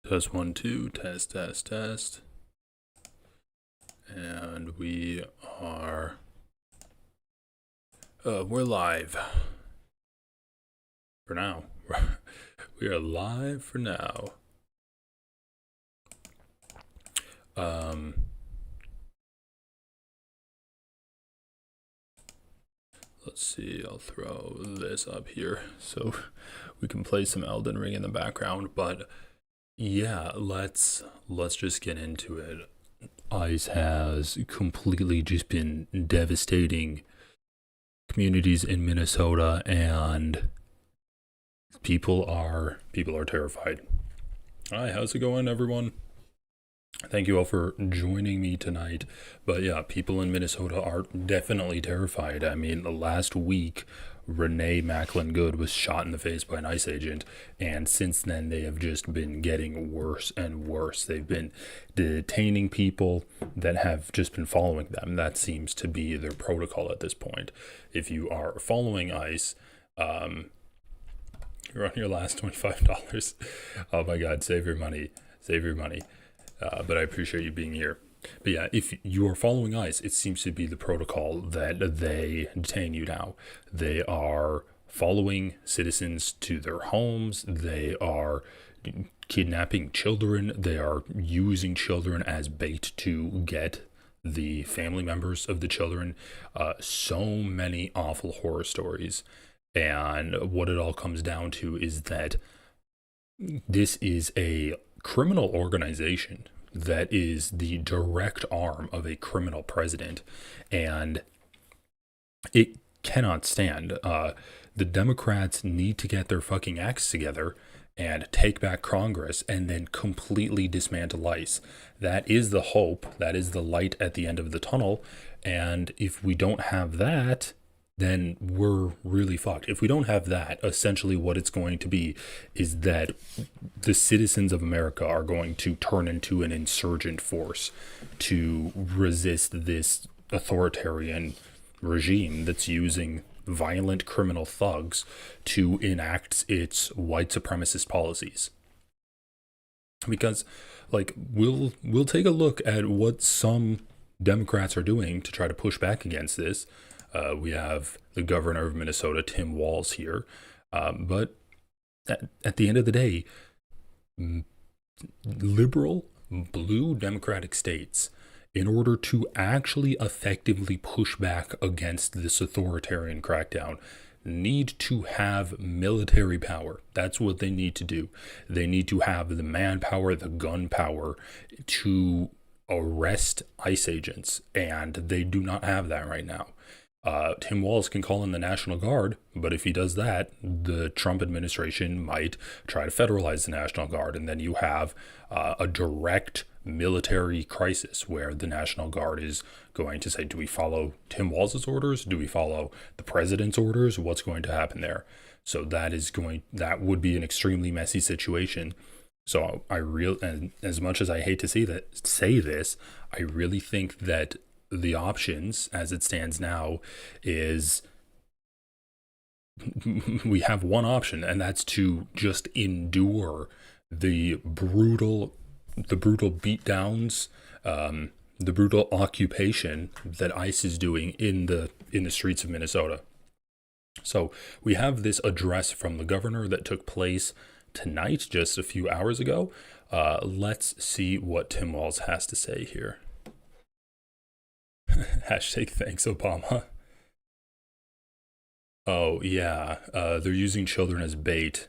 Test 1, 2, test. And we are, we're live for now. We are live for now. Let's see, I'll throw this up here so we can play some Elden Ring in the background, but yeah, let's just get into it. ICE has completely just been devastating communities in Minnesota, and people are terrified. Hi, how's it going, everyone? Thank you all for joining me tonight. But yeah, people in Minnesota are definitely terrified. I mean, last week, Renee Macklin Good was shot in the face by an ICE agent, and since then they have just been getting worse and worse. They've been detaining people that have just been following them. That seems to be their protocol at this point. If you are following ICE, you're on your last $25. Oh my God, save your money. But I appreciate you being here. But yeah, if you are following ICE, it seems to be the protocol that they detain you now. They are following citizens to their homes. They are kidnapping children. They are using children as bait to get the family members of the children. So many awful horror stories. And what it all comes down to is that this is a criminal organization that is the direct arm of a criminal president, and it cannot stand. The Democrats need to get their fucking acts together and take back Congress and then completely dismantle ICE. That is the hope. That is the light at the end of the tunnel. And if we don't have that, then we're really fucked. If we don't have that, essentially what it's going to be is that the citizens of America are going to turn into an insurgent force to resist this authoritarian regime that's using violent criminal thugs to enact its white supremacist policies. Because, like, we'll take a look at what some Democrats are doing to try to push back against this. We have the governor of Minnesota, Tim Walz, here. But at the end of the day, liberal, blue Democratic states, in order to actually effectively push back against this authoritarian crackdown, need to have military power. That's what they need to do. They need to have the manpower, the gun power to arrest ICE agents, and they do not have that right now. Tim Walz can call in the National Guard, but if he does that, the Trump administration might try to federalize the National Guard, and then you have a direct military crisis where the National Guard is going to say, do we follow Tim Walz's orders? Do we follow the president's orders? What's going to happen there? So that would be an extremely messy situation. So and as much as I hate to say this, I really think that the options as it stands now is we have one option, and that's to just endure the brutal beatdowns, the brutal occupation that ICE is doing in the streets of Minnesota. So we have this address from the governor that took place tonight, just a few hours ago. Let's see what Tim Walz has to say here. Hashtag thanks, Obama. Oh, yeah. They're using children as bait.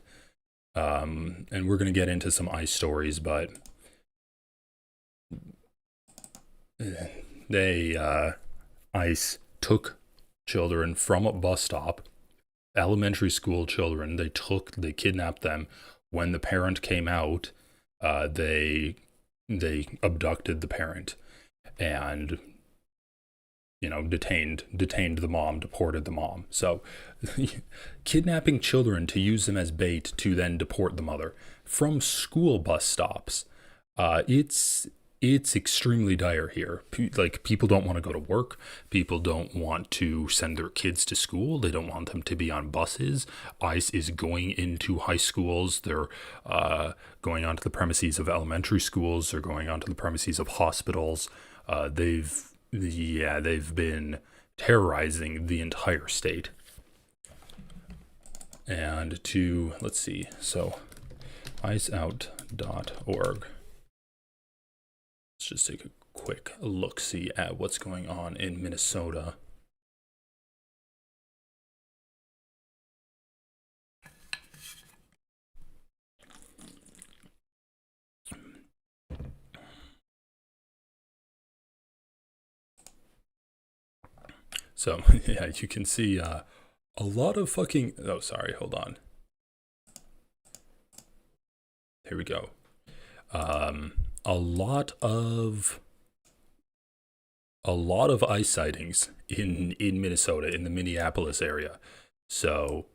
And we're going to get into some ICE stories, but ICE took children from a bus stop, elementary school children. They kidnapped them. When the parent came out, they abducted the parent and detained the mom, deported the mom. So kidnapping children to use them as bait to then deport the mother from school bus stops. It's it's extremely dire here. Like, people don't want to go to work. People don't want to send their kids to school. They don't want them to be on buses. ICE is going into high schools. They're going onto the premises of elementary schools. They're going onto the premises of hospitals. They've been terrorizing the entire state. And let's see, so iceout.org. Let's just take a quick look-see at what's going on in Minnesota. So, yeah, you can see a lot of fucking... Oh, sorry, hold on. Here we go. A lot of ice sightings in Minnesota, in the Minneapolis area. So,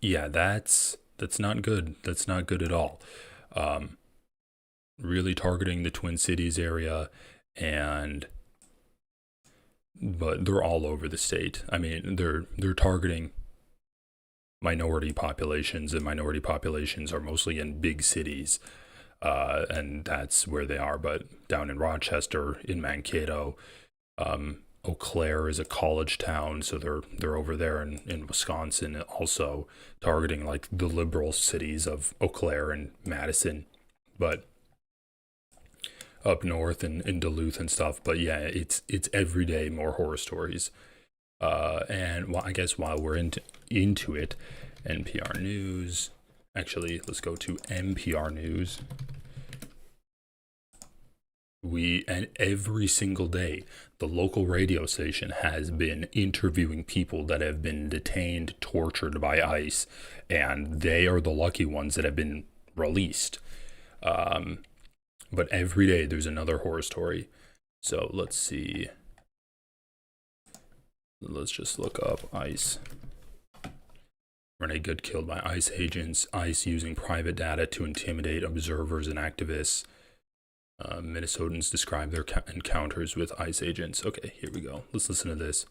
yeah, that's not good. That's not good at all. Really targeting the Twin Cities area, but they're all over the state. I mean, they're targeting minority populations, and minority populations are mostly in big cities, and that's where they are. But down in Rochester, in Mankato, Eau Claire is a college town, so they're over there in Wisconsin, also targeting like the liberal cities of Eau Claire and Madison, but up north in Duluth and stuff. But yeah, it's every day more horror stories. And I guess while we're into it, NPR News. Actually, let's go to NPR News. And every single day, the local radio station has been interviewing people that have been detained, tortured by ICE, and they are the lucky ones that have been released. But every day there's another horror story. So let's see. Let's just look up ICE. Renee Good killed by ICE agents. ICE using private data to intimidate observers and activists. Minnesotans describe their encounters with ICE agents. Okay, here we go. Let's listen to this.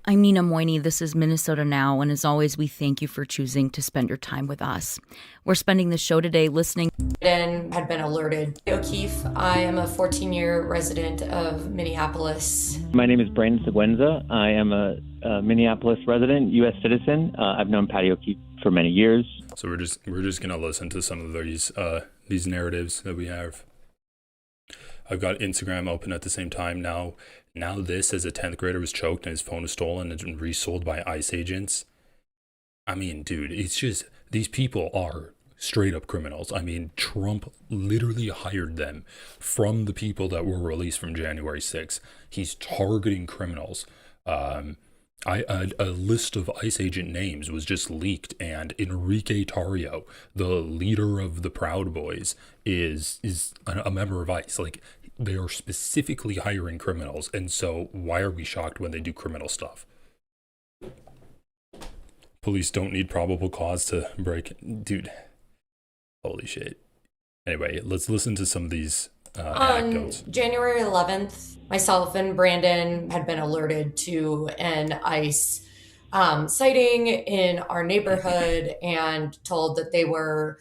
I'm Nina Moyni. This is Minnesota Now, and as always, we thank you for choosing to spend your time with us. We're spending the show today listening. Had been alerted. O'Keefe, I am a 14-year resident of Minneapolis. My name is Brandon Seguenza. I am a Minneapolis resident, U.S. citizen. I've known Patty O'Keefe for many years. So we're just gonna listen to some of these narratives that we have. I've got Instagram open at the same time now. Now this, as a 10th grader, was choked and his phone was stolen and resold by ICE agents. I mean, dude, it's just, these people are straight up criminals. I mean, Trump literally hired them from the people that were released from January 6th. He's targeting criminals. A list of ICE agent names was just leaked, and Enrique Tarrio, the leader of the Proud Boys, is a member of ICE. Like, they are specifically hiring criminals, and so why are we shocked when they do criminal stuff? Police don't need probable cause to break. Dude, holy shit. Anyway, let's listen to some of these anecdotes. On January 11th, myself and Brandon had been alerted to an ICE sighting in our neighborhood and told that they were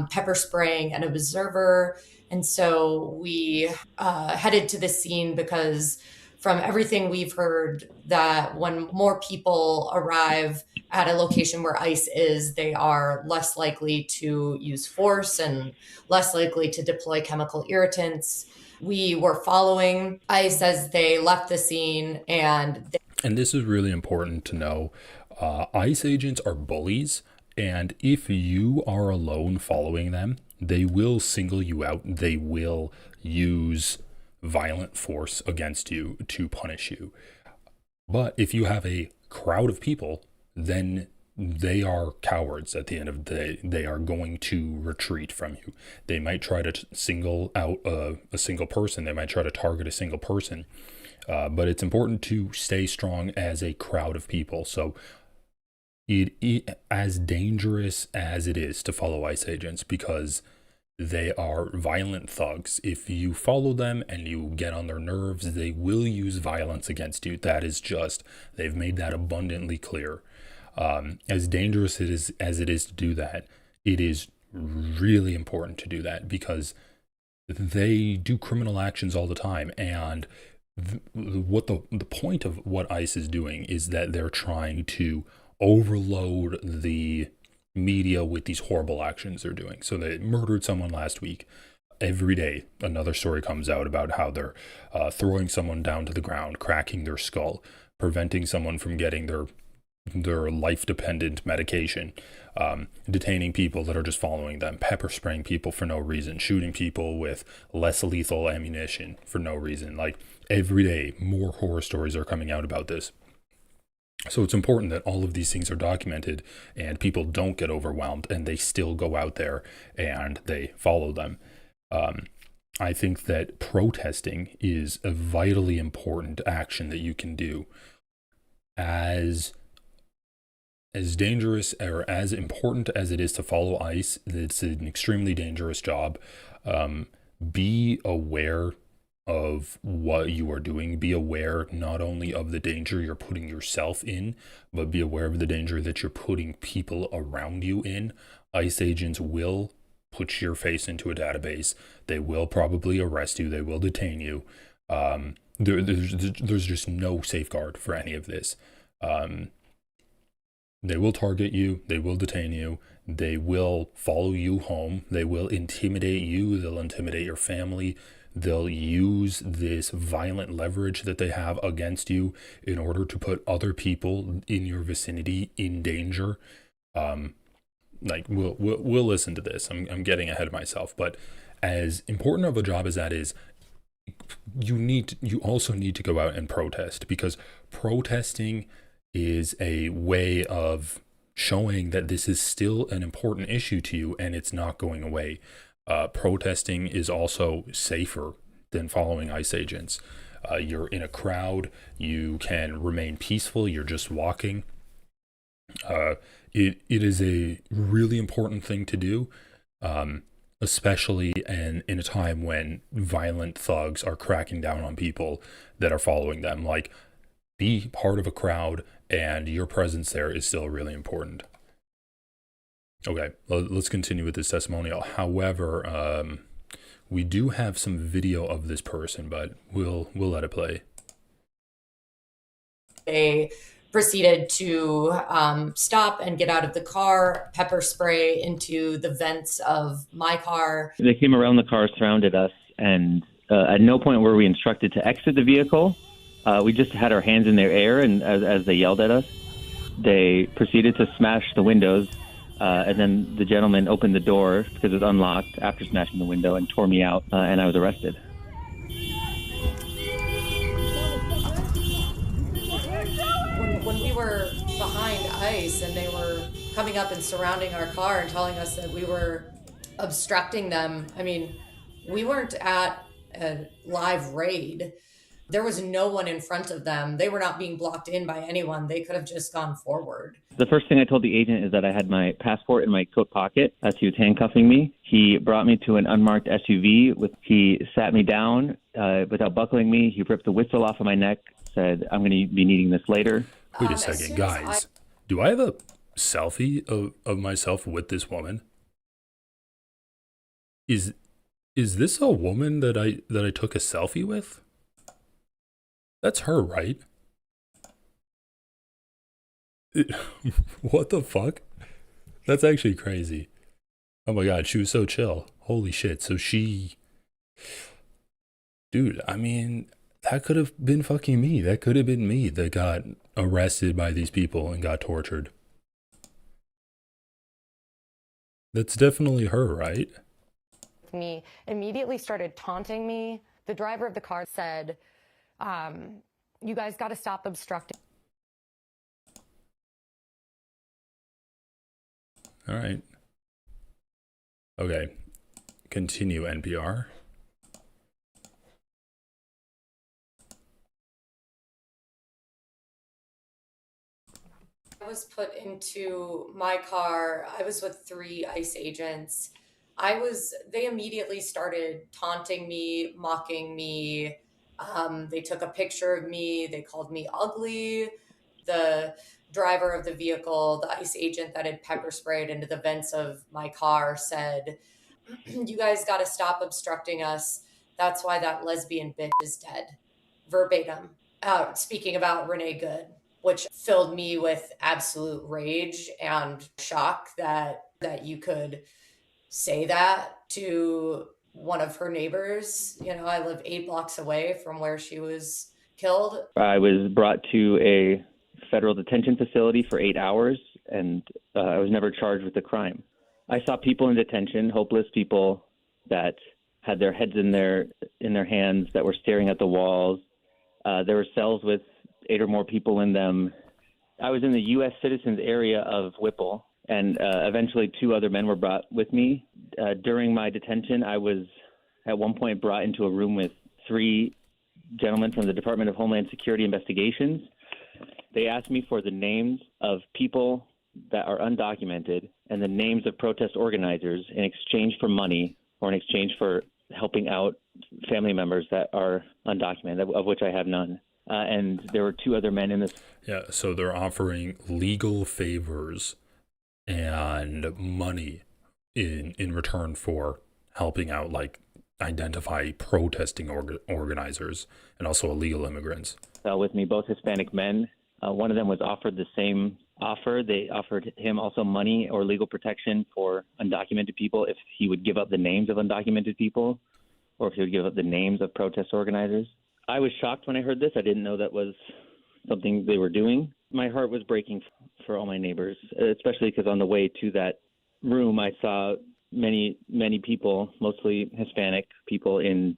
pepper spraying an observer. And so we headed to the scene because from everything we've heard, that when more people arrive at a location where ICE is, they are less likely to use force and less likely to deploy chemical irritants. We were following ICE as they left the scene, and this is really important to know. ICE agents are bullies, and if you are alone following them, they will single you out. They will use violent force against you to punish you. But if you have a crowd of people, then they are cowards at the end of the day. They are going to retreat from you. They might try to single out a single person. They might try to target a single person. But it's important to stay strong as a crowd of people. So it as dangerous as it is to follow ICE agents, because They are violent thugs. If you follow them and you get on their nerves, they will use violence against you. That is just, they've made that abundantly clear. As dangerous as it is to do that, it is really important to do that because they do criminal actions all the time. And what the point of what ICE is doing is that they're trying to overload the media with these horrible actions they're doing. So they murdered someone last week. Every day, another story comes out about how they're throwing someone down to the ground, cracking their skull, preventing someone from getting their life-dependent medication, detaining people that are just following them, pepper spraying people for no reason, shooting people with less lethal ammunition for no reason. Like every day, more horror stories are coming out about this. So it's important that all of these things are documented and people don't get overwhelmed and they still go out there and they follow them. I think that protesting is a vitally important action that you can do. As dangerous or as important as it is to follow ICE, it's an extremely dangerous job. Be aware of what you are doing. Be aware not only of the danger you're putting yourself in, but be aware of the danger that you're putting people around you in. ICE agents will put your face into a database. They will probably arrest you. They will detain you. There's just no safeguard for any of this. They will target you. They will detain you. They will follow you home. They will intimidate you. They'll intimidate your family. They'll use this violent leverage that they have against you in order to put other people in your vicinity in danger. We'll listen to this. I'm getting ahead of myself, but as important of a job as that is, you also need to go out and protest, because protesting is a way of showing that this is still an important issue to you and it's not going away. Protesting is also safer than following ICE agents. You're in a crowd, you can remain peaceful, you're just walking. It is a really important thing to do, especially in a time when violent thugs are cracking down on people that are following them. Like, be part of a crowd, and your presence there is still really important. Okay, let's continue with this testimonial. However, we do have some video of this person, but we'll let it play. They proceeded to stop and get out of the car, pepper spray into the vents of my car. They came around the car, surrounded us, and at no point were we instructed to exit the vehicle. We just had our hands in their air, and as they yelled at us, they proceeded to smash the windows. And then the gentleman opened the door because it was unlocked after smashing the window and tore me out, and I was arrested. When we were behind ICE and they were coming up and surrounding our car and telling us that we were obstructing them, I mean, we weren't at a live raid. There was no one in front of them. They were not being blocked in by anyone. They could have just gone forward. The first thing I told the agent is that I had my passport in my coat pocket as he was handcuffing me. He brought me to an unmarked SUV. He sat me down without buckling me. He ripped the whistle off of my neck, said, "I'm going to be needing this later." Wait a second, guys. Do I have a selfie of myself with this woman? Is this a woman that I took a selfie with? That's her, right? What the fuck? That's actually crazy. Oh my god, she was so chill. Holy shit. So dude, I mean, that could have been fucking me. That could have been me that got arrested by these people and got tortured. That's definitely her, right? Me immediately started taunting me. The driver of the car said, "You guys got to stop obstructing." All right. Okay. Continue, NPR. I was put into my car. I was with 3 ICE agents. They immediately started taunting me, mocking me. They took a picture of me. They called me ugly. The driver of the vehicle, the ICE agent that had pepper sprayed into the vents of my car, said, "You guys got to stop obstructing us. That's why that lesbian bitch is dead." Verbatim. Speaking about Renee Good, which filled me with absolute rage and shock that you could say that to one of her neighbors. I live 8 blocks away from where she was killed. I was brought to a federal detention facility for 8 hours, and I was never charged with a crime. I saw people in detention, hopeless people that had their heads in their hands, that were staring at the walls. There were cells with 8 or more people in them. I was in the U.S. citizens area of Whipple, and eventually 2 other men were brought with me. During my detention, I was at one point brought into a room with 3 gentlemen from the Department of Homeland Security Investigations. They asked me for the names of people that are undocumented and the names of protest organizers in exchange for money or in exchange for helping out family members that are undocumented, of which I have none. And there were 2 other men in this. Yeah, so they're offering legal favors and money in return for helping out, like, identify protesting organizers and also illegal immigrants. With me, both Hispanic men. One of them was offered the same offer. They offered him also money or legal protection for undocumented people if he would give up the names of undocumented people, or if he would give up the names of protest organizers. I was shocked when I heard this. I didn't know that was something they were doing. My heart was breaking for all my neighbors, especially because on the way to that room, I saw many, many people, mostly Hispanic people, in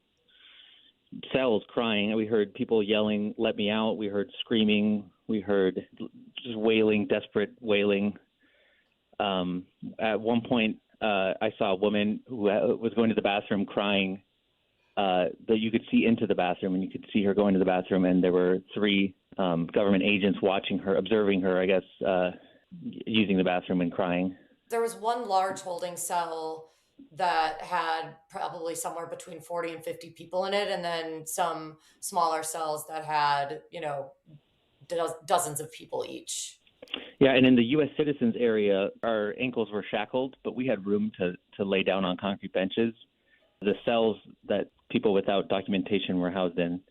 cells crying. We heard people yelling, "Let me out." We heard screaming. We heard just wailing, desperate wailing. At one point, I saw a woman who was going to the bathroom crying, that you could see into the bathroom, and you could see her going to the bathroom, and there were 3 government agents watching her, observing her, I guess, using the bathroom and crying. There was one large holding cell that had probably somewhere between 40 and 50 people in it, and then some smaller cells that had, dozens of people each. Yeah, and in the U.S. citizens area, our ankles were shackled, but we had room to lay down on concrete benches. The cells that people without documentation were housed in,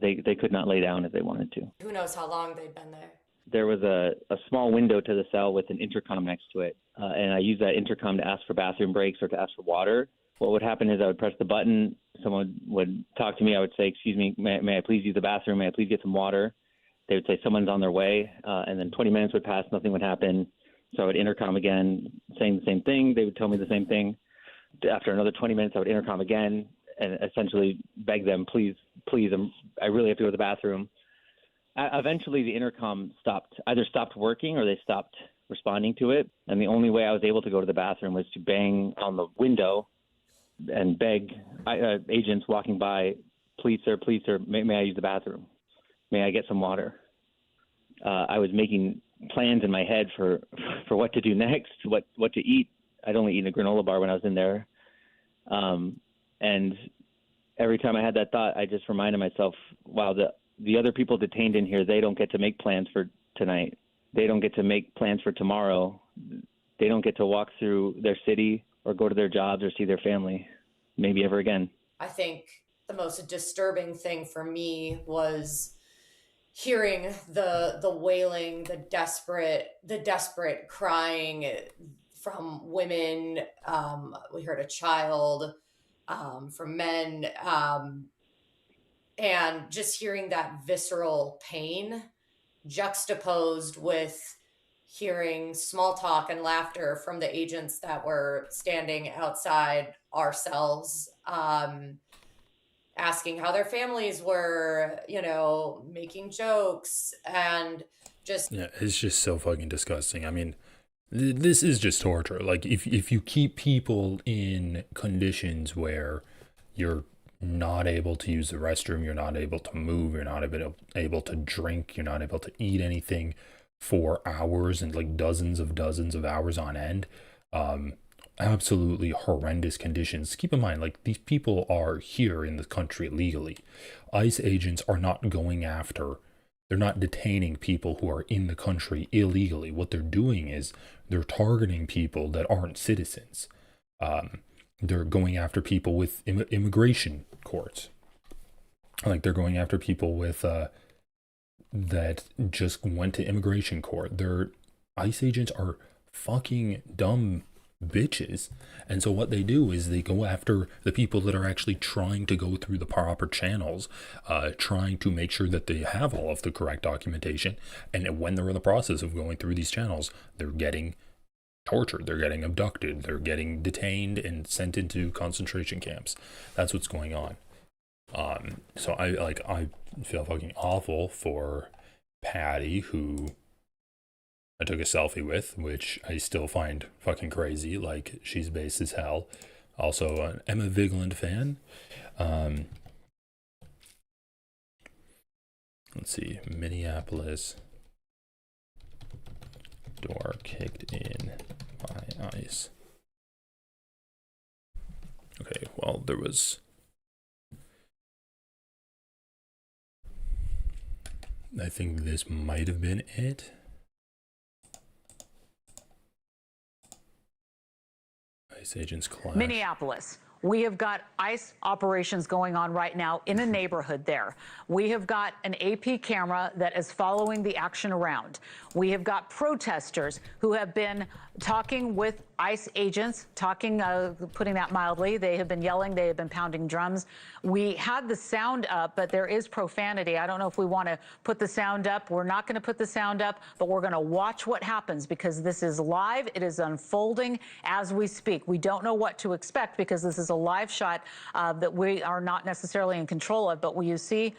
they could not lay down if they wanted to. Who knows how long they'd been there. There was a small window to the cell with an intercom next to it, and I used that intercom to ask for bathroom breaks or to ask for water. What would happen is I would press the button, someone would talk to me, I would say, "Excuse me, may I please use the bathroom? May I please get some water?" They would say, "Someone's on their way," and then 20 minutes would pass, nothing would happen. So I would intercom again, saying the same thing. They would tell me the same thing. After another 20 minutes, I would intercom again and essentially beg them, please, I really have to go to the bathroom. Eventually, the intercom either stopped working or they stopped responding to it. And the only way I was able to go to the bathroom was to bang on the window and beg agents walking by, please, sir, may I use the bathroom? May I get some water?" I was making plans in my head for what to do next, what to eat. I'd only eaten a granola bar when I was in there. And every time I had that thought, I just reminded myself, wow, the other people detained in here, they don't get to make plans for tonight. They don't get to make plans for tomorrow. They don't get to walk through their city or go to their jobs or see their family, maybe ever again. I think the most disturbing thing for me was hearing the wailing, the desperate crying from women. We heard a child, from men, and just hearing that visceral pain juxtaposed with hearing small talk and laughter from the agents that were standing outside our cells, asking how their families were, making jokes, and just... Yeah, it's just so fucking disgusting. I mean, this is just torture. Like, if you keep people in conditions where you're not able to use the restroom, you're not able to move, you're not able to drink, you're not able to eat anything for hours and like dozens of hours on end, absolutely horrendous conditions. Keep in mind, like, these people are here in the country legally. ICE agents are not going after, they're not detaining people who are in the country illegally. What they're doing is they're targeting people that aren't citizens. They're going after people with immigration courts. Like, they're going after people with that just went to immigration court. Their ICE agents are fucking dumb bitches. And so what they do is they go after the people that are actually trying to go through the proper channels, trying to make sure that they have all of the correct documentation. And when they're in the process of going through these channels, they're getting tortured, they're getting abducted, they're getting detained and sent into concentration camps. That's what's going on. So I feel fucking awful for Patty, who I took a selfie with, which I still find fucking crazy. Like, she's base as hell. Also an Emma Vigeland fan. Let's see, Minneapolis door kicked in by ICE. Okay, well, there was, I think this might have been it. ICE agents clash. Minneapolis. We have got ICE operations going on right now in a neighborhood there. We have got an AP camera that is following the action around. We have got protesters who have been talking with ICE agents, putting that mildly. They have been yelling, they have been pounding drums. We had the sound up, but there is profanity. I don't know if we want to put the sound up. We're not going to put the sound up, but we're going to watch what happens because this is live. It is unfolding as we speak. We don't know what to expect because this is a live shot that we are not necessarily in control of, but you see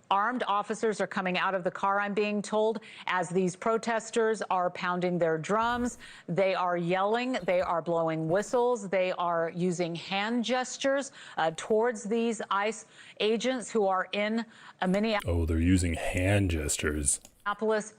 armed officers are coming out of the car, I'm being told, as these protesters are pounding their drums. They are yelling. They are blowing whistles. They are using hand gestures towards these ICE agents who are in a Minneapolis. Oh, they're using hand gestures.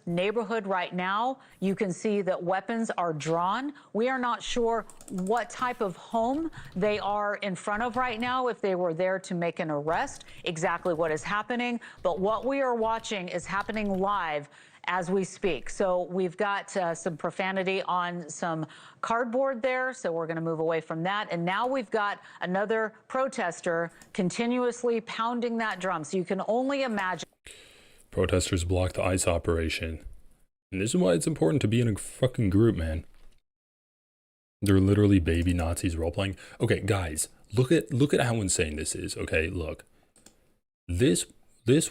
Neighborhood right now. You can see that weapons are drawn. We are not sure what type of home they are in front of right now, if they were there to make an arrest, exactly what is happening. But what we are watching is happening live as we speak. So we've got some profanity on some cardboard there, so we're going to move away from that. And now we've got another protester continuously pounding that drum. So you can only imagine. Protesters blocked the ICE operation. And this is why it's important to be in a fucking group, man. They're literally baby Nazis role-playing. Okay, guys, look at how insane this is. Okay, look. This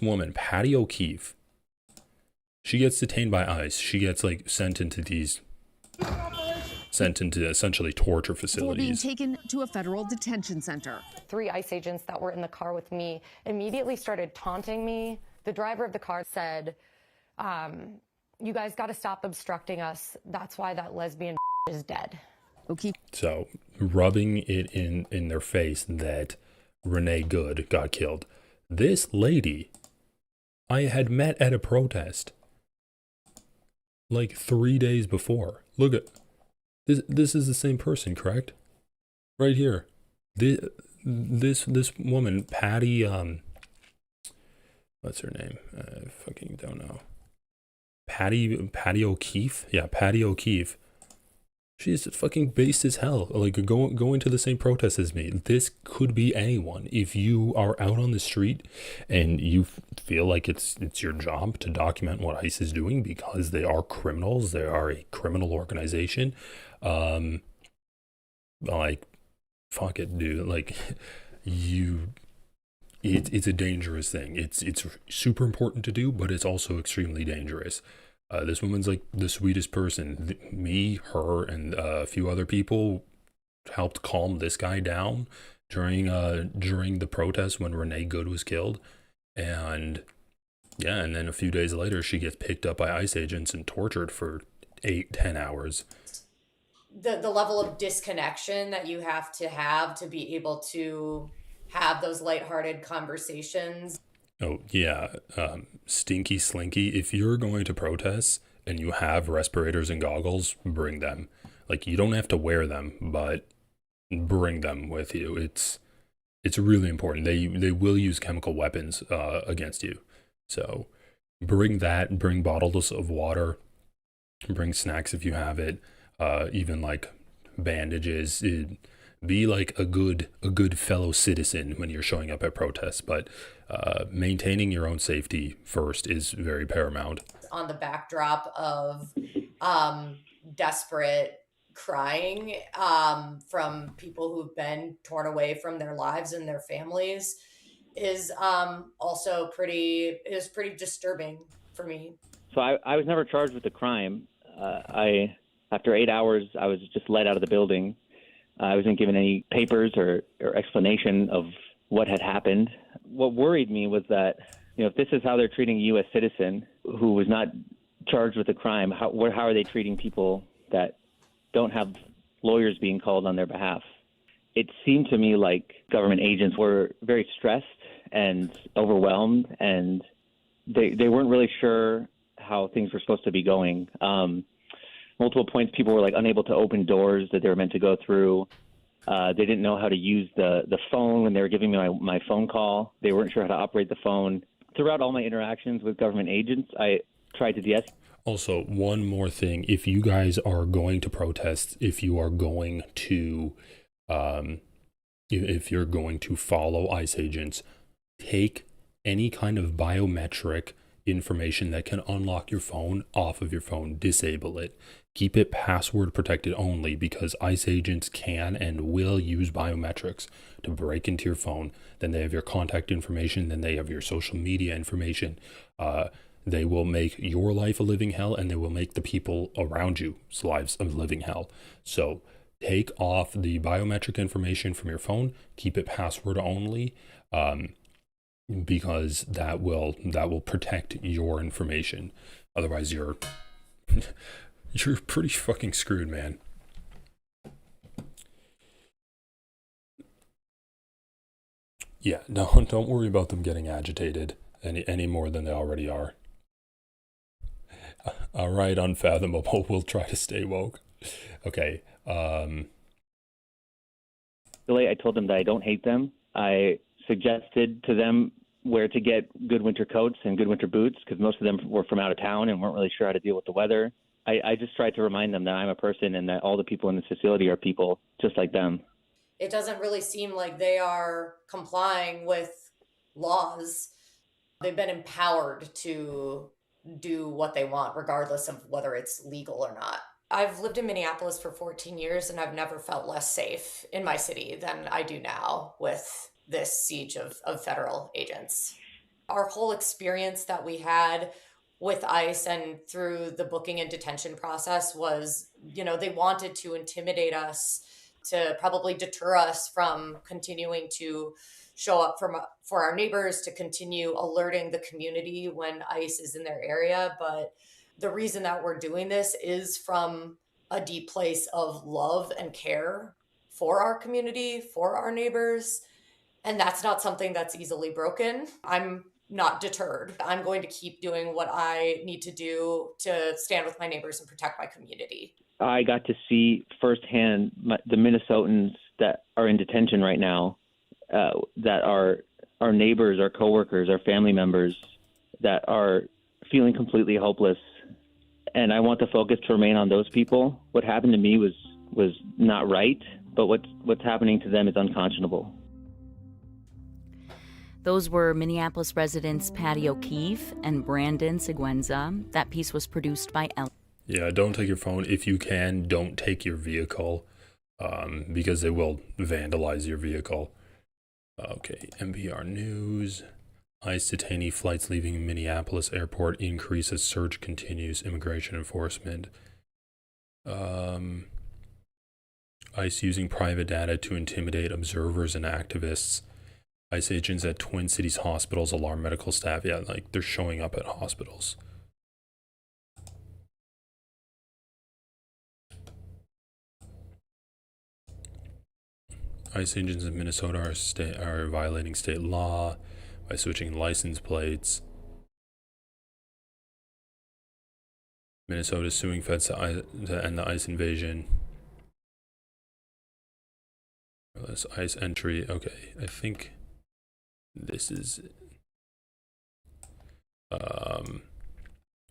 woman, Patty O'Keefe, she gets detained by ICE. She gets, like, sent into essentially torture facilities. Being taken to a federal detention center. 3 ICE agents that were in the car with me immediately started taunting me. The driver of the car said, you guys got to stop obstructing us. That's why that lesbian is dead. Okay. So, rubbing it in their face that Renee Good got killed. This lady I had met at a protest like 3 days before. Look at this. This is the same person, correct? Right here. This woman, Patty, what's her name? I fucking don't know. Patty O'Keefe? Yeah, Patty O'Keefe. She's fucking based as hell. Like, going to the same protest as me. This could be anyone. If you are out on the street and you feel like it's your job to document what ICE is doing because they are criminals, they are a criminal organization, like, fuck it, dude. Like, it's a dangerous thing. It's super important to do, but it's also extremely dangerous. This woman's like the sweetest person. Me, her, and a few other people helped calm this guy down during the protest when Renee Good was killed. And yeah, and then a few days later, she gets picked up by ICE agents and tortured for 8-10 hours. The level of disconnection that you have to be able to have those lighthearted conversations. Oh, yeah. Stinky Slinky, if you're going to protest and you have respirators and goggles, bring them. Like, you don't have to wear them, but bring them with you. It's really important. They will use chemical weapons against you. So bring that, bring bottles of water, bring snacks if you have it, even like bandages. Be like a good fellow citizen when you're showing up at protests, but maintaining your own safety first is very paramount. On the backdrop of desperate crying from people who've been torn away from their lives and their families is also pretty disturbing for me. So I was never charged with the crime. After 8 hours, I was just let out of the building. I wasn't given any papers or explanation of what had happened. What worried me was that, if this is how they're treating a U.S. citizen who was not charged with a crime, how are they treating people that don't have lawyers being called on their behalf? It seemed to me like government agents were very stressed and overwhelmed, and they weren't really sure how things were supposed to be going. Multiple points, people were unable to open doors that they were meant to go through. They didn't know how to use the phone when they were giving me my phone call. They weren't sure how to operate the phone. Throughout all my interactions with government agents, I tried to de-escalate. Also, one more thing: if you guys are going to protest, if you are going to, if you're going to follow ICE agents, take any kind of biometric information that can unlock your phone off of your phone. Disable it. Keep it password protected only, because ICE agents can and will use biometrics to break into your phone. Then they have your contact information. Then they have your social media information. They will make your life a living hell, and they will make the people around you's lives a living hell. So take off the biometric information from your phone. Keep it password only. Because that will protect your information. Otherwise, you're pretty fucking screwed, man. Yeah, no, don't worry about them getting agitated any more than they already are. All right, Unfathomable. We'll try to stay woke. Okay. I told them that I don't hate them. I suggested to them where to get good winter coats and good winter boots, because most of them were from out of town and weren't really sure how to deal with the weather. I just tried to remind them that I'm a person and that all the people in this facility are people just like them. It doesn't really seem like they are complying with laws. They've been empowered to do what they want, regardless of whether it's legal or not. I've lived in Minneapolis for 14 years, and I've never felt less safe in my city than I do now with this siege of federal agents. Our whole experience that we had with ICE and through the booking and detention process was, they wanted to intimidate us, to probably deter us from continuing to show up for our neighbors, to continue alerting the community when ICE is in their area. But the reason that we're doing this is from a deep place of love and care for our community, for our neighbors. And that's not something that's easily broken. I'm not deterred. I'm going to keep doing what I need to do to stand with my neighbors and protect my community. I got to see firsthand the Minnesotans that are in detention right now, that are our neighbors, our coworkers, our family members, that are feeling completely hopeless. And I want the focus to remain on those people. What happened to me was not right, but what's happening to them is unconscionable. Those were Minneapolis residents Patty O'Keefe and Brandon Seguenza. That piece was produced by Ellen. Yeah, don't take your phone. If you can, don't take your vehicle, because they will vandalize your vehicle. Okay, NPR News. ICE detainee flights leaving Minneapolis airport increase as surge continues. Immigration enforcement. ICE using private data to intimidate observers and activists. ICE agents at Twin Cities hospitals alarm medical staff. Yeah, they're showing up at hospitals. ICE agents in Minnesota are violating state law by switching license plates. Minnesota is suing feds to end the ICE invasion. This ICE entry. Okay, I think this is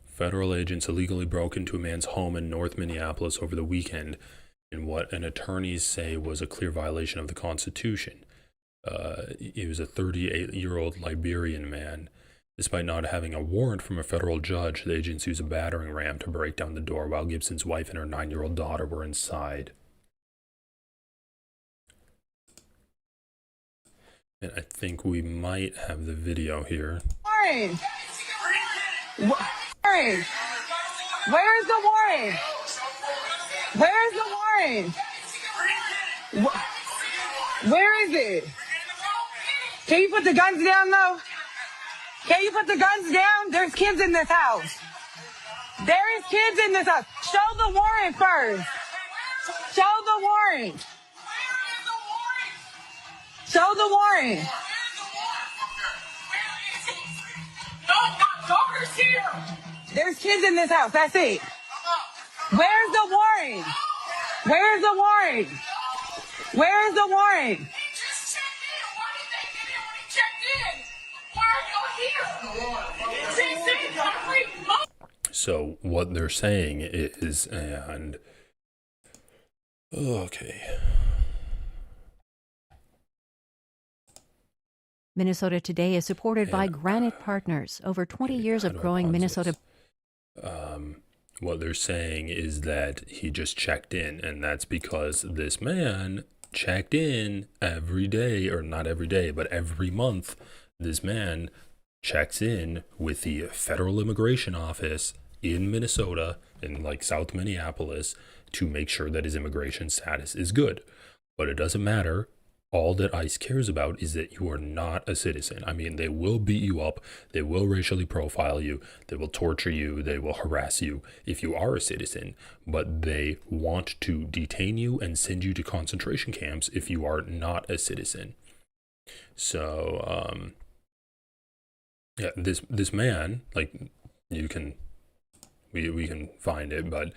federal agents illegally broke into a man's home in North Minneapolis over the weekend in what an attorneys say was a clear violation of the Constitution. He was a 38-year-old Liberian man. Despite not having a warrant from a federal judge, the agents used a battering ram to break down the door while Gibson's wife and her 9-year-old daughter were inside. And I think we might have the video here. Warren! Warren! Where's the warrant? Where's the warrant? Where is it? Can you put the guns down, though? Can you put the guns down? There's kids in this house. There is kids in this house. Show the warrant first. Show the warrant. Show the warrant. No, my daughter's here. There's kids in this house. That's it. Where's the warrant? Where's the warrant? Where's the warrant? He just checked in. Why did they get in when he checked in? Why are y'all here? So what they're saying is, and okay. Minnesota Today is supported by Granite Partners, over 20 years of growing Minnesota. What they're saying is that he just checked in, and that's because this man checked in every day, or not every day, but every month. This man checks in with the Federal Immigration Office in Minnesota, in like South Minneapolis, to make sure that his immigration status is good. But it doesn't matter. All that ICE cares about is that you are not a citizen. I mean, they will beat you up, they will racially profile you, they will torture you, they will harass you if you are a citizen, but they want to detain you and send you to concentration camps if you are not a citizen. So, yeah, this man, like, you can, we can find it, but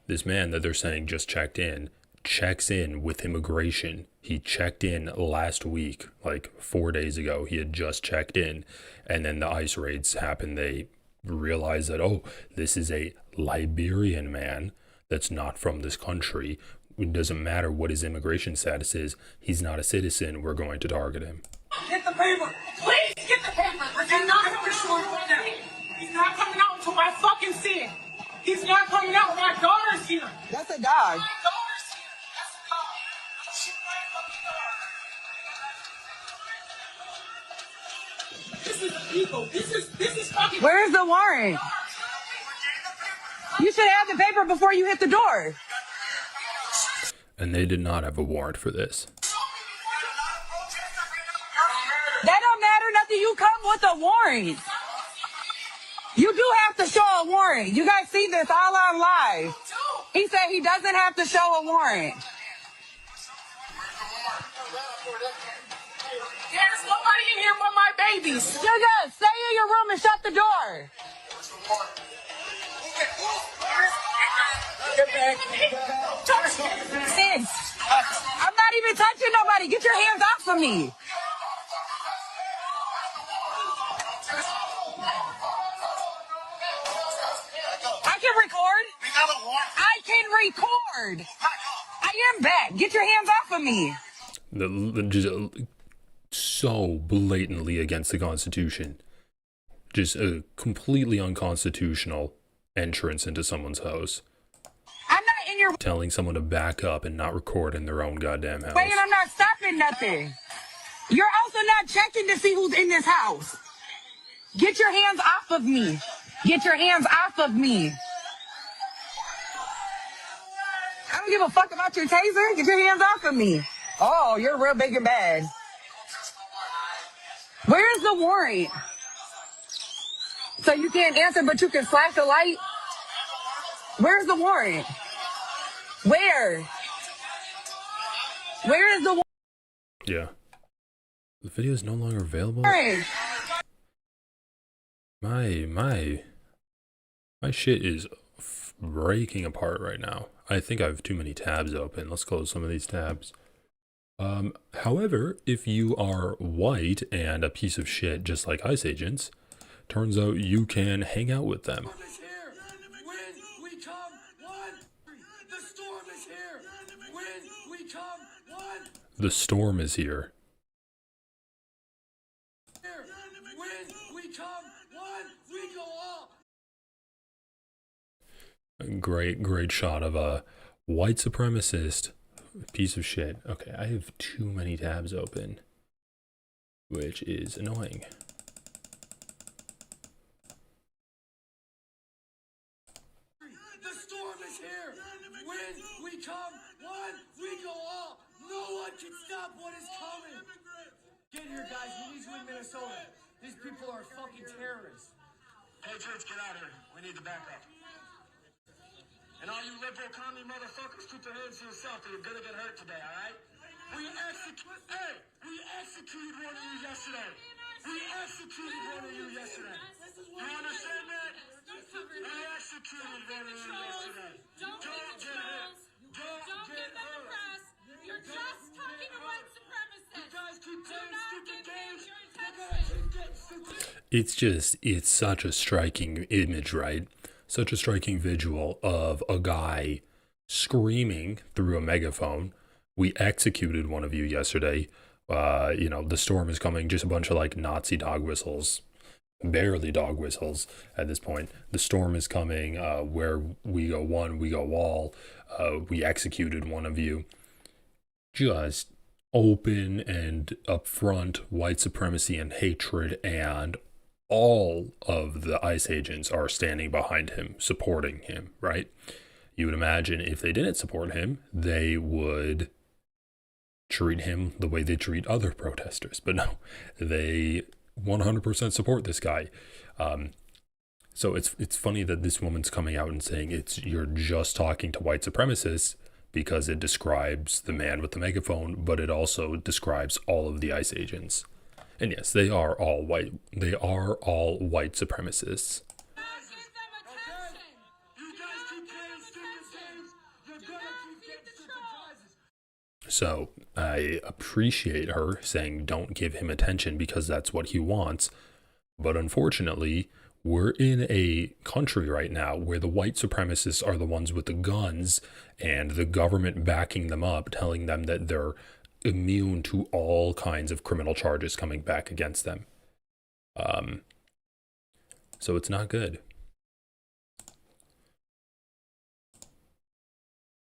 this man that they're saying just checked in, checks in with immigration. He checked in last week, like 4 days ago. He had just checked in, and then the ICE raids happened. They realized that, oh, this is a Liberian man that's not from this country. It doesn't matter what his immigration status is. He's not a citizen. We're going to target him. Get the paper. Please get the paper. He's not coming out. He's not coming out until I fucking see it. He's not coming out. My daughter's here. That's a dog. This is illegal. This is fucking. Where's the warrant? You should have the paper before you hit the door. And they did not have a warrant for this. That don't matter nothing. You come with a warrant. You do have to show a warrant. You guys see this all on live. He said he doesn't have to show a warrant. There's nobody in here but my babies. Sugar, stay in your room and shut the door. Sis, I'm not even touching nobody. Get your hands off of me. I can record. I can record. I am back. Get your hands off of me. Just so blatantly against the Constitution. Just a completely unconstitutional entrance into someone's house. I'm not in your Telling someone to back up and not record in their own goddamn house. way, and I'm not stopping nothing. You're also not checking to see who's in this house. Get your hands off of me. Get your hands off of me. I don't give a fuck about your taser. Get your hands off of me. Oh, you're real big and bad. Where's the warrant? So you can't answer, but you can flash a light? Where's the warrant? Where? Where is the warrant? Yeah. The video is no longer available. My shit is breaking apart right now. I think I have too many tabs open. Let's close some of these tabs. However, if you are white and a piece of shit just like ICE agents, turns out you can hang out with them. The storm is here. Great shot of a white supremacist piece of shit. Okay, I have too many tabs open, which is annoying. The storm is here. When we come, one, we go all. No one can stop what is coming. Get here, guys. We need you in Minnesota. These people are fucking terrorists. Patriots, get out here. We need the backup. And all you liberal commie motherfuckers, keep your hands to yourself or you're gonna get hurt today, all right? We executed one of you yesterday. We executed one of you yesterday. You understand that? We executed one of you yesterday. Don't get hurt. Don't get hurt. You're just talking to white supremacists. You guys keep playing stupid games. You're gonna keep getting stupid. It's such a striking image, right? Such a striking visual of a guy screaming through a megaphone. We executed one of you yesterday. The storm is coming. Just a bunch of like Nazi dog whistles, barely dog whistles at this point. The storm is coming. Where we go one, we go all. We executed one of you. Just open and upfront white supremacy and hatred, and all of the ICE agents are standing behind him, supporting him, right? You would imagine if they didn't support him, they would treat him the way they treat other protesters. But no, they 100% support this guy. So it's funny that this woman's coming out and saying you're just talking to white supremacists because it describes the man with the megaphone, but it also describes all of the ICE agents. And yes, they are all white. They are all white supremacists. So I appreciate her saying don't give him attention because that's what he wants. But unfortunately, we're in a country right now where the white supremacists are the ones with the guns and the government backing them up, telling them that they're immune to all kinds of criminal charges coming back against them. So it's not good.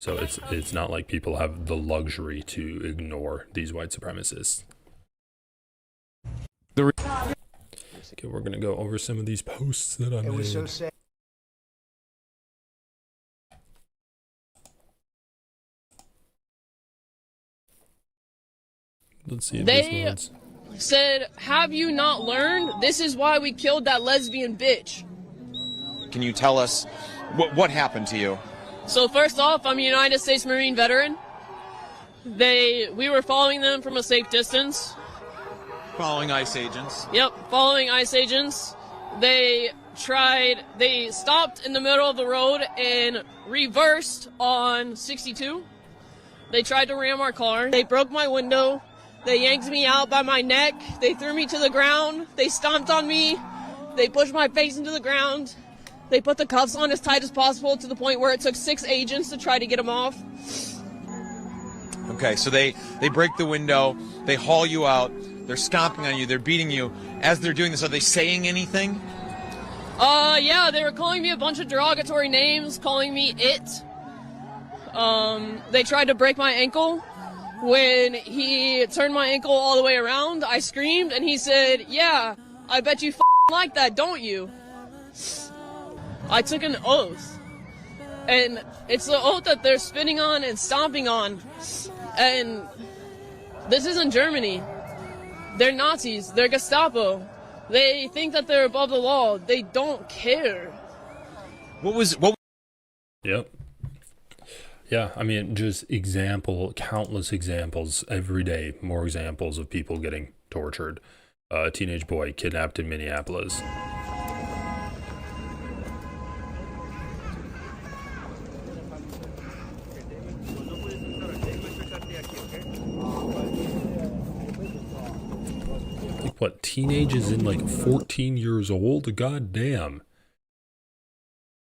So it's not like people have the luxury to ignore these white supremacists. Okay, we're gonna go over some of these posts that I made. It was so sad. Let's see if they this one's... said, "Have you not learned? This is why we killed that lesbian bitch." Can you tell us what happened to you? So first off, I'm a United States Marine veteran. We were following them from a safe distance. Following ICE agents? Yep, following ICE agents. They stopped in the middle of the road and reversed on 62. They tried to ram our car. They broke my window. They yanked me out by my neck. They threw me to the ground. They stomped on me. They pushed my face into the ground. They put the cuffs on as tight as possible to the point where it took 6 agents to try to get them off. Okay, so they break the window. They haul you out. They're stomping on you. They're beating you. As they're doing this, are they saying anything? Yeah, they were calling me a bunch of derogatory names, calling me it. They tried to break my ankle. When he turned my ankle all the way around, I screamed, and he said, "Yeah, I bet you like that, don't you?" I took an oath, and it's the oath that they're spitting on and stomping on. And this isn't Germany. They're Nazis. They're Gestapo. They think that they're above the law. They don't care. Yep. Yeah, I mean, just countless examples every day, more examples of people getting tortured. A teenage boy kidnapped in Minneapolis. what, teenagers in like 14 years old? God damn.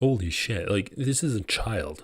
Holy shit, like, this is a child.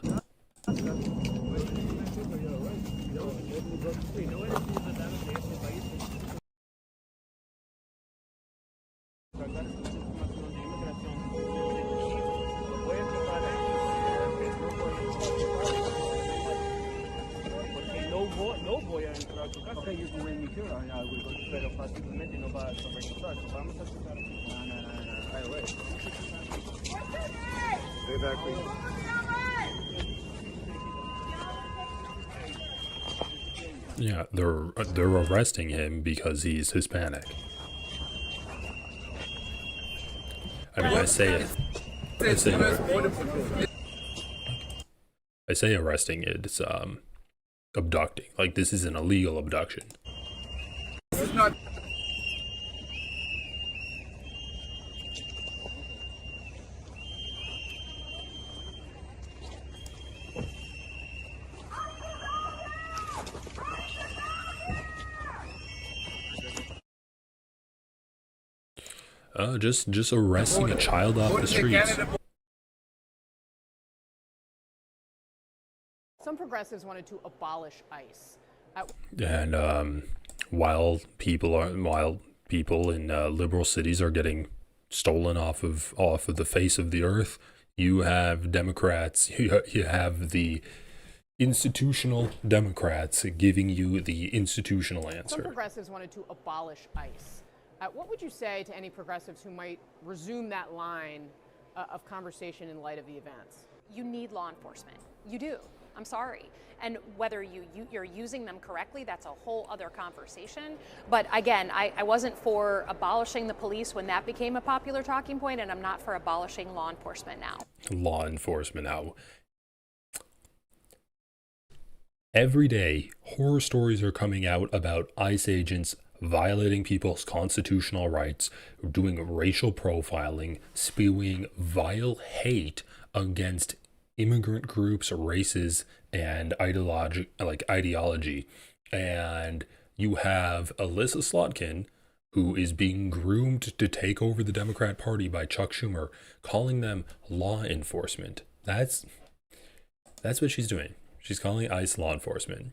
Yeah, they're arresting him because he's Hispanic. I mean, I say arresting it. It's abducting. Like, this is an illegal abduction. It's not. Just arresting a child off the streets. Some progressives wanted to abolish ICE. And while people in liberal cities are getting stolen off of the face of the earth, you have Democrats. You have the institutional Democrats giving you the institutional answer. Some progressives wanted to abolish ICE. What would you say to any progressives who might resume that line of conversation in light of the events? You need law enforcement. You do. I'm sorry. And whether you're using them correctly, that's a whole other conversation. But again, I wasn't for abolishing the police when that became a popular talking point, and I'm not for abolishing law enforcement now. Law enforcement now. Every day, horror stories are coming out about ICE agents violating people's constitutional rights, doing racial profiling, spewing vile hate against immigrant groups, races, and ideology. And you have Alyssa Slotkin, who is being groomed to take over the Democrat Party by Chuck Schumer, calling them law enforcement. That's what she's doing. She's calling ICE law enforcement.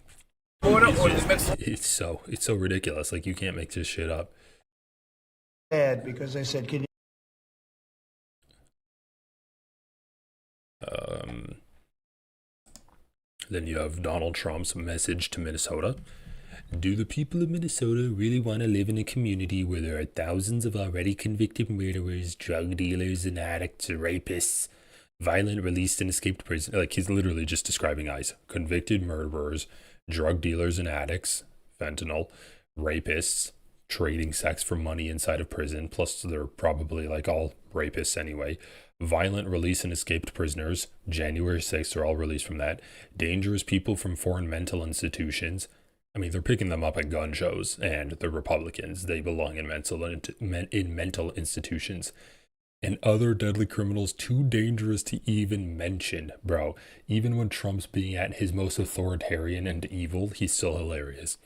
It's so ridiculous. Like, you can't make this shit up. Because I said, can you? Then you have Donald Trump's message to Minnesota. Do the people of Minnesota really want to live in a community where there are thousands of already convicted murderers, drug dealers, and addicts, rapists, violent, released, and escaped prison? Like, he's literally just describing ICE. Convicted murderers, drug dealers and addicts, fentanyl, rapists, trading sex for money inside of prison, plus they're probably like all rapists anyway. Violent, release, and escaped prisoners, January 6th, they're all released from that. Dangerous people from foreign mental institutions. I mean, they're picking them up at gun shows, and the Republicans, they belong in mental institutions. And other deadly criminals too dangerous to even mention, bro. Even when Trump's being at his most authoritarian and evil, he's still hilarious.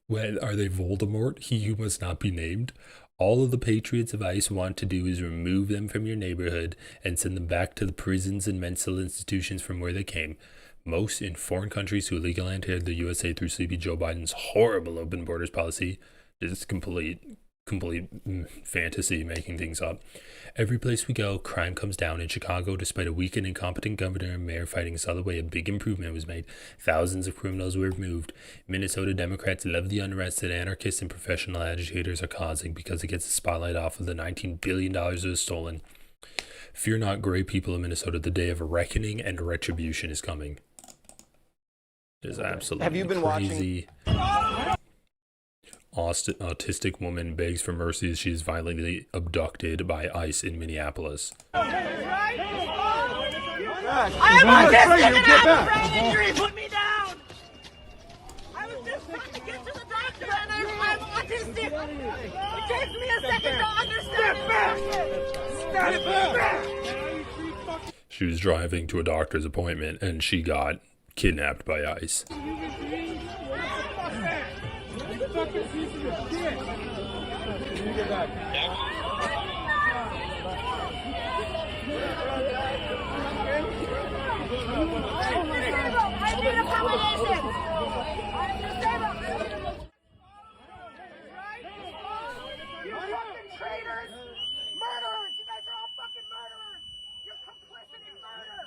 When are they Voldemort? He who must not be named? All of the patriots of ICE want to do is remove them from your neighborhood and send them back to the prisons and mental institutions from where they came. Most in foreign countries who illegally entered the USA through sleepy Joe Biden's horrible open borders policy. Just complete fantasy, making things up. Every place we go, crime comes down. In Chicago, despite a weak and incompetent governor and mayor fighting us all the way, a big improvement was made. Thousands of criminals were removed. Minnesota Democrats love the unrest that anarchists and professional agitators are causing because it gets the spotlight off of the $19 billion that was stolen. Fear not, great people of Minnesota. The day of reckoning and retribution is coming. It is absolutely Have you been crazy. Autistic woman begs for mercy as she is violently abducted by ICE in Minneapolis. I am autistic and I have a brain injury. Put me down. I was just trying to get to the doctor and I'm autistic. It takes me a second to understand. Step back. She was driving to a doctor's appointment and she got kidnapped by ICE. Fucking piece of shit. You get back. I need accommodation. I'm disabled. You fucking traitors! Murderers! You guys are all fucking murderers! You're complicit in murder!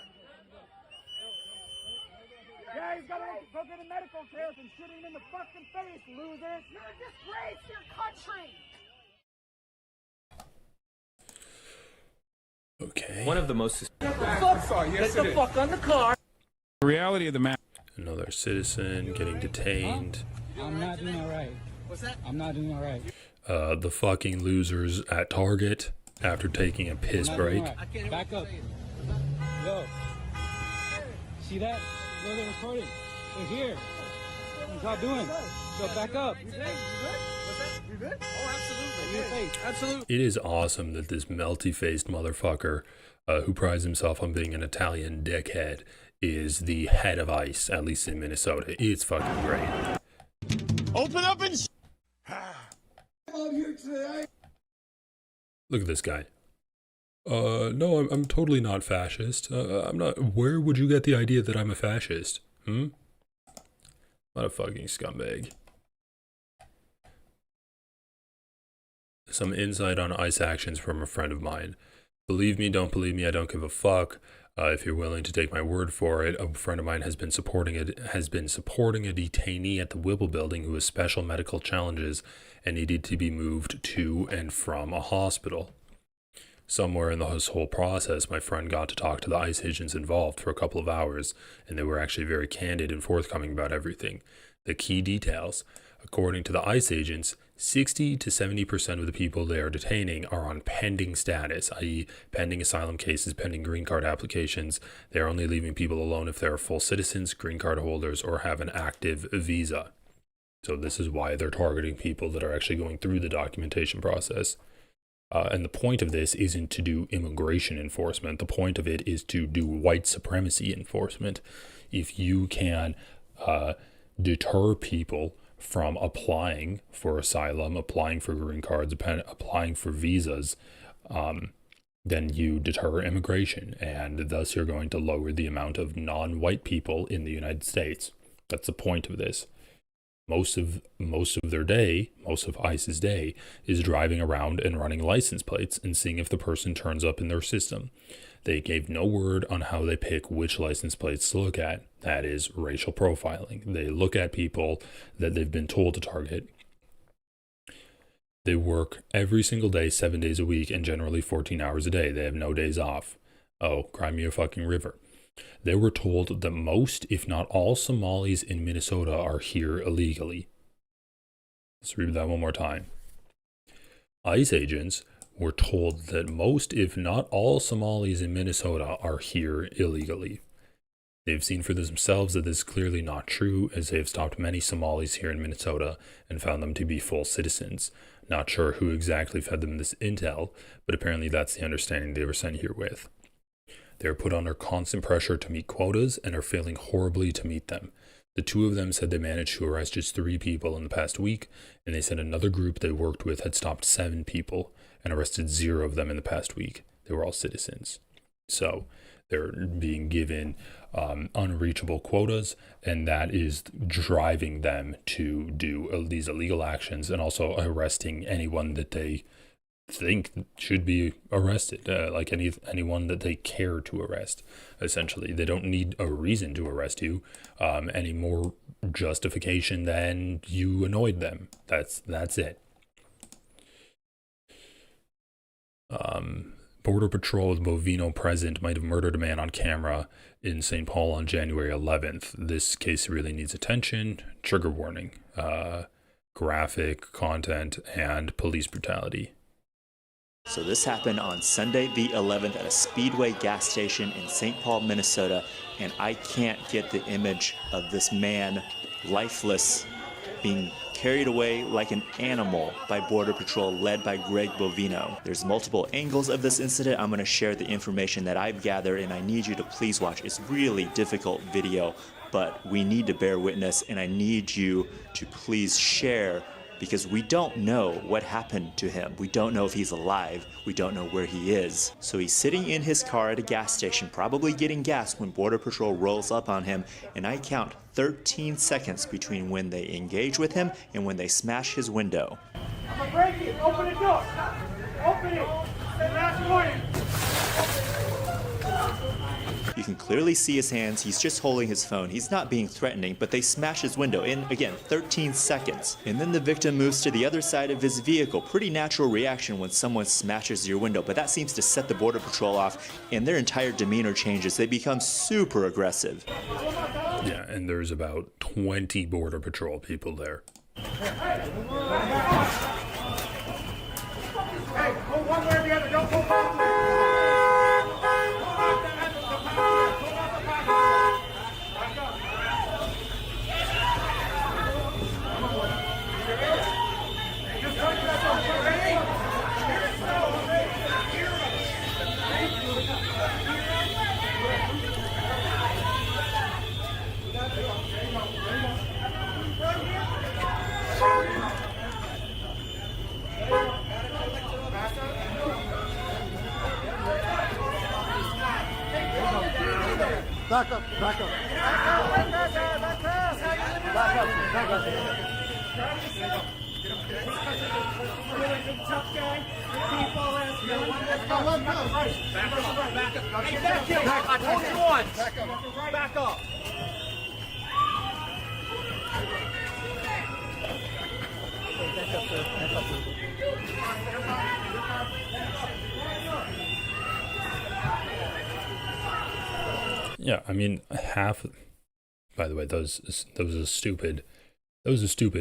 Yeah, he's gotta go get a medical care and shoot him in the fucking face, losers! You're a disgrace to your country! Okay. One of the most... Get the fuck on the car! The reality of the matter. Another citizen getting detained. I'm not doing alright. What's that? I'm not doing alright. The fucking losers at Target after taking a piss break. Right. Back up. Yo. See that? Yo, they're recording. They're here. What's y'all doing? Yo, back up. You good? What's that? You good? Oh, absolutely. Your face. Absolutely. It is awesome that this melty-faced motherfucker who prides himself on being an Italian dickhead is the head of ICE, at least in Minnesota. It's fucking great. Open up and... here today. Look at this guy. No, I'm totally not fascist. I'm not. Where would you get the idea that I'm a fascist? What a fucking scumbag. Some insight on ICE actions from a friend of mine. Believe me, don't believe me, I don't give a fuck. If you're willing to take my word for it, a friend of mine has been supporting a detainee at the Whipple building who has special medical challenges and needed to be moved to and from a hospital. Somewhere in this whole process, my friend got to talk to the ICE agents involved for a couple of hours, and they were actually very candid and forthcoming about everything. The key details: according to the ICE agents, 60 to 70% of the people they are detaining are on pending status, i.e. pending asylum cases, pending green card applications. They are only leaving people alone if they are full citizens, green card holders, or have an active visa. So this is why they're targeting people that are actually going through the documentation process. And the point of this isn't to do immigration enforcement. The point of it is to do white supremacy enforcement. If you can deter people from applying for asylum, applying for green cards, applying for visas, then you deter immigration, and thus you're going to lower the amount of non-white people in the United States. That's the point of this. Most of their day, most of ICE's day, is driving around and running license plates and seeing if the person turns up in their system. They gave no word on how they pick which license plates to look at. That is racial profiling. They look at people that they've been told to target. They work every single day, 7 days a week, and generally 14 hours a day. They have no days off. Oh, cry me a fucking river. They were told that most, if not all, Somalis in Minnesota are here illegally. Let's read that one more time. ICE agents were told that most, if not all, Somalis in Minnesota are here illegally. They've seen for themselves that this is clearly not true, as they have stopped many Somalis here in Minnesota and found them to be full citizens. Not sure who exactly fed them this intel, but apparently that's the understanding they were sent here with. They are put under constant pressure to meet quotas and are failing horribly to meet them. The two of them said they managed to arrest just 3 people in the past week, and they said another group they worked with had stopped 7 people and arrested 0 of them in the past week. They were all citizens. So they're being given unreachable quotas, and that is driving them to do these illegal actions and also arresting anyone that they think should be arrested, like anyone that they care to arrest. Essentially, they don't need a reason to arrest you, any more justification than you annoyed them. That's it. Border Patrol with Bovino present might have murdered a man on camera in St. Paul on January 11th. This case really needs attention. Trigger warning, graphic content, and police brutality. So this happened on Sunday the 11th at a Speedway gas station in St. Paul, Minnesota, and I can't get the image of this man lifeless, being carried away like an animal by Border Patrol led by Greg Bovino. There's multiple angles of this incident. I'm going to share the information that I've gathered, and I need you to please watch. It's really difficult video, but we need to bear witness, and I need you to please share, because we don't know what happened to him. We don't know if he's alive. We don't know where he is. So he's sitting in his car at a gas station, probably getting gas when Border Patrol rolls up on him, and I count 13 seconds between when they engage with him and when they smash his window. I'm gonna break it. Open the door. Open it. Last warning. You can clearly see his hands. He's just holding his phone. He's not being threatening, but they smash his window in, again, 13 seconds. And then the victim moves to the other side of his vehicle. Pretty natural reaction when someone smashes your window, but that seems to set the Border Patrol off, and their entire demeanor changes. They become super aggressive. Yeah, and there's about 20 Border Patrol people there. Hey, go one way or the other. Don't go back. Back up, back up. Back up, back up. Tough guy. People, let's go. Hey, back up. I told you once. Back up. Yeah, I mean, half. By the way, that was a stupid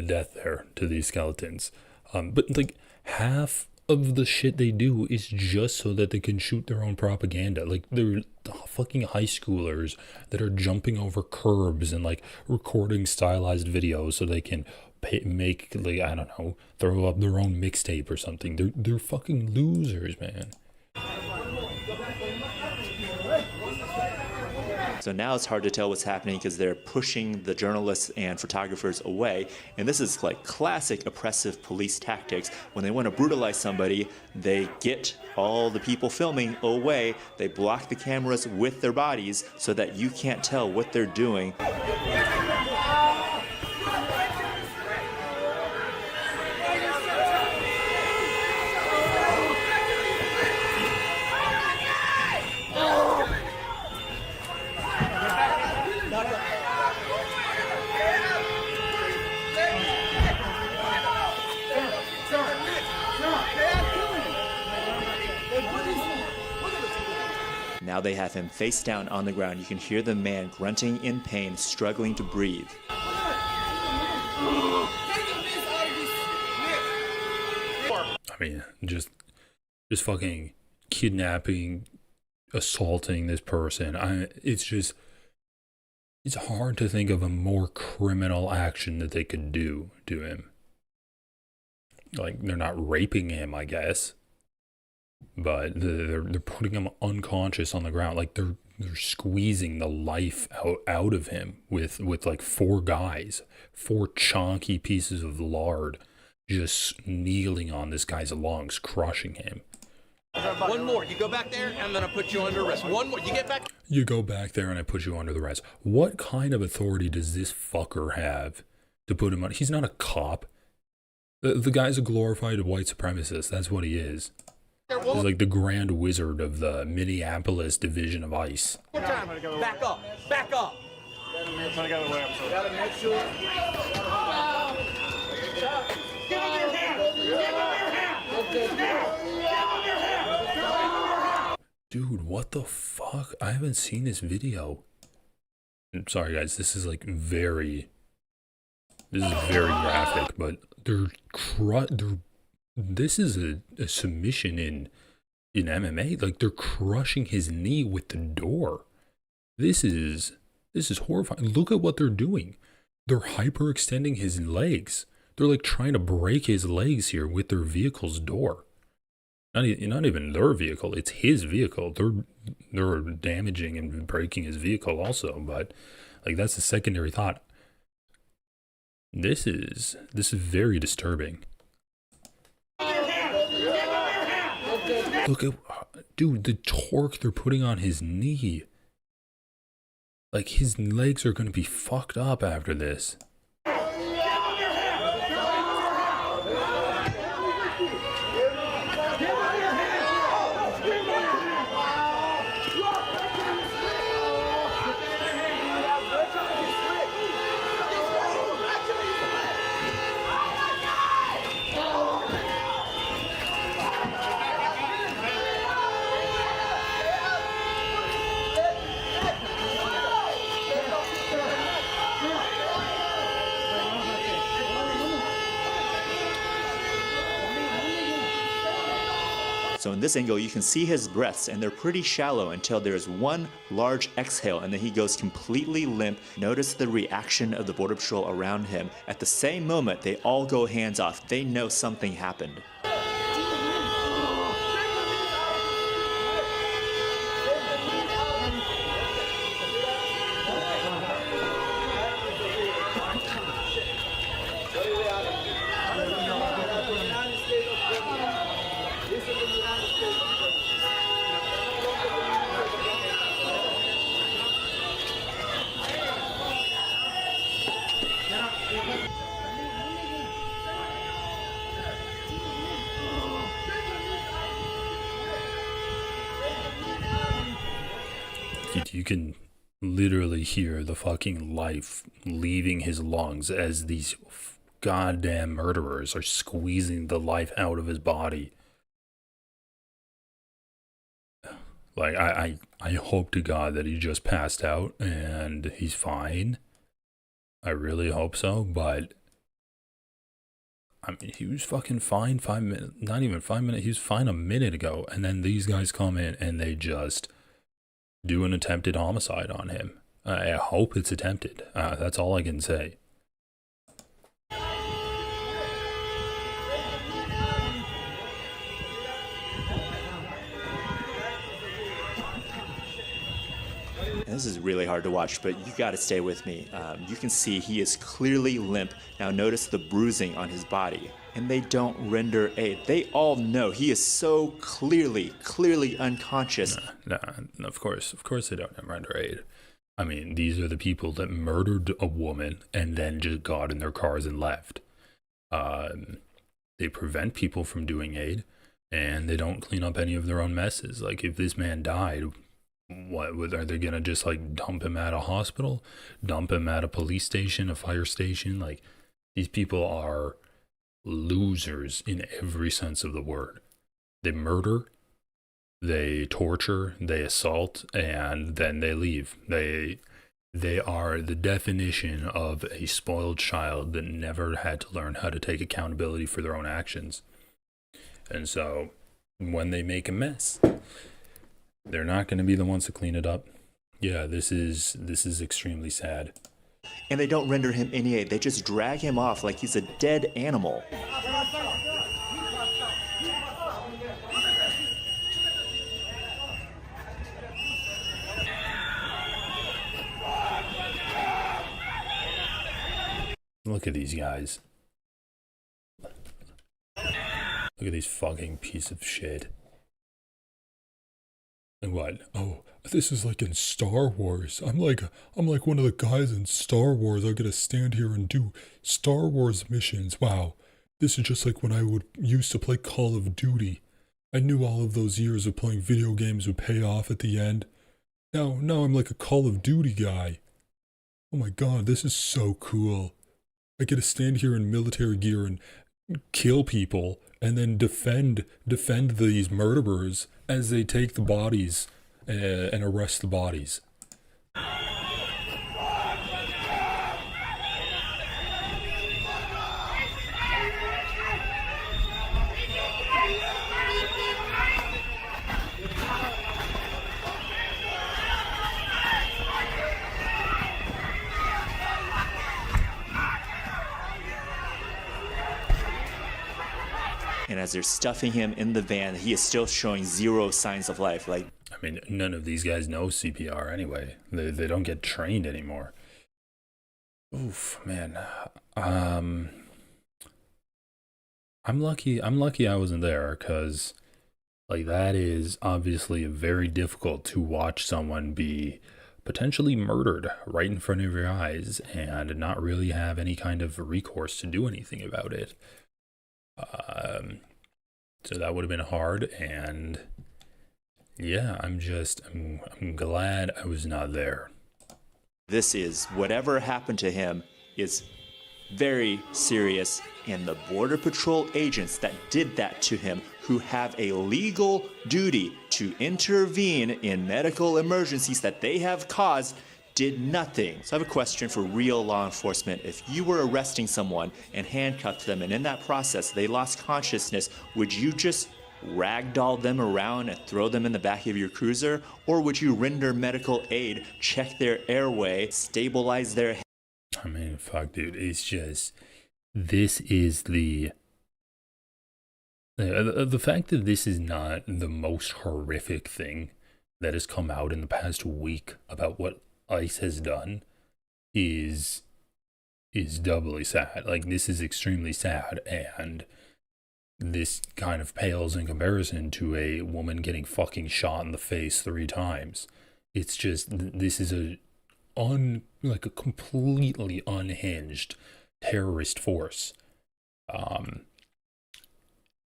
death there to these skeletons. But like half of the shit they do is just so that they can shoot their own propaganda. Like they're fucking high schoolers that are jumping over curbs and like recording stylized videos so they can make, like, I don't know, throw up their own mixtape or something. They're fucking losers, man. So now it's hard to tell what's happening because they're pushing the journalists and photographers away. And this is like classic oppressive police tactics. When they want to brutalize somebody, they get all the people filming away. They block the cameras with their bodies so that you can't tell what they're doing. Now they have him face down on the ground. You can hear the man grunting in pain, struggling to breathe. I mean, just fucking kidnapping, assaulting this person. It's hard to think of a more criminal action that they could do to him. Like, they're not raping him, I guess, but they're putting him unconscious on the ground. Like they're squeezing the life out of him with like four chunky pieces of lard, just kneeling on this guy's lungs, crushing him. One more. You go back there, and then I put you under arrest. One more. You get back. You go back there, and I put you under the arrest. What kind of authority does this fucker have to put him on? He's not a cop. The guy's a glorified white supremacist. That's what he is. He's like the grand wizard of the Minneapolis division of ICE. Back up. Back up. Dude, what the fuck? I haven't seen this video. I'm sorry, guys. This is very graphic, but this is a submission in MMA. Like, they're crushing his knee with the door. This is horrifying. Look at what they're doing. They're hyperextending his legs. They're like trying to break his legs here with their vehicle's door. Not even their vehicle. It's his vehicle. They're damaging and breaking his vehicle also. But Like, that's a secondary thought. This is very disturbing. Look at, dude, the torque they're putting on his knee. Like, his legs are going to be fucked up after this. So in this angle, you can see his breaths, and they're pretty shallow until there's one large exhale, and then he goes completely limp. Notice the reaction of the Border Patrol around him. At the same moment, they all go hands off. They know something happened. You can literally hear the fucking life leaving his lungs as these goddamn murderers are squeezing the life out of his body. Like, I hope to God that he just passed out and he's fine. I really hope so, but I mean, he was fucking fine 5 minutes, not even 5 minutes, he was fine a minute ago, and then these guys come in and they just do an attempted homicide on him. I hope it's attempted. That's all I can say. This is really hard to watch, but you got to stay with me. You can see he is clearly limp. Now notice the bruising on his body, and they don't render aid. They all know he is so clearly unconscious. No, of course they don't render aid. I mean, these are the people that murdered a woman and then just got in their cars and left. They prevent people from doing aid, and they don't clean up any of their own messes. Like, if this man died, what are they gonna just like dump him at a hospital, dump him at a police station, a fire station? Like, these people are losers in every sense of the word. They murder, they torture, they assault, and then they leave. They are the definition of a spoiled child that never had to learn how to take accountability for their own actions. And so when they make a mess, they're not going to be the ones to clean it up. Yeah, this is extremely sad. And they don't render him any aid. They just drag him off like he's a dead animal. Look at these guys. Look at these fucking piece of shit. And what? Oh, this is like in Star Wars. I'm like one of the guys in Star Wars. I gotta stand here and do Star Wars missions. Wow. This is just like when I used to play Call of Duty. I knew all of those years of playing video games would pay off at the end. Now I'm like a Call of Duty guy. Oh my god, this is so cool. I get to stand here in military gear and kill people and then defend these murderers as they take the bodies and arrest the bodies. And as they're stuffing him in the van, he is still showing zero signs of life. Like, I mean, none of these guys know CPR anyway. They don't get trained anymore. Oof, man. I'm lucky I wasn't there, because like that is obviously very difficult to watch someone be potentially murdered right in front of your eyes and not really have any kind of recourse to do anything about it. So that would have been hard, and yeah, I'm glad I was not there. This is, whatever happened to him is very serious, and the Border Patrol agents that did that to him, who have a legal duty to intervene in medical emergencies that they have caused, did nothing. So I have a question for real law enforcement. If you were arresting someone and handcuffed them, and in that process they lost consciousness, would you just ragdoll them around and throw them in the back of your cruiser? Or would you render medical aid, check their airway, stabilize their head? I mean, fuck, dude, it's just, this is the fact that this is not the most horrific thing that has come out in the past week about what ICE has done is doubly sad. Like, this is extremely sad, and this kind of pales in comparison to a woman getting fucking shot in the face 3 times. It's just, this is a completely unhinged terrorist force.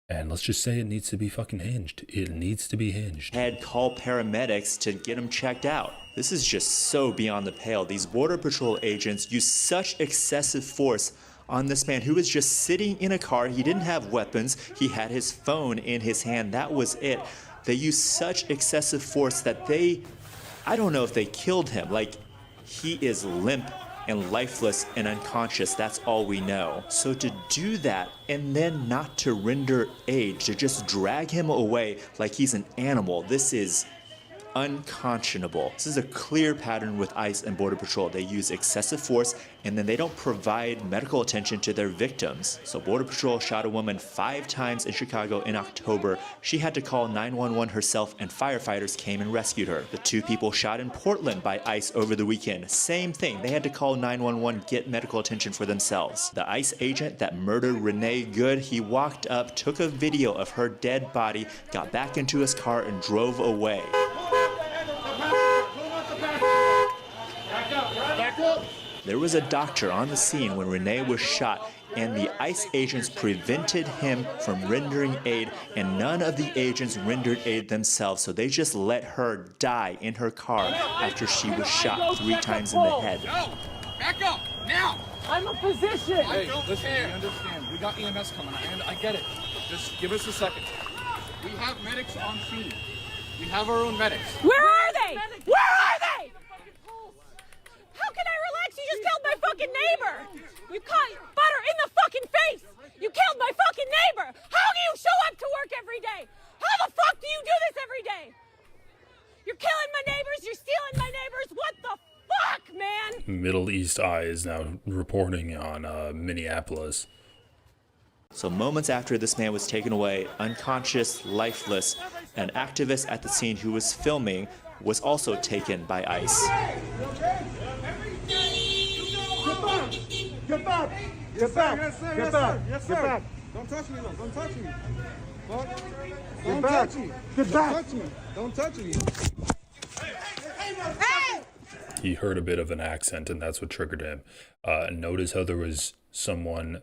And let's just say it needs to be fucking hinged. It needs to be hinged. Call paramedics to get him checked out. This is just so beyond the pale. These Border Patrol agents use such excessive force on this man who was just sitting in a car. He didn't have weapons. He had his phone in his hand. That was it. They used such excessive force that I don't know if they killed him. Like, he is limp and lifeless and unconscious. That's all we know. So to do that and then not to render aid, to just drag him away like he's an animal, this is unconscionable. This is a clear pattern with ICE and Border Patrol. They use excessive force and then they don't provide medical attention to their victims. So Border Patrol shot a woman 5 times in Chicago in October. She had to call 911 herself and firefighters came and rescued her. The 2 people shot in Portland by ICE over the weekend. Same thing. They had to call 911, get medical attention for themselves. The ICE agent that murdered Renee Good, he walked up, took a video of her dead body, got back into his car and drove away. There was a doctor on the scene when Renee was shot, and the ICE agents prevented him from rendering aid, and none of the agents rendered aid themselves, so they just let her die in her car after she was shot 3 times in the head. No! Back up! Now! I'm a physician! Hey, listen, we understand. We got EMS coming. I get it. Just give us a second. We have medics on scene. We have our own medics. Where are they? Where are they? How can I relax? You just killed my fucking neighbor! You caught butter in the fucking face! You killed my fucking neighbor! How do you show up to work every day? How the fuck do you do this every day? You're killing my neighbors, you're stealing my neighbors, what the fuck, man? Middle East Eye is now reporting on Minneapolis. So moments after this man was taken away, unconscious, lifeless, an activist at the scene who was filming was also taken by ICE. Get back! Get back! Yes, sir. Get Yes, back! sir. Yes, Get sir. back! Don't touch me, though. Don't touch me. Get back! Touch me. Get back! Don't touch me. Don't touch me. Hey! He heard a bit of an accent, and that's what triggered him. Notice how there was someone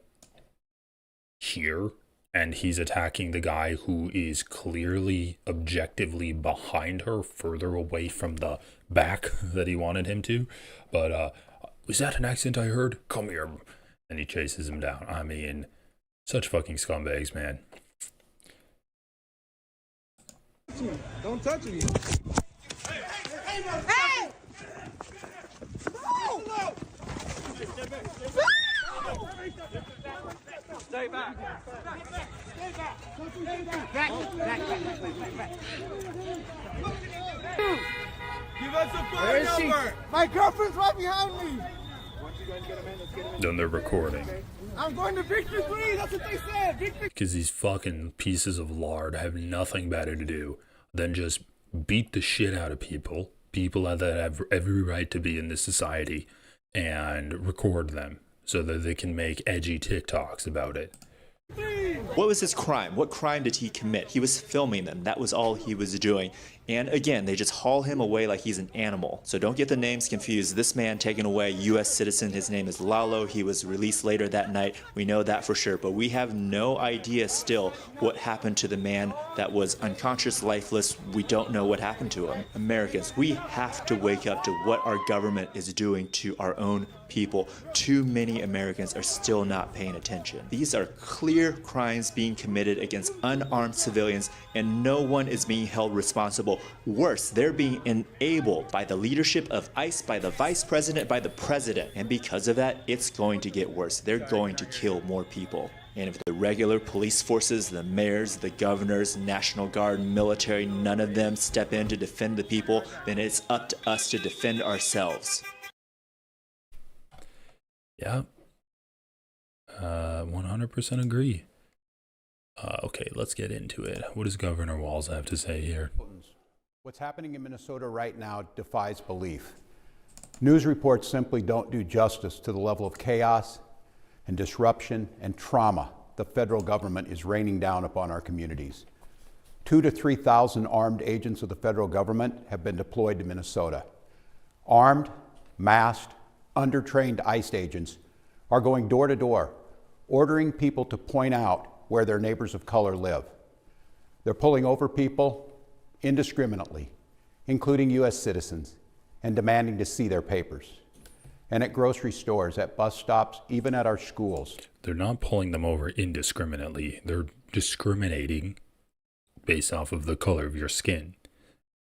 here, and he's attacking the guy who is clearly, objectively behind her, further away from the back that he wanted him to. But, was that an accent I heard? Come here. And he chases him down. I mean, such fucking scumbags, man. Don't touch me. Hey! No! Stay back. Give us a phone number. My girlfriend's right behind me! Then they're recording. I'm going to Victory 3! That's what they said! Victory! Because these fucking pieces of lard have nothing better to do than just beat the shit out of people that have every right to be in this society, and record them so that they can make edgy TikToks about it. What was his crime? What crime did he commit? He was filming them. That was all he was doing. And again, they just haul him away like he's an animal. So don't get the names confused. This man taken away, U.S. citizen, his name is Lalo. He was released later that night. We know that for sure. But we have no idea still what happened to the man that was unconscious, lifeless. We don't know what happened to him. Americans, we have to wake up to what our government is doing to our own people. Too many Americans are still not paying attention. These are clear crimes being committed against unarmed civilians, and no one is being held responsible. Worse, they're being enabled by the leadership of ICE, by the vice president, by the president. And because of that, it's going to get worse. They're going to kill more people. And if the regular police forces, the mayors, the governors, National Guard, military, none of them step in to defend the people, then it's up to us to defend ourselves. Yeah. 100% agree. Okay, let's get into it. What does Governor Walz have to say here? What's happening in Minnesota right now defies belief. News reports simply don't do justice to the level of chaos and disruption and trauma the federal government is raining down upon our communities. 2,000 to 3,000 armed agents of the federal government have been deployed to Minnesota. Armed, masked, undertrained ICE agents are going door to door, ordering people to point out where their neighbors of color live. They're pulling over people indiscriminately, including U.S. citizens, and demanding to see their papers. And at grocery stores, at bus stops, even at our schools. They're not pulling them over indiscriminately. They're discriminating based off of the color of your skin.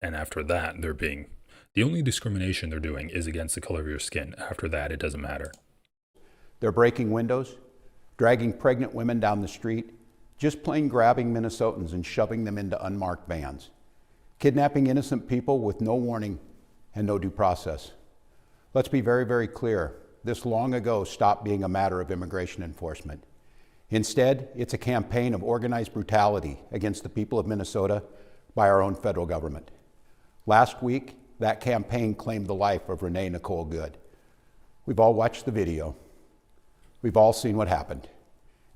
And after that, the only discrimination they're doing is against the color of your skin. After that, it doesn't matter. They're breaking windows, dragging pregnant women down the street, just plain grabbing Minnesotans and shoving them into unmarked vans, kidnapping innocent people with no warning and no due process. Let's be very, very clear. This long ago stopped being a matter of immigration enforcement. Instead, it's a campaign of organized brutality against the people of Minnesota by our own federal government. Last week, that campaign claimed the life of Renee Nicole Good. We've all watched the video. We've all seen what happened.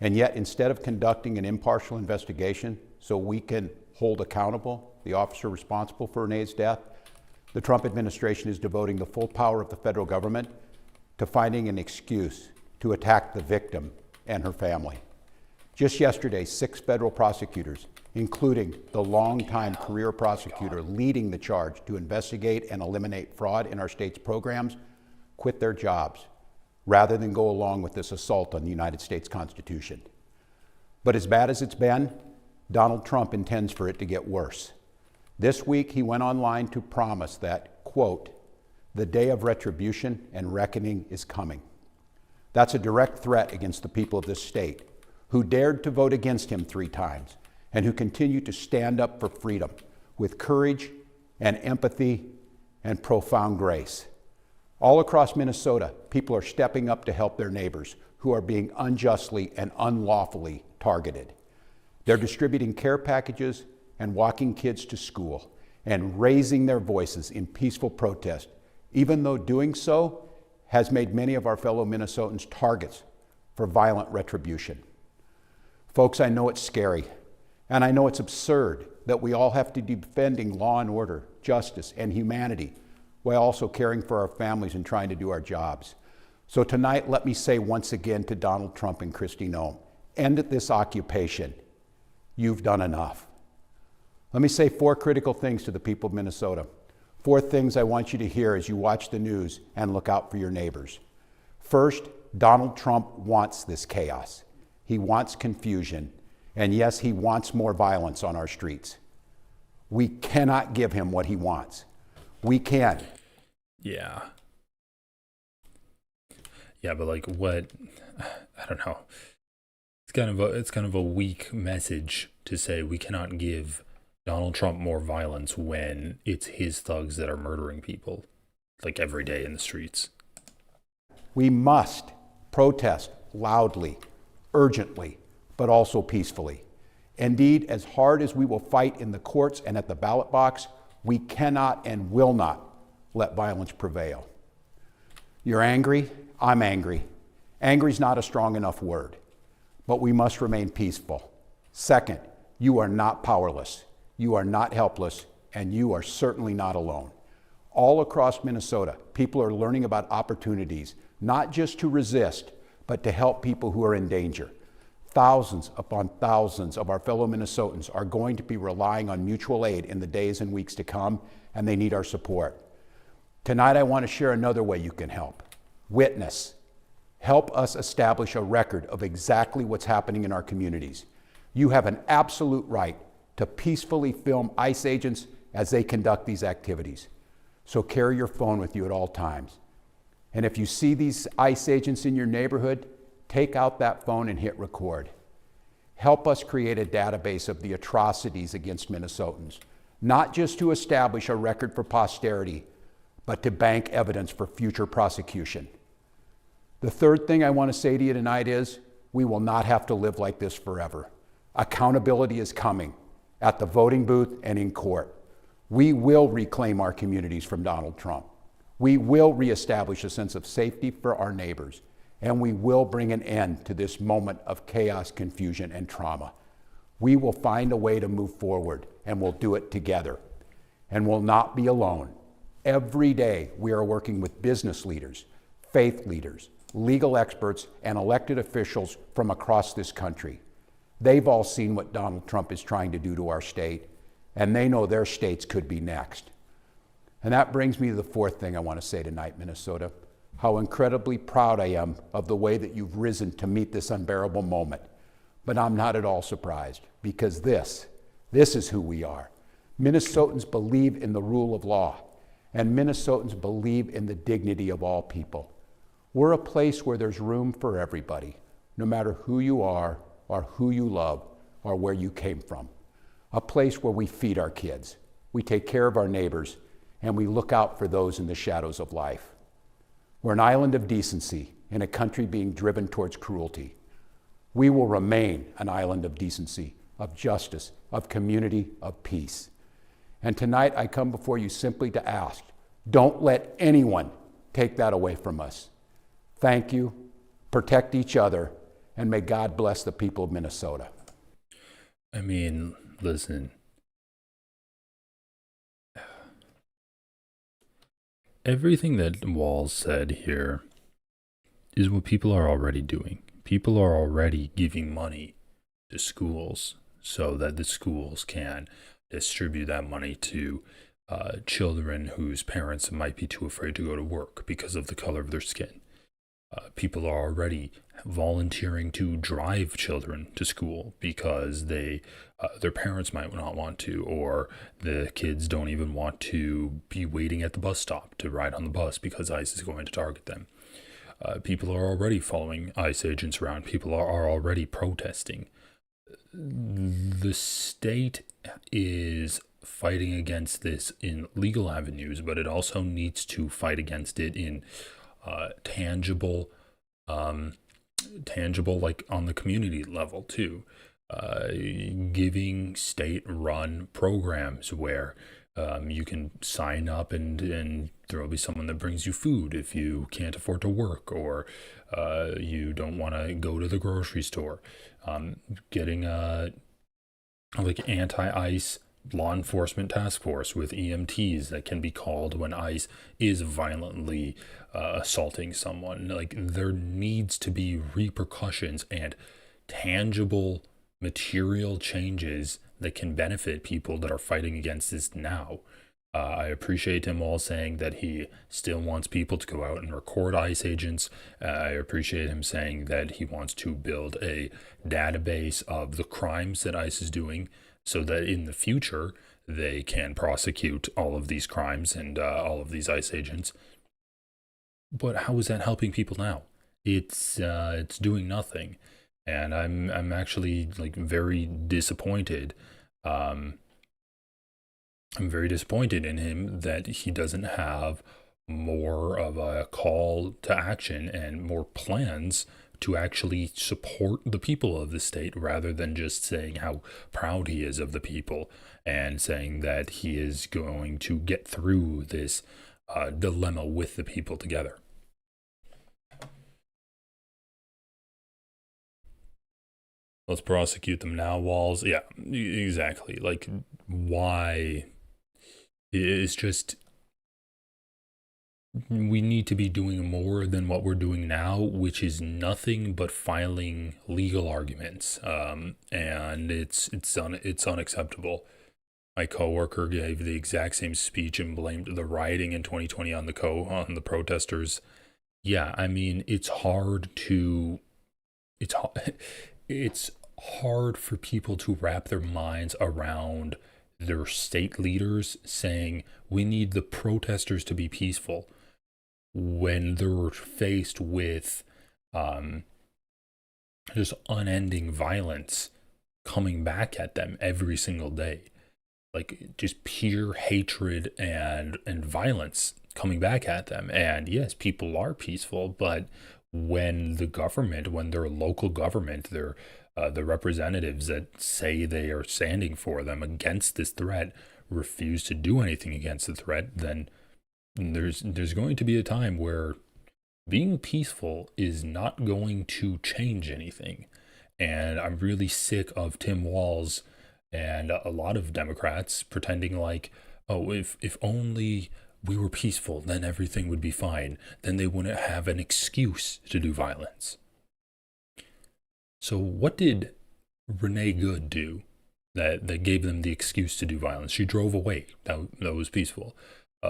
And yet, instead of conducting an impartial investigation so we can hold accountable the officer responsible for Renee's death, the Trump administration is devoting the full power of the federal government to finding an excuse to attack the victim and her family. Just yesterday, 6 federal prosecutors, including the longtime career prosecutor leading the charge to investigate and eliminate fraud in our state's programs, quit their jobs rather than go along with this assault on the United States Constitution. But as bad as it's been, Donald Trump intends for it to get worse. This week, he went online to promise that, quote, the day of retribution and reckoning is coming. That's a direct threat against the people of this state, who dared to vote against him 3 times, and who continue to stand up for freedom with courage and empathy and profound grace. All across Minnesota, people are stepping up to help their neighbors who are being unjustly and unlawfully targeted. They're distributing care packages and walking kids to school and raising their voices in peaceful protest, even though doing so has made many of our fellow Minnesotans targets for violent retribution. Folks, I know it's scary, and I know it's absurd that we all have to be defending law and order, justice, and humanity while also caring for our families and trying to do our jobs. So tonight, let me say once again to Donald Trump and Kristi Noem, end this occupation. You've done enough. Let me say 4 critical things to the people of Minnesota. 4 things I want you to hear as you watch the news and look out for your neighbors. First, Donald Trump wants this chaos. He wants confusion. And yes, he wants more violence on our streets. We cannot give him what he wants. We can. Yeah. Yeah, but like what? I don't know. It's kind of a weak message to say we cannot give Donald Trump more violence when it's his thugs that are murdering people like every day in the streets. We must protest loudly, urgently, but also peacefully. Indeed, as hard as we will fight in the courts and at the ballot box, we cannot and will not let violence prevail. You're angry, I'm angry. Angry's not a strong enough word, but we must remain peaceful. Second, you are not powerless, you are not helpless, and you are certainly not alone. All across Minnesota, people are learning about opportunities, not just to resist, but to help people who are in danger. Thousands upon thousands of our fellow Minnesotans are going to be relying on mutual aid in the days and weeks to come, and they need our support. Tonight, I want to share another way you can help. Witness. Help us establish a record of exactly what's happening in our communities. You have an absolute right to peacefully film ICE agents as they conduct these activities. So carry your phone with you at all times. And if you see these ICE agents in your neighborhood, take out that phone and hit record. Help us create a database of the atrocities against Minnesotans, not just to establish a record for posterity, but to bank evidence for future prosecution. The third thing I want to say to you tonight is, we will not have to live like this forever. Accountability is coming at the voting booth and in court. We will reclaim our communities from Donald Trump. We will reestablish a sense of safety for our neighbors, and we will bring an end to this moment of chaos, confusion, and trauma. We will find a way to move forward, and we'll do it together, and we'll not be alone. Every day, we are working with business leaders, faith leaders, legal experts, and elected officials from across this country. They've all seen what Donald Trump is trying to do to our state, and they know their states could be next. And that brings me to the fourth thing I want to say tonight, Minnesota, how incredibly proud I am of the way that you've risen to meet this unbearable moment. But I'm not at all surprised, because this is who we are. Minnesotans believe in the rule of law, and Minnesotans believe in the dignity of all people. We're a place where there's room for everybody, no matter who you are, or who you love, or where you came from. A place where we feed our kids, we take care of our neighbors, and we look out for those in the shadows of life. We're an island of decency in a country being driven towards cruelty. We will remain an island of decency, of justice, of community, of peace. And tonight I come before you simply to ask, don't let anyone take that away from us. Thank you, protect each other, and may God bless the people of Minnesota. I mean, listen. Everything that Walls said here is what people are already doing. People are already giving money to schools so that the schools can distribute that money to children whose parents might be too afraid to go to work because of the color of their skin. People are already volunteering to drive children to school because their parents might not want to, or the kids don't even want to be waiting at the bus stop to ride on the bus because ICE is going to target them. People are already following ICE agents around. People are already protesting. The state is fighting against this in legal avenues, but it also needs to fight against it in tangible, like on the community level too. Giving state-run programs where you can sign up and there will be someone that brings you food if you can't afford to work, or you don't want to go to the grocery store. Getting like anti-ICE law enforcement task force with EMTs that can be called when ICE is violently assaulting someone. Like, there needs to be repercussions and tangible material changes that can benefit people that are fighting against this now. I appreciate him all saying that he still wants people to go out and record ICE agents. I appreciate him saying that he wants to build a database of the crimes that ICE is doing so that in the future they can prosecute all of these crimes and all of these ICE agents. But how is that helping people now? It's doing nothing. And I'm actually like very disappointed. I'm very disappointed in him that he doesn't have more of a call to action and more plans to actually support the people of the state, rather than just saying how proud he is of the people and saying that he is going to get through this dilemma with the people together. Let's prosecute them now, Walls. Yeah, exactly. Like, why? It's just, we need to be doing more than what we're doing now, which is nothing but filing legal arguments. And it's unacceptable. My coworker gave the exact same speech and blamed the rioting in 2020 on the protesters. Yeah, I mean, it's hard for people to wrap their minds around their state leaders saying we need the protesters to be peaceful when they're faced with just unending violence coming back at them every single day. Like, just pure hatred and violence coming back at them. And yes, people are peaceful, but when their local government, the representatives that say they are standing for them against this threat, refuse to do anything against the threat, then there's going to be a time where being peaceful is not going to change anything. And I'm really sick of Tim Walz and a lot of Democrats pretending like, oh, if only we were peaceful, then everything would be fine. Then they wouldn't have an excuse to do violence. So what did Renee Good do that gave them the excuse to do violence? She drove away. That was peaceful.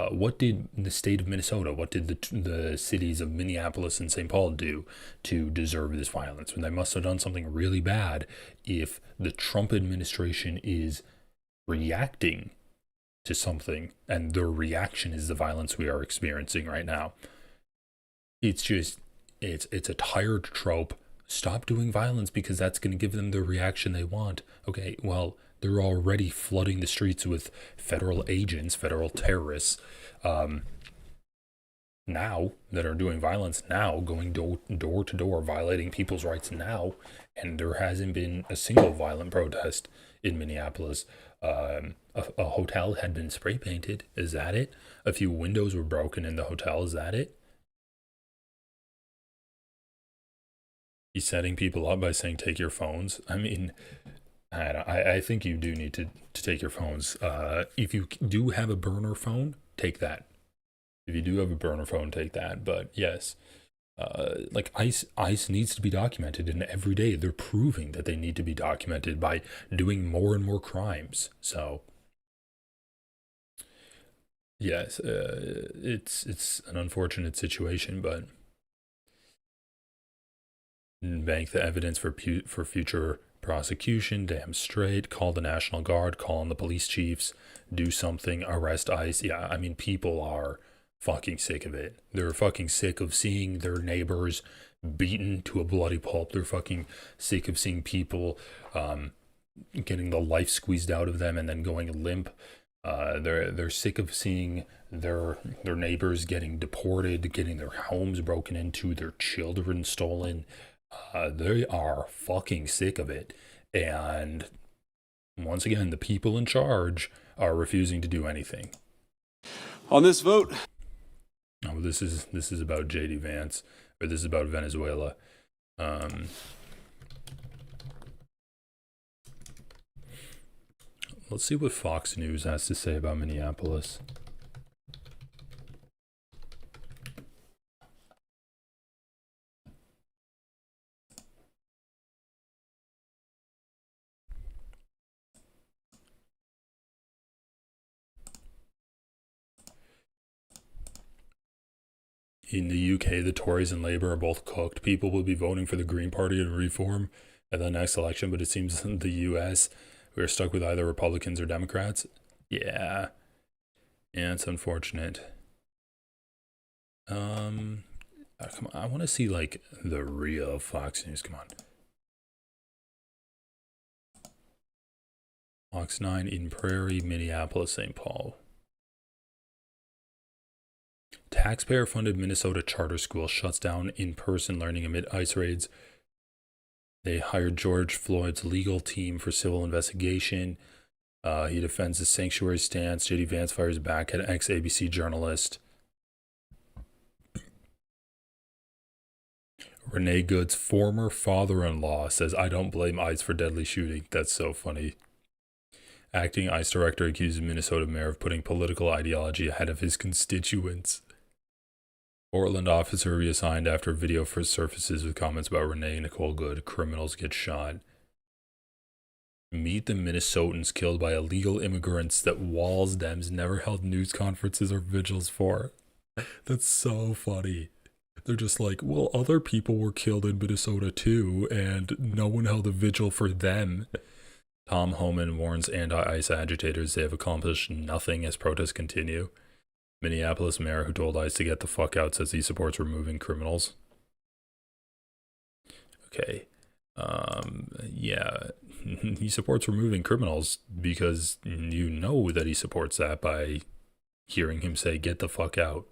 What did the state of Minnesota, what did the cities of Minneapolis and St. Paul do to deserve this violence? They must have done something really bad if the Trump administration is reacting to something and their reaction is the violence we are experiencing right now. It's a tired trope. Stop doing violence because that's going to give them the reaction they want. Okay, well, they're already flooding the streets with federal agents, federal terrorists, now that are doing violence now, going door to door, violating people's rights now. And there hasn't been a single violent protest in Minneapolis. A hotel had been spray painted. Is that it? A few windows were broken in the hotel. Is that it? He's setting people up by saying, take your phones. I mean, I think you do need to take your phones. If you do have a burner phone, take that. If you do have a burner phone, take that. But yes, like ICE needs to be documented, and every day they're proving that they need to be documented by doing more and more crimes. So yes, it's an unfortunate situation, but bank the evidence for future prosecution, damn straight, call the National Guard, call on the police chiefs, do something, arrest ICE. Yeah, I mean, people are fucking sick of it. They're fucking sick of seeing their neighbors beaten to a bloody pulp. They're fucking sick of seeing people getting the life squeezed out of them and then going limp. They're sick of seeing their neighbors getting deported, getting their homes broken into, their children stolen. They are fucking sick of it. And once again, the people in charge are refusing to do anything. On this vote. Oh, this is about JD Vance, or this is about Venezuela. Let's see what Fox News has to say about Minneapolis. In the UK, the Tories and Labour are both cooked. People will be voting for the Green Party and Reform at the next election, but it seems in the US, we're stuck with either Republicans or Democrats. Yeah, it's unfortunate. Come on, I want to see like the real Fox News. Come on. Fox 9 in Prairie, Minneapolis, St. Paul. Taxpayer-funded Minnesota charter school shuts down in-person learning amid ICE raids. They hired George Floyd's legal team for civil investigation. He defends the sanctuary stance. JD Vance fires back at ex-ABC journalist. Renee Good's former father-in-law says, I don't blame ICE for deadly shooting. That's so funny. Acting ICE director accuses Minnesota mayor of putting political ideology ahead of his constituents. Portland officer reassigned after video first surfaces with comments about Renee Nicole Good. Criminals get shot. Meet the Minnesotans killed by illegal immigrants that Walls Dems never held news conferences or vigils for. That's so funny. They're just like, well, other people were killed in Minnesota too, and no one held a vigil for them. Tom Homan warns anti-ICE agitators they have accomplished nothing as protests continue. Minneapolis mayor who told ICE to get the fuck out says he supports removing criminals. Okay. Yeah, he supports removing criminals because you know that he supports that by hearing him say, get the fuck out.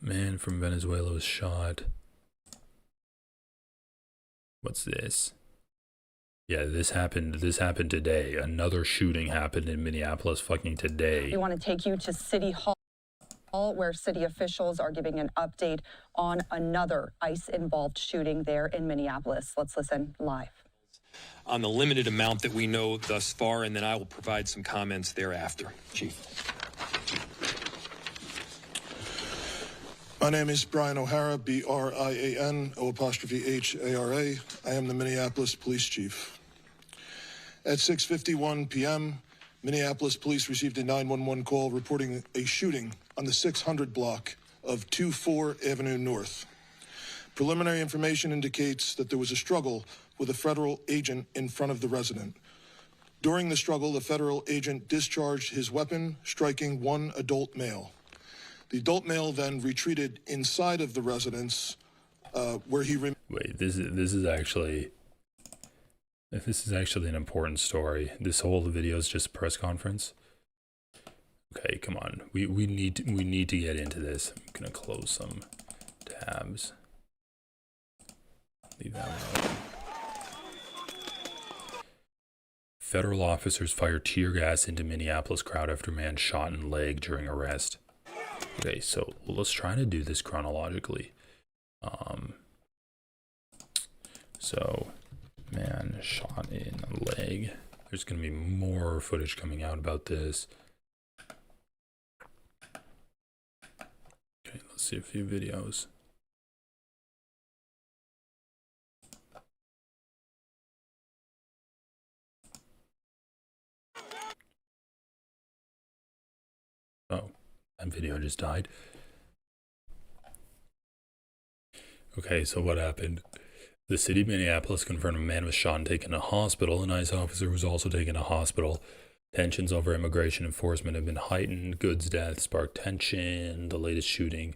Man from Venezuela was shot. What's this? Yeah, this happened today. Another shooting happened in Minneapolis fucking today. We want to take you to City Hall, where city officials are giving an update on another ICE-involved shooting there in Minneapolis. Let's listen live. On the limited amount that we know thus far, and then I will provide some comments thereafter. Chief. My name is Brian O'Hara, BRIAN_H-A-R-A. I am the Minneapolis Police Chief. At 6:51 p.m., Minneapolis police received a 911 call reporting a shooting on the 600 block of 24 Avenue North. Preliminary information indicates that there was a struggle with a federal agent in front of the resident. During the struggle, the federal agent discharged his weapon, striking one adult male. The adult male then retreated inside of the residence, where he... Wait, this is actually an important story. This whole video is just a press conference. Okay, come on. We need to get into this. I'm gonna close some tabs. Leave that one open. Federal officers fire tear gas into Minneapolis crowd after man shot in leg during arrest. Okay, so let's try to do this chronologically. So, man shot in leg. There's going to be more footage coming out about this. Okay, let's see a few videos. Oh, that video just died. Okay, so what happened? The city of Minneapolis confirmed a man was shot and taken to hospital. An ICE officer was also taken to hospital. Tensions over immigration enforcement have been heightened. Good's death sparked tension. The latest shooting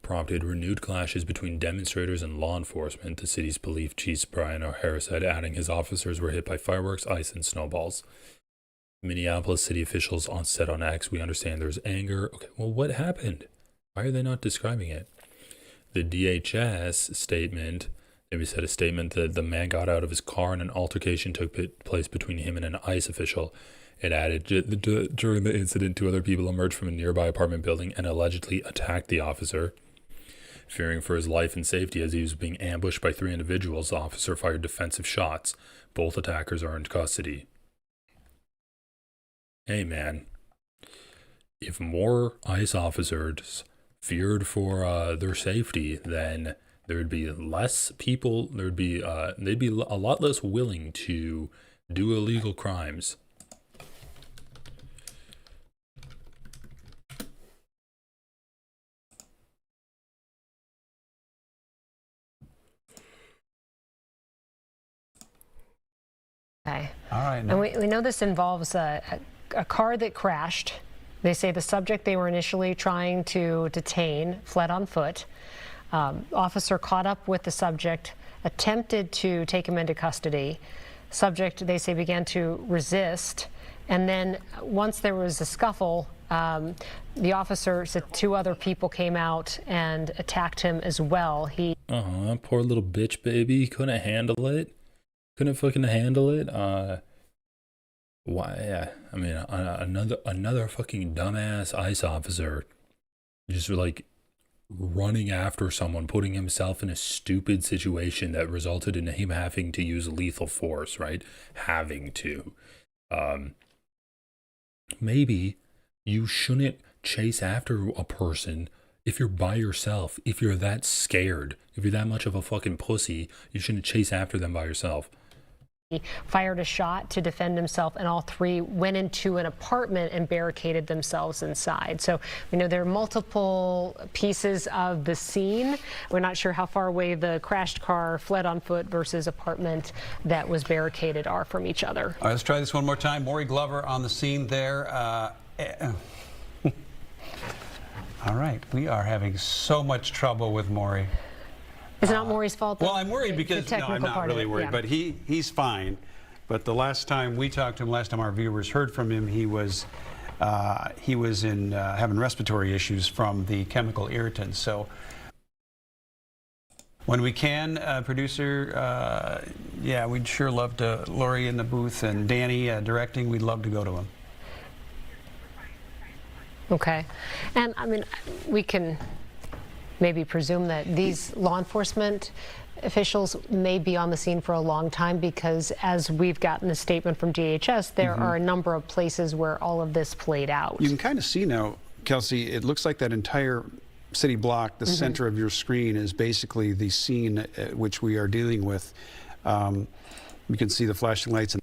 prompted renewed clashes between demonstrators and law enforcement. The city's police chief Brian O'Hara said, adding his officers were hit by fireworks, ice, and snowballs. Minneapolis city officials said on X, we understand there's anger. Okay, well, what happened? Why are they not describing it? The DHS statement, maybe said a statement that the man got out of his car and an altercation took place between him and an ICE official. It added, during the incident, two other people emerged from a nearby apartment building and allegedly attacked the officer. Fearing for his life and safety as he was being ambushed by three individuals, the officer fired defensive shots. Both attackers are in custody. Hey man, if more ICE officers feared for their safety, then there would be less people, they'd be a lot less willing to do illegal crimes. Okay. All right. And we know this involves a car that crashed. They say the subject they were initially trying to detain fled on foot. Officer caught up with the subject, attempted to take him into custody. Subject, they say, began to resist. And then once there was a scuffle, the officer said two other people came out and attacked him as well. Poor little bitch baby. Couldn't handle it. Couldn't fucking handle it. Why? I mean, another fucking dumbass ICE officer just like running after someone, putting himself in a stupid situation that resulted in him having to use lethal force, right? Having to. Maybe you shouldn't chase after a person if you're by yourself. If you're that scared, if you're that much of a fucking pussy, you shouldn't chase after them by yourself. He fired a shot to defend himself, and all three went into an apartment and barricaded themselves inside. So we know there are multiple pieces of the scene. We're not sure how far away the crashed car, fled on foot versus apartment that was barricaded are from each other. All right, let's try this one more time. Maury Glover on the scene there. All right, we are having so much trouble with Maury. It's not Maury's fault. Well, I'm worried because no, I'm not really worried, but he's fine. But the last time we talked to him, last time our viewers heard from him, he was in having respiratory issues from the chemical irritants. So when we can, producer, yeah, we'd sure love to. Lori in the booth and Danny directing. We'd love to go to him. Okay, and I mean, we can maybe presume that these law enforcement officials may be on the scene for a long time, because as we've gotten a statement from DHS, there are a number of places where all of this played out. You can kind of see now, Kelsey, it looks like that entire city block, the center of your screen, is basically the scene which we are dealing with. You can see the flashing lights.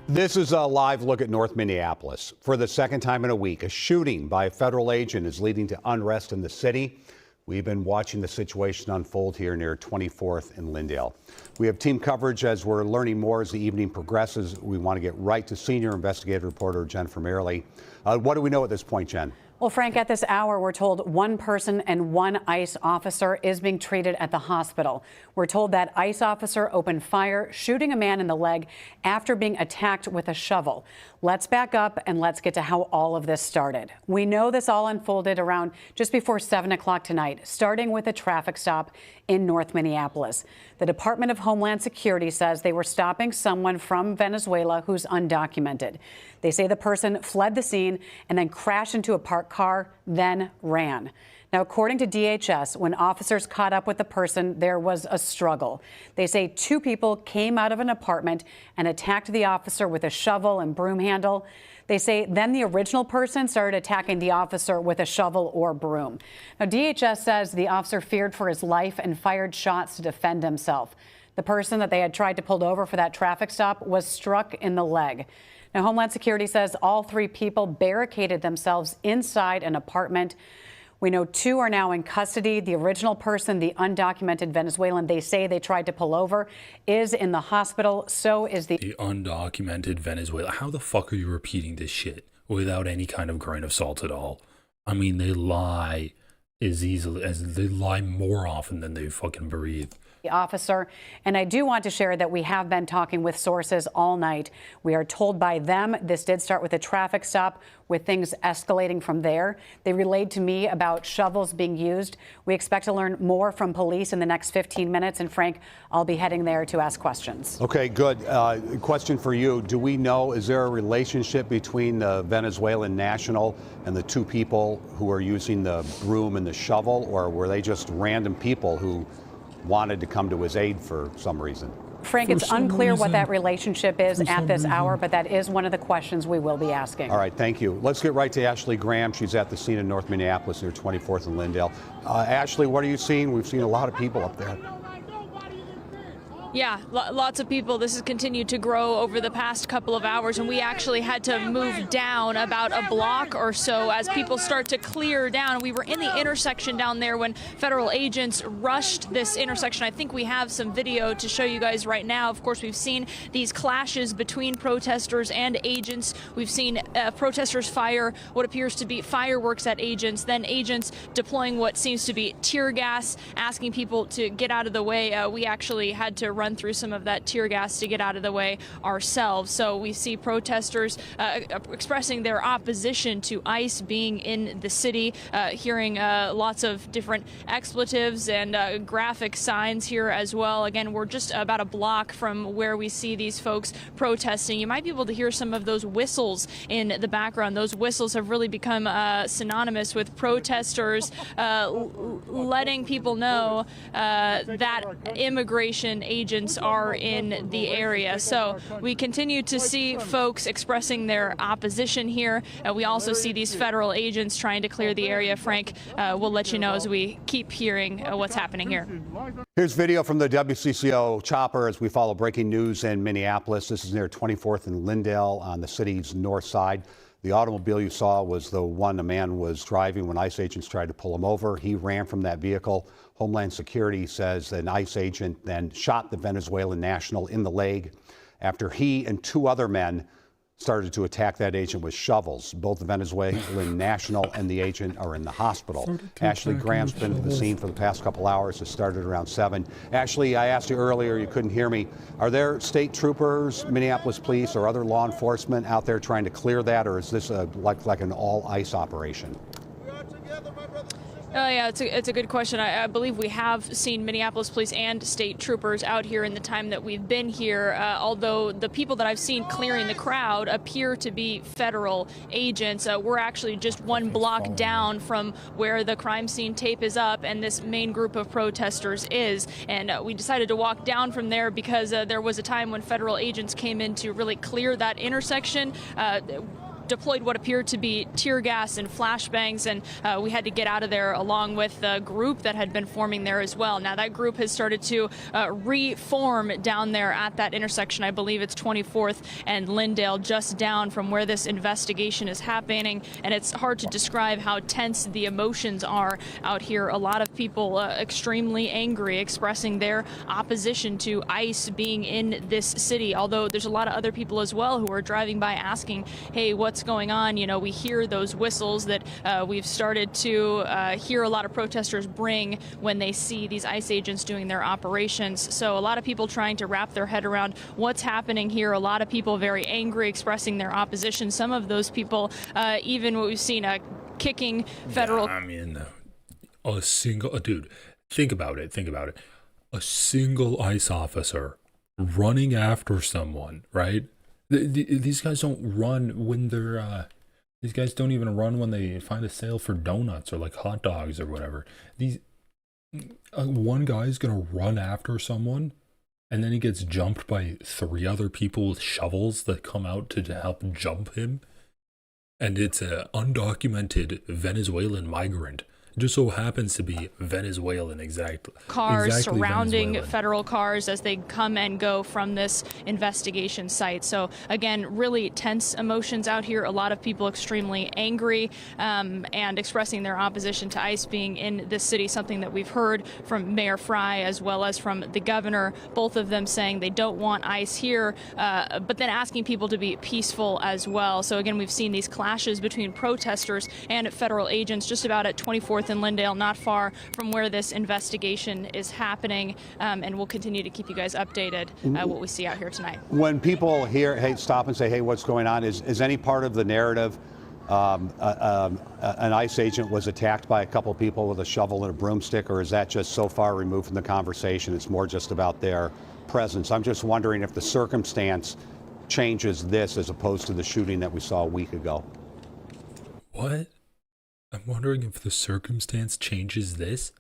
This is a live look at North Minneapolis. For the second time in a week, a shooting by a federal agent is leading to unrest in the city. We've been watching the situation unfold here near 24th and Lyndale. We have team coverage as we're learning more as the evening progresses. We want to get right to senior investigative reporter Jennifer Merrily. What do we know at this point, Jen? Well, Frank, at this hour, we're told one person and one ICE officer is being treated at the hospital. We're told that ICE officer opened fire, shooting a man in the leg after being attacked with a shovel. Let's back up and let's get to how all of this started. We know this all unfolded around just before 7 o'clock tonight, starting with a traffic stop in North Minneapolis. The Department of Homeland Security says they were stopping someone from Venezuela who's undocumented. They say the person fled the scene and then crashed into a parked car, then ran. Now, according to DHS, when officers caught up with the person, there was a struggle. They say two people came out of an apartment and attacked the officer with a shovel and broom handle. They say then the original person started attacking the officer with a shovel or broom. Now, DHS says the officer feared for his life and fired shots to defend himself. The person that they had tried to pull over for that traffic stop was struck in the leg. Now, Homeland Security says all three people barricaded themselves inside an apartment. We know two are now in custody. The original person, the undocumented Venezuelan they say they tried to pull over, is in the hospital. So is the undocumented Venezuela. How the fuck are you repeating this shit without any kind of grain of salt at all? I mean, they lie as easily as they lie more often than they fucking breathe. Officer. And I do want to share that we have been talking with sources all night. We are told by them this did start with a traffic stop, with things escalating from there. They relayed to me about shovels being used. We expect to learn more from police in the next 15 minutes. And Frank, I'll be heading there to ask questions. Okay, good. Question for you. Do we know, is there a relationship between the Venezuelan national and the two people who are using the broom and the shovel, or were they just random people who wanted to come to his aid for some reason? Frank, it's unclear what that relationship is at this hour, but that is one of the questions we will be asking. All right, thank you. Let's get right to Ashley Graham. She's at the scene in North Minneapolis near 24th and Lyndale. Ashley, what are you seeing? We've seen a lot of people up there. Yeah, lots of people. This has continued to grow over the past couple of hours, and we actually had to move down about a block or so as people start to clear down. We were in the intersection down there when federal agents rushed this intersection. I think we have some video to show you guys right now. Of course, we've seen these clashes between protesters and agents. We've seen protesters fire what appears to be fireworks at agents, then agents deploying what seems to be tear gas, asking people to get out of the way. We actually had to run through some of that tear gas to get out of the way ourselves. So we see protesters expressing their opposition to ICE being in the city, hearing lots of different expletives and graphic signs here as well. Again, we're just about a block from where we see these folks protesting. You might be able to hear some of those whistles in the background. Those whistles have really become synonymous with protesters letting people know that immigration agents are in the area. So we continue to see folks expressing their opposition here. We also see these federal agents trying to clear the area. Frank, we'll let you know as we keep hearing what's happening here. Here's video from the WCCO chopper as we follow breaking news in Minneapolis. This is near 24th and Lindale on the city's north side. The automobile you saw was the one a man was driving when ICE agents tried to pull him over. He ran from that vehicle. Homeland Security says an ICE agent then shot the Venezuelan national in the leg after he and two other men started to attack that agent with shovels. Both the Venezuelan national and the agent are in the hospital. Ashley Graham's been to the scene for the past couple hours. It started around 7. Ashley, I asked you earlier, you couldn't hear me. Are there state troopers, Minneapolis police, or other law enforcement out there trying to clear that, or is this like an all ICE operation? Yeah, it's a good question. I believe we have seen Minneapolis police and state troopers out here in the time that we've been here, although the people that I've seen clearing the crowd appear to be federal agents. We're actually just one block down from where the crime scene tape is up and this main group of protesters is. And we decided to walk down from there because there was a time when federal agents came in to really clear that intersection. Deployed what appeared to be tear gas and flashbangs, and we had to get out of there along with the group that had been forming there as well. Now that group has started to reform down there at that intersection. I believe it's 24th and Lindale, just down from where this investigation is happening, and it's hard to describe how tense the emotions are out here. A lot of people extremely angry, expressing their opposition to ICE being in this city, although there's a lot of other people as well who are driving by asking, hey, what's going on? You know, we hear those whistles that we've started to hear a lot of protesters bring when they see these ICE agents doing their operations. So a lot of people trying to wrap their head around what's happening here. A lot of people very angry, expressing their opposition. Some of those people, even what we've seen, kicking federal. I mean, a single dude. Think about it. A single ICE officer running after someone, right? These guys don't run when they're, these guys don't even run when they find a sale for donuts or like hot dogs or whatever. One guy's gonna run after someone and then he gets jumped by 3 other people with shovels that come out to help jump him. And it's an undocumented Venezuelan migrant. Just so happens to be Venezuelan, exactly Surrounding Venezuelan. federal cars as they come and go from this investigation site. So again, really tense emotions out here. A lot of people extremely angry and expressing their opposition to ICE being in this city, something that we've heard from Mayor Fry as well as from the governor, both of them saying they don't want ICE here, but then asking people to be peaceful as well. So again, we've seen these clashes between protesters and federal agents just about at 24th and Lindale, not far from where this investigation is happening, and we'll continue to keep you guys updated what we see out here tonight. When people hear, hey, stop and say, hey, what's going on, is any part of the narrative an ICE agent was attacked by a couple people with a shovel and a broomstick, or is that just so far removed from the conversation it's more just about their presence? I'm just wondering if the circumstance changes this as opposed to the shooting that we saw a week ago. What? I'm wondering if the circumstance changes this?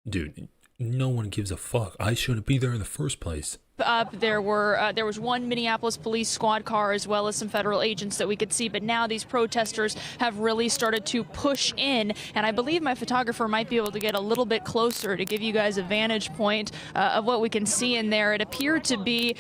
Dude, no one gives a fuck. I shouldn't be there in the first place. Up there was one Minneapolis police squad car as well as some federal agents that we could see, but now these protesters have really started to push in, and I believe my photographer might be able to get a little bit closer to give you guys a vantage point of what we can see in there. It appeared to be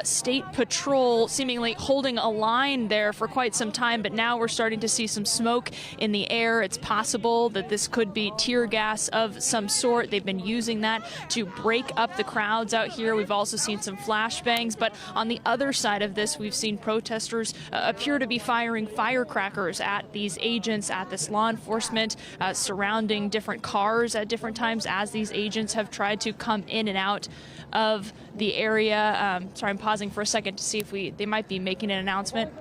state patrol seemingly holding a line there for quite some time, but now we're starting to see some smoke in the air. It's possible that this could be tear gas of some sort. They've been using that to break up the crowds out here. We've also seen some flashbangs. But on the other side of this, we've seen protesters appear to be firing firecrackers at these agents, at this law enforcement, surrounding different cars at different times as these agents have tried to come in and out of the area. Sorry, I'm pausing for a second to see if they might be making an announcement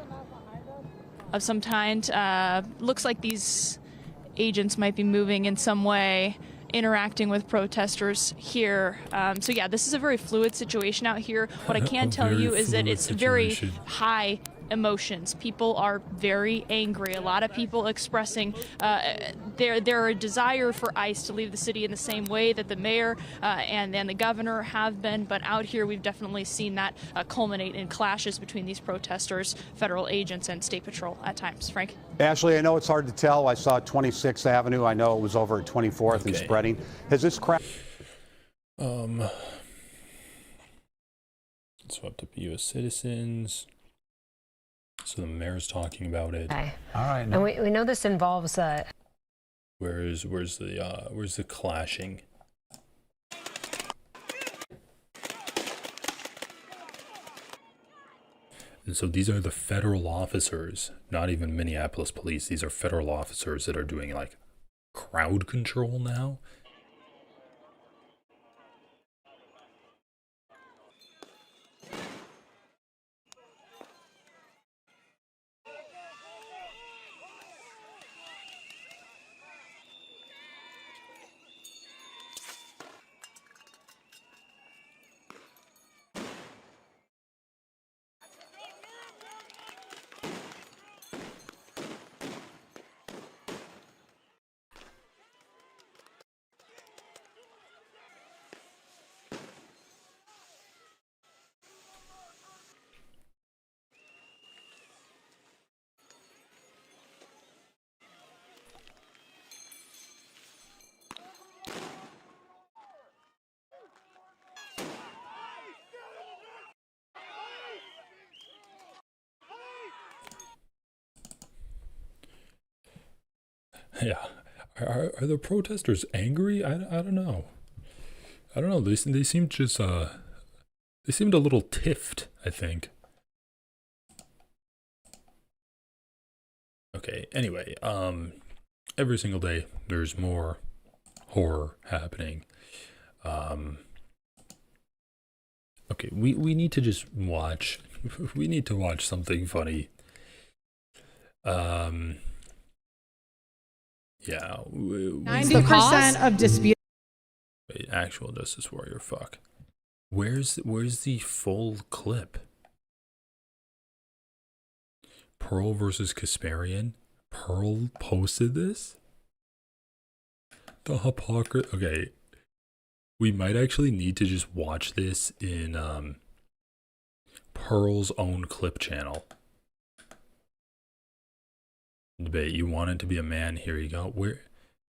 of some kind. Looks like these agents might be moving in some way, interacting with protesters here. So yeah, this is a very fluid situation out here. What I can tell you is that it's very high emotions. People are very angry. A lot of people expressing their desire for ICE to leave the city in the same way that the mayor and the governor have been. But out here, we've definitely seen that culminate in clashes between these protesters, federal agents, and state patrol at times. Frank? Ashley, I know it's hard to tell. I saw 26th Avenue. I know it was over at 24th and spreading. Has this crowd? Swept up U.S. citizens. So the mayor's talking about it. Okay. All right. And we know this involves. Where's the clashing? And so these are the federal officers, not even Minneapolis police. These are federal officers that are doing like crowd control now. Yeah, are the protesters angry? I don't know. I don't know. They seemed just they seemed a little tiffed, I think. Okay. Anyway, every single day there's more horror happening. Okay, we need to just watch. We need to watch something funny. Yeah, 90% of dispute. Wait, actual Justice Warrior, fuck. Where's the full clip? Pearl versus Kasparian? Pearl posted this? The hypocrite. Okay, we might actually need to just watch this in Pearl's own clip channel. Debate. You wanted to be a man. Here you go.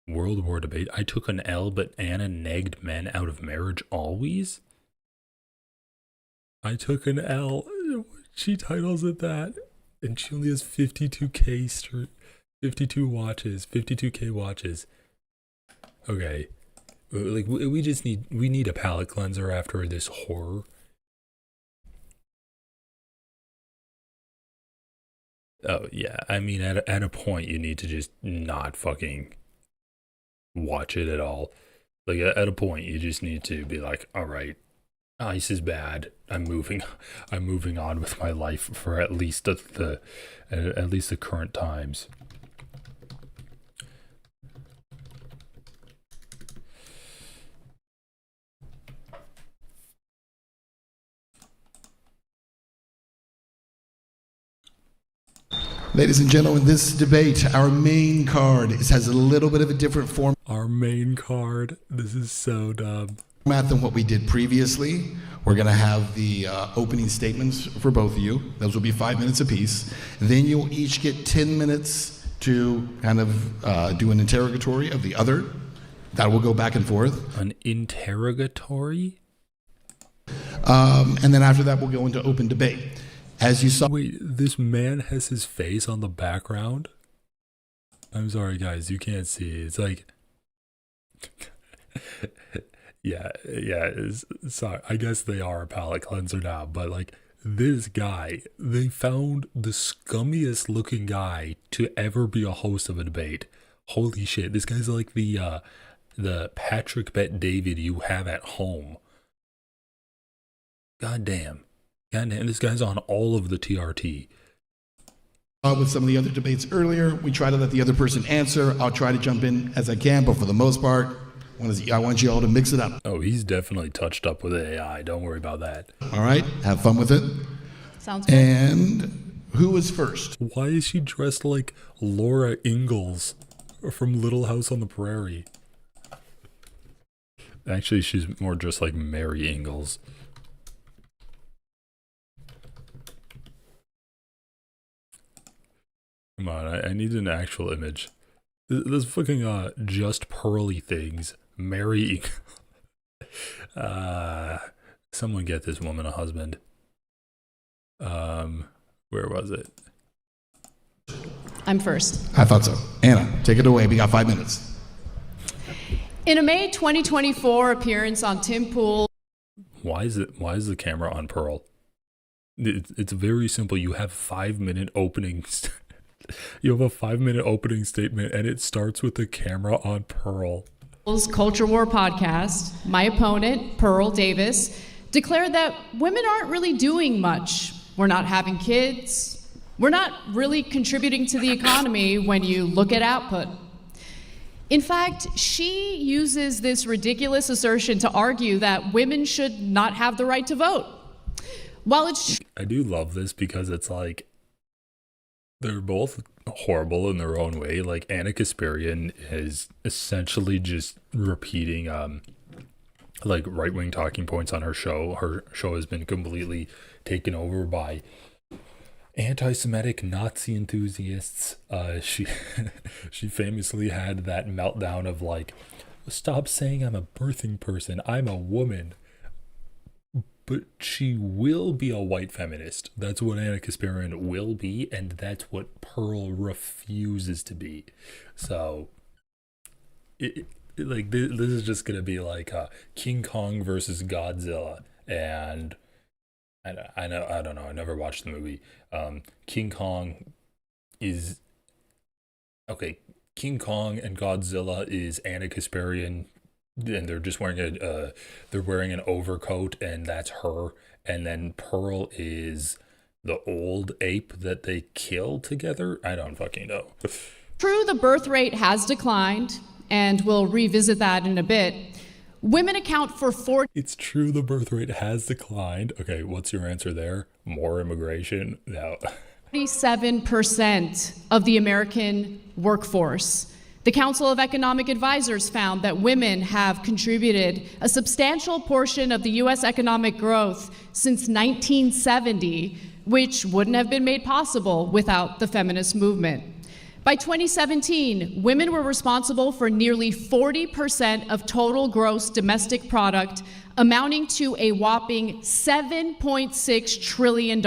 World War debate. I took an L, but Anna negged men out of marriage always. I took an L. She titles it that, and she only has 52K 52 watches, 52K watches. Okay, like we need a palate cleanser after this horror. Oh, yeah. I mean, at a point, you need to just not fucking watch it at all. Like, at a point, you just need to be like, all right, ICE is bad. I'm moving on with my life for at least the current times. Ladies and gentlemen, this debate, our main card, has a little bit of a different format. Our main card. This is so dumb. Than what we did previously. We're going to have the opening statements for both of you. Those will be 5 minutes apiece. Then you'll each get 10 minutes to kind of do an interrogatory of the other. That will go back and forth. An interrogatory? And then after that, we'll go into open debate. As you saw. Wait, this man has his face on the background? I'm sorry, guys, you can't see. It's like, Sorry, I guess they are a palate cleanser now, but like this guy, they found the scummiest looking guy to ever be a host of a debate. Holy shit, this guy's like the Patrick Bet David you have at home. God damn, this guy's on all of the TRT. With some of the other debates earlier, we try to let the other person answer. I'll try to jump in as I can, but for the most part, I want you all to mix it up. Oh, he's definitely touched up with AI. Don't worry about that. All right, have fun with it. Sounds good. And who is first? Why is she dressed like Laura Ingalls from Little House on the Prairie? Actually, she's more just like Mary Ingalls. Come on, I need an actual image. This fucking just pearly things. Mary. Someone get this woman a husband. Where was it? I'm first. I thought so. Anna, take it away. We got 5 minutes. In a May 2024 appearance on Tim Pool. Why is the camera on Pearl? It's very simple. You have 5-minute openings. You have a 5-minute opening statement, and it starts with the camera on Pearl. Culture War podcast, my opponent, Pearl Davis, declared that women aren't really doing much. We're not having kids. We're not really contributing to the economy when you look at output. In fact, she uses this ridiculous assertion to argue that women should not have the right to vote. While it's I do love this because it's like they're both horrible in their own way. Like Anna Kasparian is essentially just repeating like right-wing talking points on her show. Her show has been completely taken over by anti-Semitic Nazi enthusiasts. She famously had that meltdown of like, stop saying I'm a birthing person, I'm a woman. But she will be a white feminist. That's what Anna Kasparian will be, and that's what Pearl refuses to be. So, this is just gonna be like King Kong versus Godzilla, and I don't know. I never watched the movie. King Kong is okay. King Kong and Godzilla is Anna Kasparian. And they're just wearing they're wearing an overcoat, and that's her. And then Pearl is the old ape that they kill together. I don't fucking know. true the birth rate has declined, and we'll revisit that in a bit. Women account for 40%. It's true the birth rate has declined. Okay, what's your answer there? More immigration? No. 47% of the American workforce. The Council of Economic Advisors found that women have contributed a substantial portion of the U.S. economic growth since 1970, which wouldn't have been made possible without the feminist movement. By 2017, women were responsible for nearly 40% of total gross domestic product, amounting to a whopping $7.6 trillion.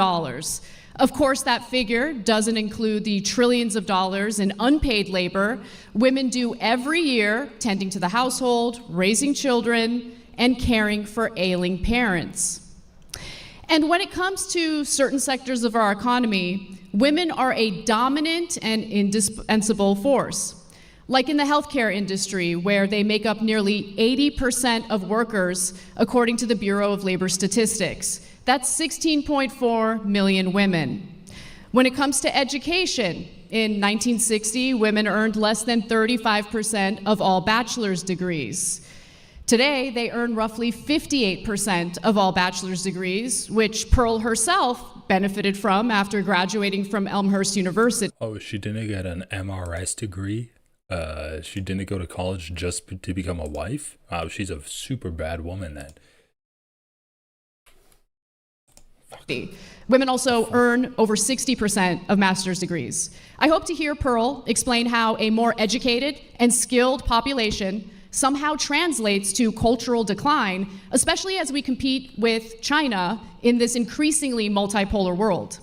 Of course, that figure doesn't include the trillions of dollars in unpaid labor women do every year, tending to the household, raising children, and caring for ailing parents. And when it comes to certain sectors of our economy, women are a dominant and indispensable force. Like in the healthcare industry, where they make up nearly 80% of workers, according to the Bureau of Labor Statistics. That's 16.4 million women. When it comes to education, in 1960, women earned less than 35% of all bachelor's degrees. Today, they earn roughly 58% of all bachelor's degrees, which Pearl herself benefited from after graduating from Elmhurst University. Oh, she didn't get an MRS degree? She didn't go to college just to become a wife? Wow, she's a super bad woman then. Women also earn over 60% of master's degrees. I hope to hear Pearl explain how a more educated and skilled population somehow translates to cultural decline, especially as we compete with China in this increasingly multipolar world.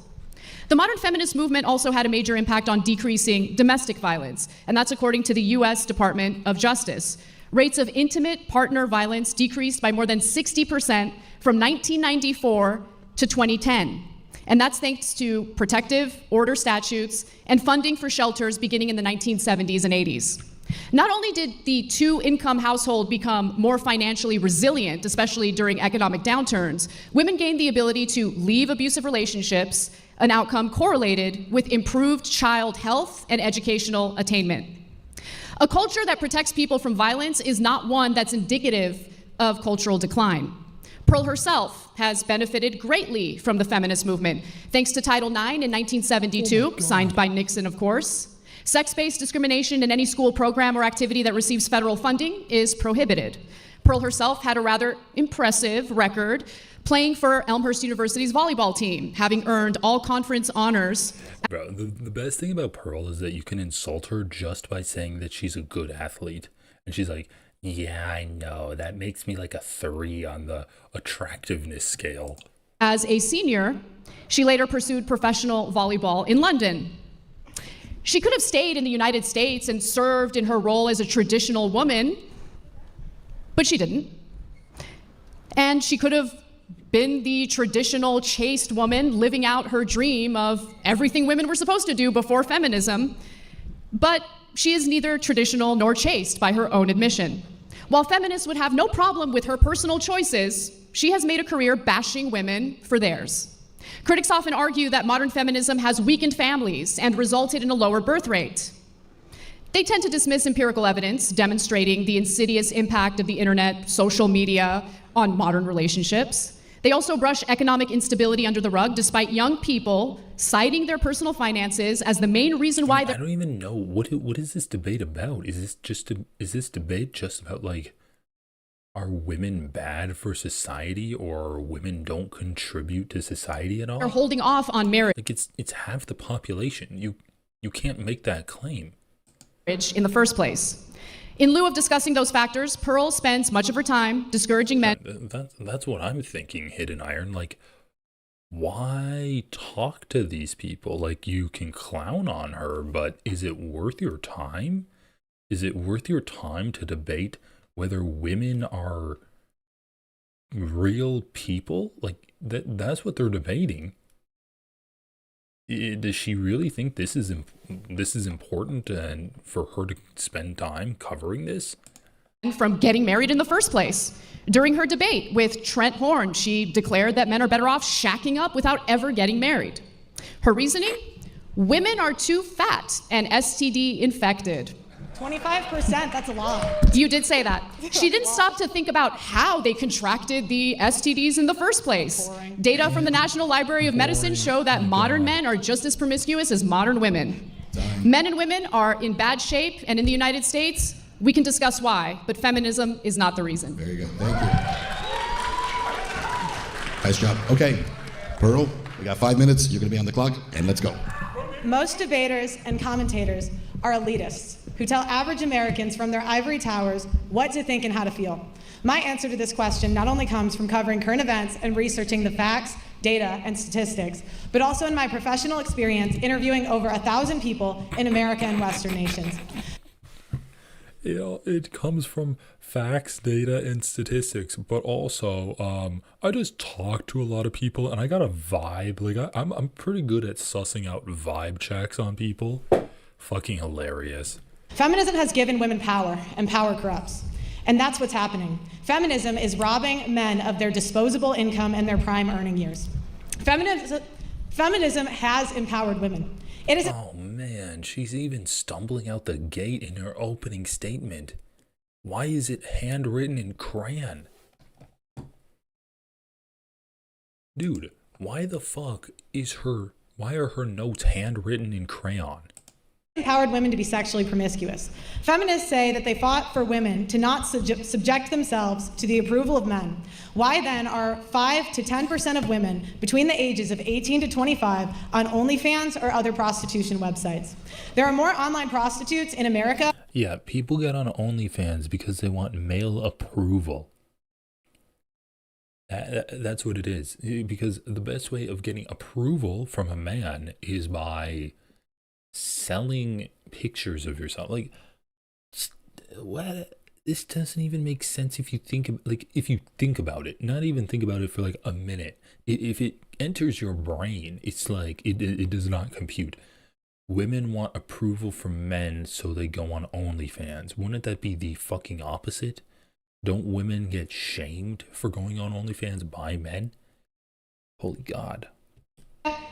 The modern feminist movement also had a major impact on decreasing domestic violence, and that's according to the U.S. Department of Justice. rates of intimate partner violence decreased by more than 60% from 1994 to 2010. And that's thanks to protective order statutes and funding for shelters beginning in the 1970s and 80s. Not only did the two-income household become more financially resilient, especially during economic downturns, women gained the ability to leave abusive relationships, an outcome correlated with improved child health and educational attainment. A culture that protects people from violence is not one that's indicative of cultural decline. Pearl herself has benefited greatly from the feminist movement, thanks to Title IX in 1972, signed by Nixon, of course. Sex-based discrimination in any school program or activity that receives federal funding is prohibited. Pearl herself had a rather impressive record playing for Elmhurst University's volleyball team, having earned all conference honors. Bro, the best thing about Pearl is that you can insult her just by saying that she's a good athlete. And she's like, yeah, I know, that makes me like a 3 on the attractiveness scale. As a senior, she later pursued professional volleyball in London. She could have stayed in the United States and served in her role as a traditional woman, but she didn't. And she could have been the traditional chaste woman living out her dream of everything women were supposed to do before feminism, but she is neither traditional nor chaste by her own admission. While feminists would have no problem with her personal choices, she has made a career bashing women for theirs. Critics often argue that modern feminism has weakened families and resulted in a lower birth rate. They tend to dismiss empirical evidence demonstrating the insidious impact of the internet, social media on modern relationships. They also brush economic instability under the rug, despite young people citing their personal finances as the main reason why I don't even know what is this debate about. Is this debate just about like, are women bad for society, or women don't contribute to society at all? they're holding off on marriage. Like it's half the population. You can't make that claim In the first place. In lieu of discussing those factors, Pearl spends much of her time discouraging men. That's what I'm thinking, Hidden Iron. Like, why talk to these people? Like, you can clown on her, but is it worth your time? Is it worth your time to debate whether women are real people? Like, that's what they're debating. Does she really think this is important, and for her to spend time covering this? From getting married in the first place. During her debate with Trent Horn, she declared that men are better off shacking up without ever getting married. Her reasoning? Women are too fat and STD infected. 25%, that's a lot. You did say that. She didn't stop to think about how they contracted the STDs in the first place. Boring. Data from the National Library of Medicine show that modern men are just as promiscuous as modern women. Men and women are in bad shape, and in the United States, we can discuss why, but feminism is not the reason. Very good, thank you. Nice job. Okay, Pearl, we got 5 minutes. You're gonna be on the clock, and let's go. Most debaters and commentators are elitists who tell average Americans from their ivory towers what to think and how to feel. My answer to this question not only comes from covering current events and researching the facts, data, and statistics, but also in my professional experience interviewing over 1,000 people in America and Western nations. It comes from facts, data, and statistics, but also I just talk to a lot of people, and I got a vibe. Like I'm pretty good at sussing out vibe checks on people. Fucking hilarious. Feminism has given women power, and power corrupts. And that's what's happening. Feminism is robbing men of their disposable income and their prime earning years. Feminism has empowered women. It is. Oh man, she's even stumbling out the gate in her opening statement. Why is it handwritten in crayon? Dude, why the fuck why are her notes handwritten in crayon? Empowered women to be sexually promiscuous. Feminists say that they fought for women to not subject themselves to the approval of men. Why then are 5 to 10% of women between the ages of 18 to 25 on OnlyFans or other prostitution websites? There are more online prostitutes in America. Yeah, people get on OnlyFans because they want male approval. That's what it is. Because the best way of getting approval from a man is by selling pictures of yourself. Like, what? this doesn't even make sense if you think about it. Not even think about it for like a minute. If it enters your brain, it's like it does not compute. Women want approval from men, so they go on OnlyFans. Wouldn't that be the fucking opposite? Don't women get shamed for going on OnlyFans by men? Holy God.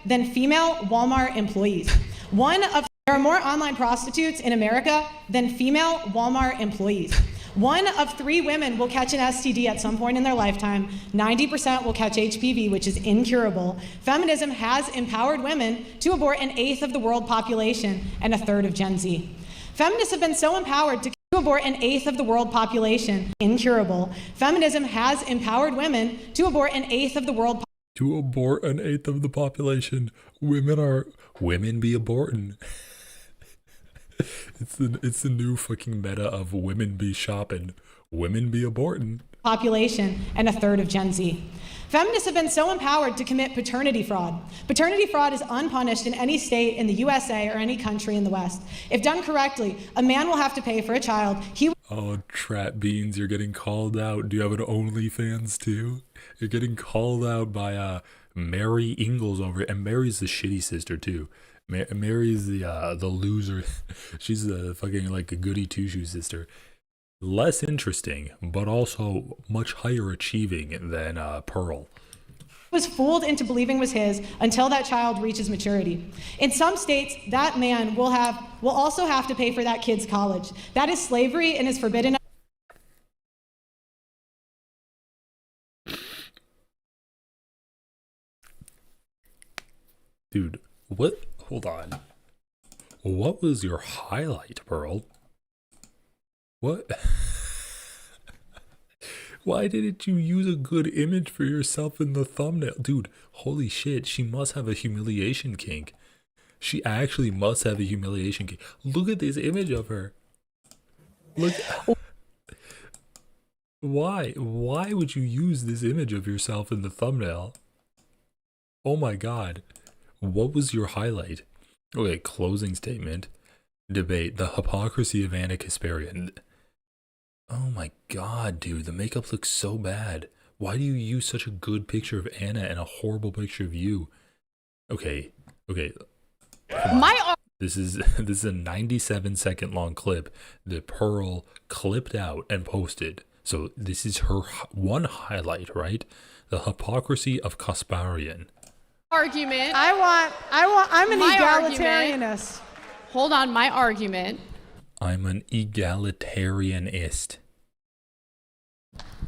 Than female Walmart employees. There are more online prostitutes in America than female Walmart employees. 1 of 3 women will catch an STD at some point in their lifetime. 90% will catch HPV, which is incurable. Feminism has empowered women to abort an eighth of the world population and a third of Gen Z. Feminists have been so empowered to abort an eighth of the world population, incurable. Feminism has empowered women to abort an eighth of the world population. To abort an eighth of the population. Women be aborting. It's the new fucking meta of women be shopping, women be aborting. Population and a third of Gen Z. Feminists have been so empowered to commit paternity fraud. Paternity fraud is unpunished in any state in the USA or any country in the West. If done correctly, a man will have to pay for a child. Oh, Trap Beans, you're getting called out. Do you have an OnlyFans too? You're getting called out by Mary Ingalls over it, and Mary's the shitty sister too. Mary's the loser. She's the fucking like a goody two-shoe sister. Less interesting, but also much higher achieving than Pearl. Was fooled into believing was his until that child reaches maturity. In some states, that man will also have to pay for that kid's college. That is slavery and is forbidden. Dude, what? Hold on. What was your highlight, Pearl? What? Why didn't you use a good image for yourself in the thumbnail? Dude, holy shit, she must have a humiliation kink. She actually must have a humiliation kink. Look at this image of her. Look. Why? Why would you use this image of yourself in the thumbnail? Oh my God. What was your highlight? Okay, closing statement. Debate the hypocrisy of Anna Kasparian. Oh my God, dude, the makeup looks so bad. Why do you use such a good picture of Anna and a horrible picture of you? Okay. This is a 97-second long clip that Pearl clipped out and posted. So this is her one highlight, right? The hypocrisy of Kasparian. Argument. I'm an egalitarianist. Hold on, my argument. I'm an egalitarianist.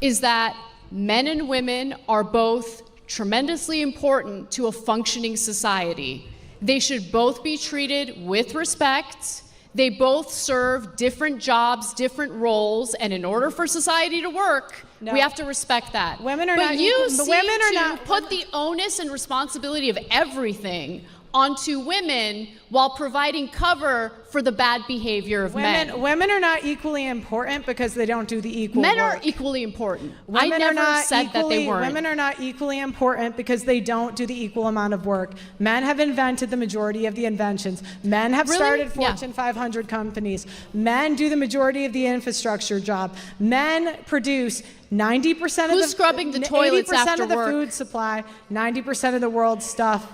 Is that men and women are both tremendously important to a functioning society. They should both be treated with respect. They both serve different jobs, different roles, and in order for society to work, we have to respect that. Women are but not you equal. seem Women are to not put the onus and responsibility of everything onto women while providing cover for the bad behavior of men. Women are not equally important because they don't do the equal Men work. are equally important. Women I never are not said that they weren't. Women are not equally important because they don't do the equal amount of work. Men have invented the majority of the inventions. Men have started Fortune 500 companies. Men do the majority of the infrastructure job. Men produce 90% of Who's scrubbing the toilets 80% after of the work? food supply, 90% of the world's stuff.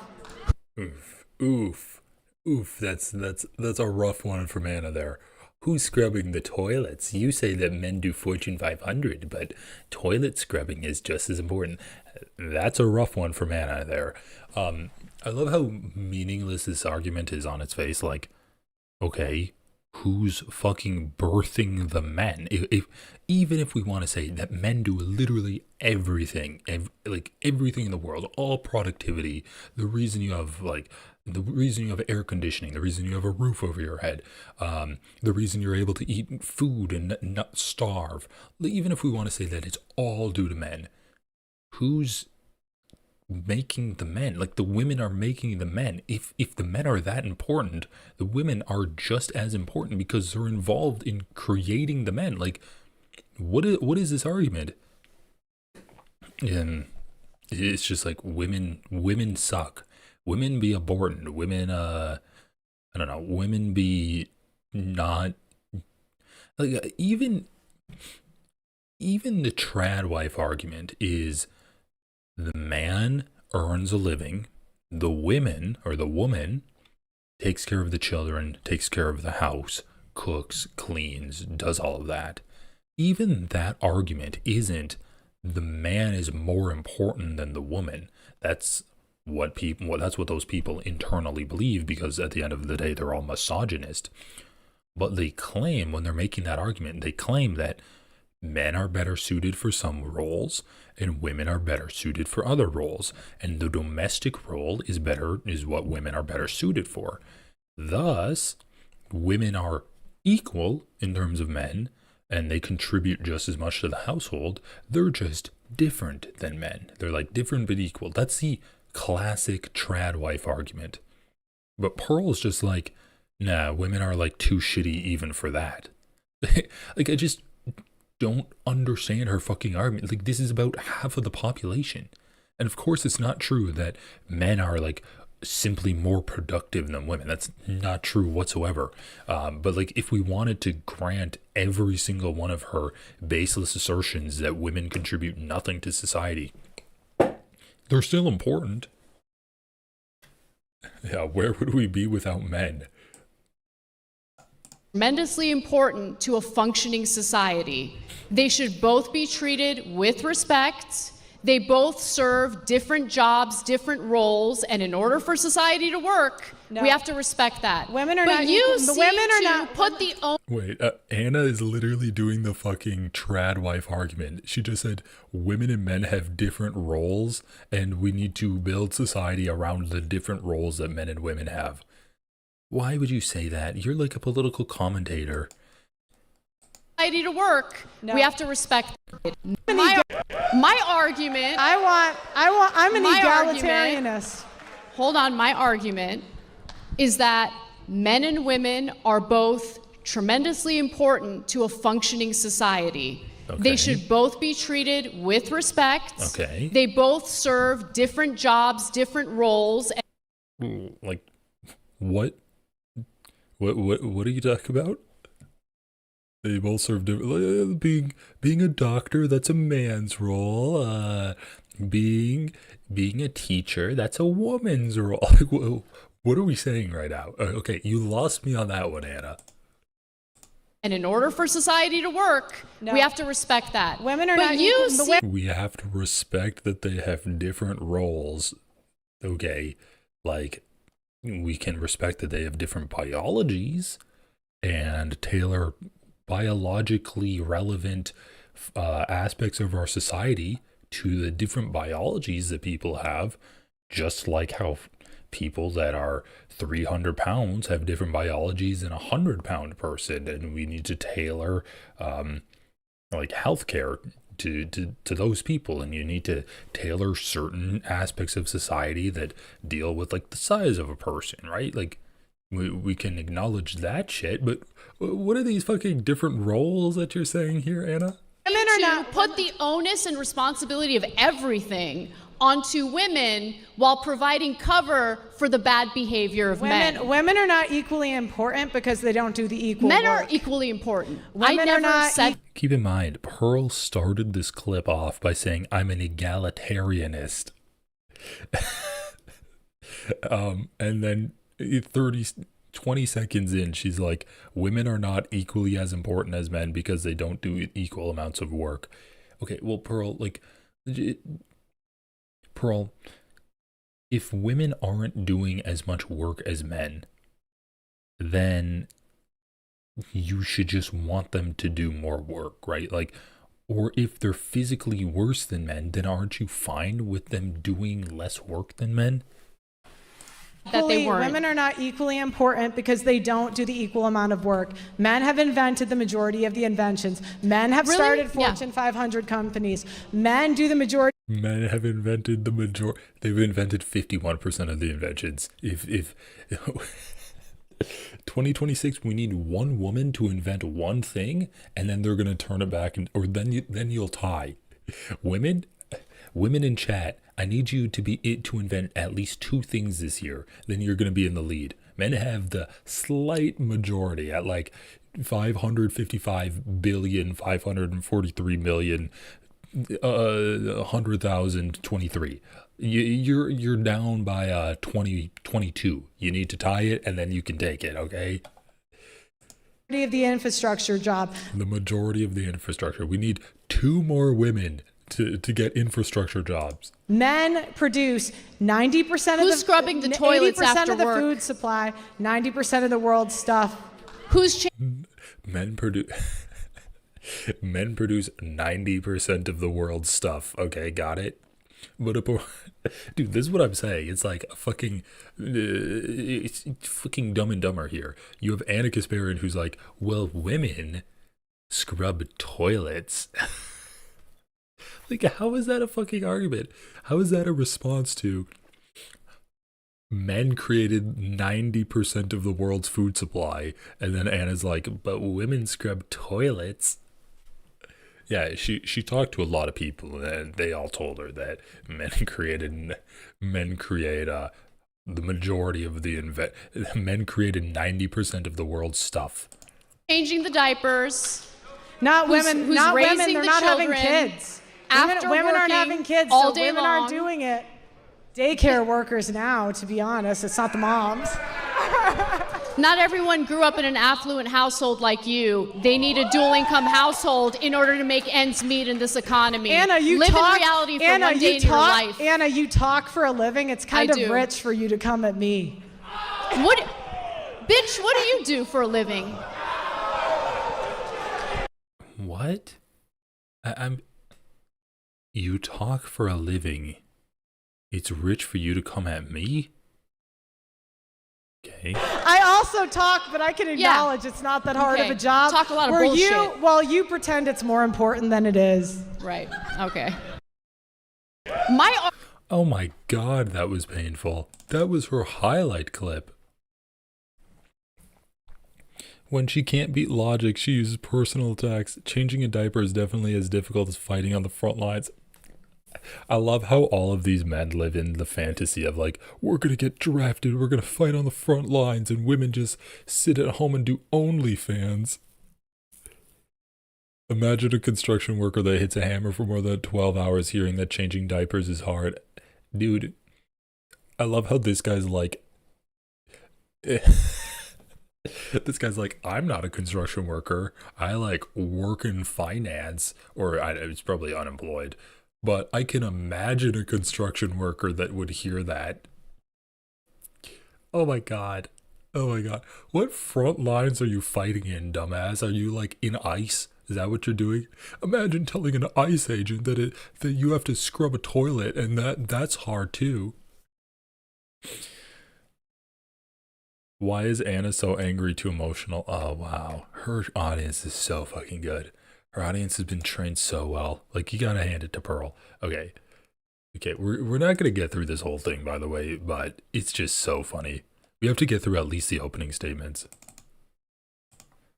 Oof. That's a rough one from Anna there. Who's scrubbing the toilets? You say that men do Fortune 500, but toilet scrubbing is just as important. That's a rough one from Anna there. I love how meaningless this argument is on its face. Like, okay, who's fucking birthing the men? Even if we want to say that men do literally everything, like everything in the world, all productivity, the reason you have air conditioning, the reason you have a roof over your head, the reason you're able to eat food and not starve, even if we want to say that it's all due to men, who's making the men? Like, the women are making the men. If the men are that important, the women are just as important because they're involved in creating the men. Like, what is this argument? And it's just like women suck. Women be aborted. Women, I don't know. Women be not like even even the trad wife argument is the man earns a living, the women or the woman takes care of the children, takes care of the house, cooks, cleans, does all of that. Even that argument isn't the man is more important than the woman. That's what those people internally believe, because at the end of the day, they're all misogynist. But they claim, when they're making that argument, they claim that men are better suited for some roles and women are better suited for other roles. And the domestic role is what women are better suited for. Thus, women are equal in terms of men and they contribute just as much to the household. They're just different than men. They're like different but equal. That's the classic trad wife argument. But Pearl's just like, nah, women are like too shitty even for that. Like, I just don't understand her fucking argument. Like, this is about half of the population. And of course it's not true that men are like simply more productive than women. That's not true whatsoever. But like, if we wanted to grant every single one of her baseless assertions that women contribute nothing to society, they're still important. Yeah, where would we be without men? Tremendously important to a functioning society. They should both be treated with respect. They both serve different jobs, different roles, and in order for society to work, we have to respect that. Women are but not you equal. seem The women are to not put the onus. Wait, Anna is literally doing the fucking trad wife argument. She just said women and men have different roles and we need to build society around the different roles that men and women have. Why would you say that? You're like a political commentator. Society to work, we have to respect it. My argument. I'm an egalitarianist. Hold on, my argument is that men and women are both tremendously important to a functioning society. Okay. They should both be treated with respect. Okay. They both serve different jobs, different roles. Like, what are you talking about? They both serve different. Being a doctor, that's a man's role. Being a teacher, that's a woman's role. Like, what are we saying right now? Okay, you lost me on that one, Anna. And in order for society to work, we have to respect that. Women are but not you equal. We have to respect that they have different roles. Okay, like, we can respect that they have different biologies and tailor biologically relevant aspects of our society to the different biologies that people have, just like how people that are 300 pounds have different biologies than a 100-pound person, and we need to tailor like healthcare to those people, and you need to tailor certain aspects of society that deal with like the size of a person, right? Like, we can acknowledge that shit, but what are these fucking different roles that you're saying here, Anna? Women are not put the onus and responsibility of everything onto women while providing cover for the bad behavior of men. Women are not equally important because they don't do the equal Men work. are equally important. Women I never are not said. Keep in mind, Pearl started this clip off by saying, I'm an egalitarianist. And then 20 seconds in, she's like, women are not equally as important as men because they don't do equal amounts of work. Okay, well, Pearl, if women aren't doing as much work as men, then you should just want them to do more work, right? Like, or if they're physically worse than men, then aren't you fine with them doing less work than men? That they weren't. Women are not equally important because they don't do the equal amount of work. Men have invented the majority of the inventions. Men have started Fortune 500 companies. Men do the majority. Men have invented the majority. They've invented 51% of the inventions. If 2026, we need one woman to invent one thing, and then they're gonna turn it back, then you'll tie. Women in chat, I need you to invent at least 2 things this year. Then you're going to be in the lead. Men have the slight majority at like 555,543,100,023. You're down by 22. You need to tie it, and then you can take it, okay? Of the infrastructure job. The majority of the infrastructure. We need 2 more women to get infrastructure jobs. Men produce 90% of Who's scrubbing the toilets 80% after of the work? food supply, 90% of the world's stuff. Who's Men produce 90% of the world's stuff. Okay, got it. But dude, this is what I'm saying. It's like a fucking, it's fucking Dumb and Dumber here. You have Anna Kasparian who's like, well, women scrub toilets. Like, how is that a fucking argument? How is that a response to men created 90% of the world's food supply? And then Anna's like, but women scrub toilets. Yeah, she talked to a lot of people, and they all told her that men create the majority of the men created 90% of the world's stuff. changing the diapers? Not Who's women. Not women. raising They're the not having children kids. after Women aren't working having kids, all so day women long? aren't doing it. Daycare workers now, to be honest. It's not the moms. Not everyone grew up in an affluent household like you. They need a dual income household in order to make ends meet in this economy. Anna, you live talk, in reality for Anna, one day you in your talk, life. Anna, you talk for a living. It's kind I of do. rich for you to come at me. What, bitch? What do you do for a living? What? I'm. You talk for a living. It's rich for you to come at me? Okay. I also talk, but I can acknowledge it's not that hard of a job. Talk a lot of where bullshit. you pretend it's more important than it is. Right. Okay. Oh my god, that was painful. That was her highlight clip. When she can't beat logic, she uses personal attacks. Changing a diaper is definitely as difficult as fighting on the front lines. I love how all of these men live in the fantasy of like, we're gonna get drafted, we're gonna fight on the front lines, and women just sit at home and do OnlyFans. Imagine a construction worker that hits a hammer for more than 12 hours hearing that changing diapers is hard. Dude, I love how this guy's like... This guy's like, I'm not a construction worker. I like work in finance, or it's probably unemployed. But I can imagine a construction worker that would hear that. Oh my god. Oh my god. What front lines are you fighting in, dumbass? Are you like in ICE? Is that what you're doing? Imagine telling an ICE agent that you have to scrub a toilet, and that's hard too. Why is Anna so angry to emotional? Oh wow. Her audience is so fucking good. Her audience has been trained so well. Like, you gotta hand it to Pearl. Okay, we're not gonna get through this whole thing, by the way, but it's just so funny. We have to get through at least the opening statements.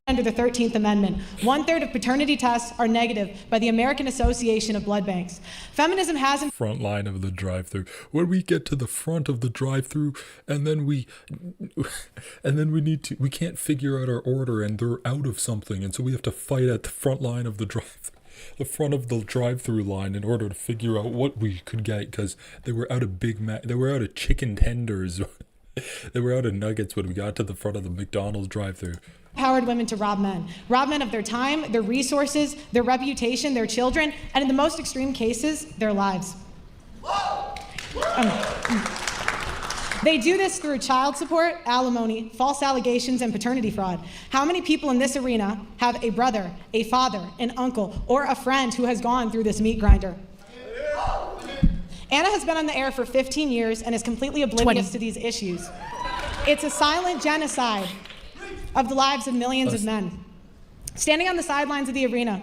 Under the 13th Amendment, 1/3 of paternity tests are negative by the American Association of Blood Banks. Feminism hasn't... Front line of the drive-through. When we get to the front of the drive-through, and then we can't figure out our order, and they're out of something, and so we have to fight at the front line of the front of the drive-through line in order to figure out what we could get, because they were out of they were out of chicken tenders. They were out of nuggets when we got to the front of the McDonald's drive-through. Empowered women to rob men of their time, their resources, their reputation, their children, and in the most extreme cases, their lives. They do this through child support, alimony, false allegations, and paternity fraud. How many people in this arena have a brother, a father, an uncle, or a friend who has gone through this meat grinder? Anna has been on the air for 15 years and is completely oblivious to these issues. It's a silent genocide of the lives of millions of men. Standing on the sidelines of the arena.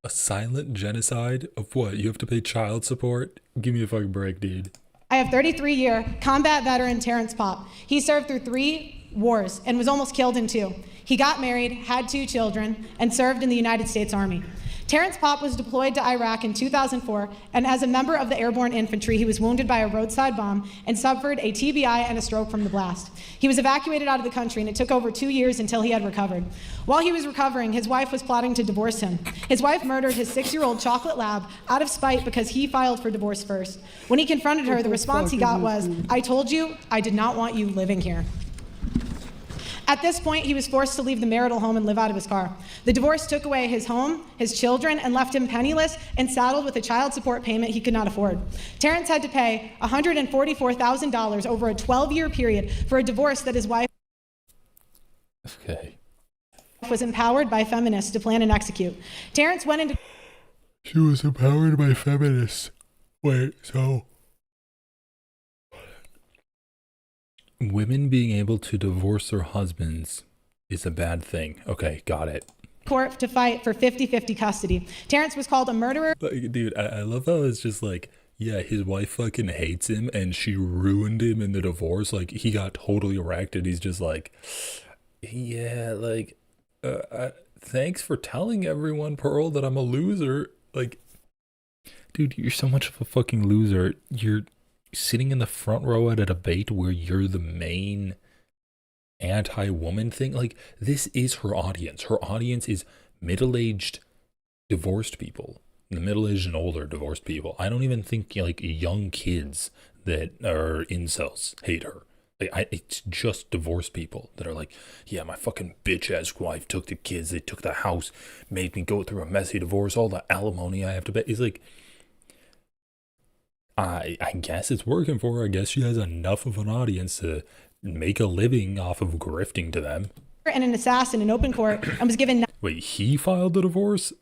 A silent genocide of what? You have to pay child support? Give me a fucking break, dude. I have 33-year combat veteran Terrence Popp. He served through 3 wars and was almost killed in 2. He got married, had 2 children, and served in the United States Army. Terrence Popp was deployed to Iraq in 2004, and as a member of the airborne infantry, he was wounded by a roadside bomb and suffered a TBI and a stroke from the blast. He was evacuated out of the country, and it took over 2 years until he had recovered. While he was recovering, his wife was plotting to divorce him. His wife murdered his 6-year-old chocolate lab out of spite because he filed for divorce first. When he confronted her, the response he got was, "I told you I did not want you living here." At this point, he was forced to leave the marital home and live out of his car. The divorce took away his home, his children, and left him penniless and saddled with a child support payment he could not afford. Terrence had to pay $144,000 over a 12-year period for a divorce that his wife was empowered by feminists to plan and execute. Terrence went into... She was empowered by feminists. Wait, so... Women being able to divorce their husbands is a bad thing. Okay, got it. Court to fight for 50-50 custody. Terrence was called a murderer. Like, dude, I love how it's just like, yeah, his wife fucking hates him and she ruined him in the divorce. Like, he got totally wrecked and he's just like, yeah, like, thanks for telling everyone, Pearl, that I'm a loser. Like, dude, you're so much of a fucking loser. You're sitting in the front row at a debate where you're the main anti-woman thing. Like, this is her audience. Her audience is middle-aged divorced people. The middle-aged and older divorced people. I don't even think like young kids that are incels hate her. Like, it's just divorced people that are like, yeah, my fucking bitch-ass wife took the kids, they took the house, made me go through a messy divorce, all the alimony I have to pay. It's like, I guess it's working for her. I guess she has enough of an audience to make a living off of grifting to them. And an assassin in open court and was given... Wait, he filed the divorce?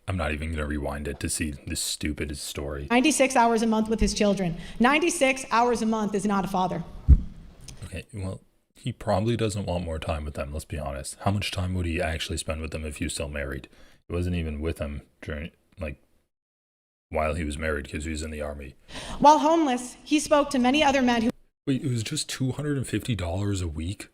I'm not even going to rewind it to see this stupid story. 96 hours a month with his children. 96 hours a month is not a father. Okay, well, he probably doesn't want more time with them, let's be honest. How much time would he actually spend with them if he was still married? He wasn't even with them during, like, while he was married because he was in the army. While homeless, he spoke to many other men who... Wait, it was just $250 a week?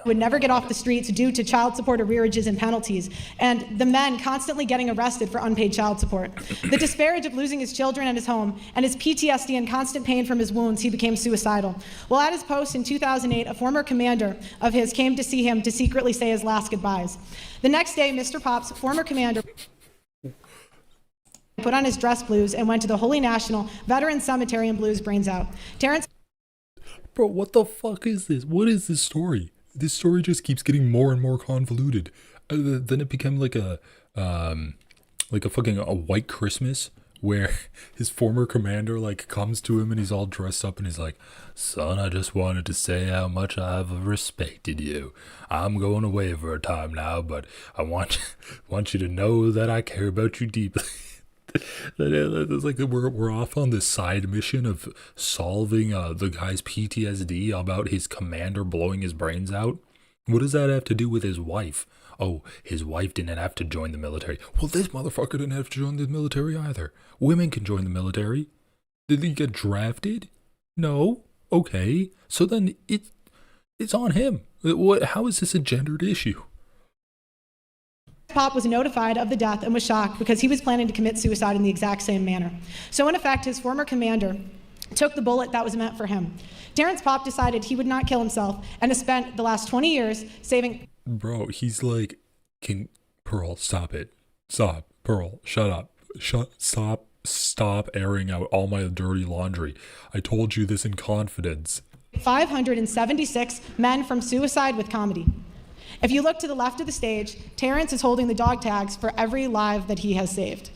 would never get off the streets due to child support arrearages and penalties, and the men constantly getting arrested for unpaid child support. The disparage of losing his children and his home, and his PTSD and constant pain from his wounds, he became suicidal. While at his post in 2008, a former commander of his came to see him to secretly say his last goodbyes. The next day, Mr. Popp's former commander put on his dress blues and went to the Holy National Veterans Cemetery and blew his brains out. Terrence... Bro, what the fuck is this? What is this story? This story just keeps getting more and more convoluted. Then it became like a fucking white Christmas where his former commander like comes to him and he's all dressed up and he's like, "Son, I just wanted to say how much I've respected you. I'm going away for a time now, but I want you to know that I care about you deeply." It's like we're off on this side mission of solving the guy's PTSD about his commander blowing his brains out. What does that have to do with his wife? Oh, his wife didn't have to join the military. Well, this motherfucker didn't have to join the military either. Women can join the military. Did he get drafted? No. Okay. So then it's on him. How is this a gendered issue? Pop was notified of the death and was shocked because he was planning to commit suicide in the exact same manner. So in effect, his former commander took the bullet that was meant for him. Terrence Popp decided he would not kill himself and has spent the last 20 years saving... Bro, he's like, Pearl, stop it. Stop. Pearl, shut up. Stop airing out all my dirty laundry. I told you this in confidence. 576 men from suicide with comedy. If you look to the left of the stage, Terrence is holding the dog tags for every life that he has saved.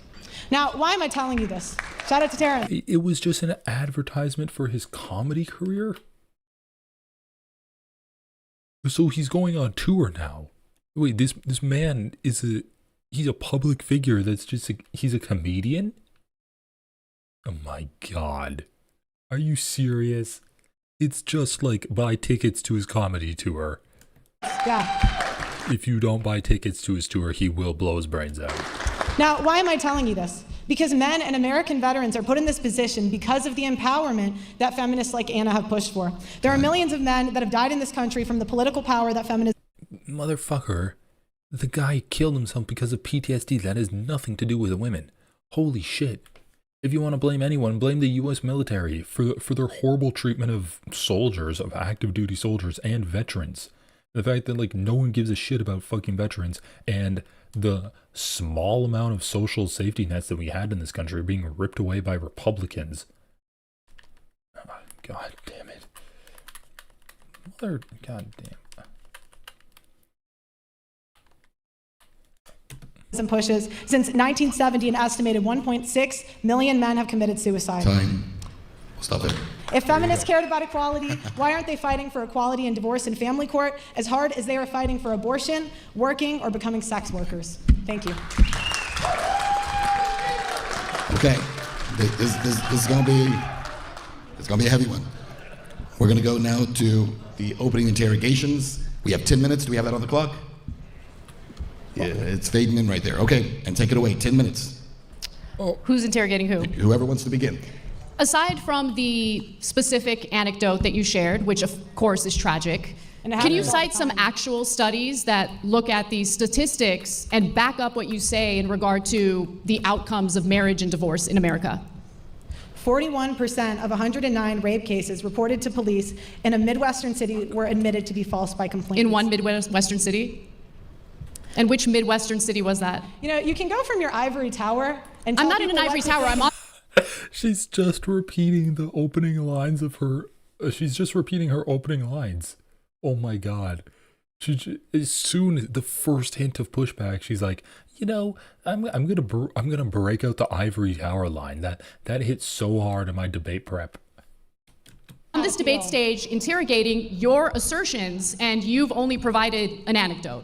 Now, why am I telling you this? Shout out to Terrence. It was just an advertisement for his comedy career? So he's going on tour now. Wait, this man he's a public figure that's just he's a comedian? Oh my God. Are you serious? It's just like buy tickets to his comedy tour. Yeah. If you don't buy tickets to his tour, he will blow his brains out. Now, why am I telling you this? Because men and American veterans are put in this position because of the empowerment that feminists like Anna have pushed for. There are millions of men that have died in this country from the political power that feminism... Motherfucker, The guy killed himself because of PTSD. That has nothing to do with women. Holy shit. If you want to blame anyone, blame the U.S. military for their horrible treatment of soldiers, of active duty soldiers and veterans. The fact that, like, no one gives a shit about fucking veterans, and the small amount of social safety nets that we had in this country are being ripped away by Republicans. Oh, God damn it. Mother, God damn. And pushes. Since 1970, an estimated 1.6 million men have committed suicide. Time. Stop it. If feminists cared about equality, why aren't they fighting for equality in divorce and family court as hard as they are fighting for abortion, working, or becoming sex workers? Thank you. Okay, this is going to be a heavy one. We're going to go now to the opening interrogations. We have 10 minutes. Do we have that on the clock? Yeah, it's fading in right there. Okay, and take it away. 10 minutes. Who's interrogating who? Whoever wants to begin. Aside from the specific anecdote that you shared, which of course is tragic, can you cite some actual studies that look at these statistics and back up what you say in regard to the outcomes of marriage and divorce in America? 41% of 109 rape cases reported to police in a Midwestern city were admitted to be false by complainants. In one Midwestern city? And which Midwestern city was that? You know, you can go from your ivory tower and I'm not in an ivory tower. I'm on. She's just repeating the opening lines of her. She's just repeating her opening lines. Oh my God. As soon as the first hint of pushback, she's like, you know, I'm gonna break out the ivory tower line. That hit so hard in my debate prep. On this debate stage, interrogating your assertions, and you've only provided an anecdote.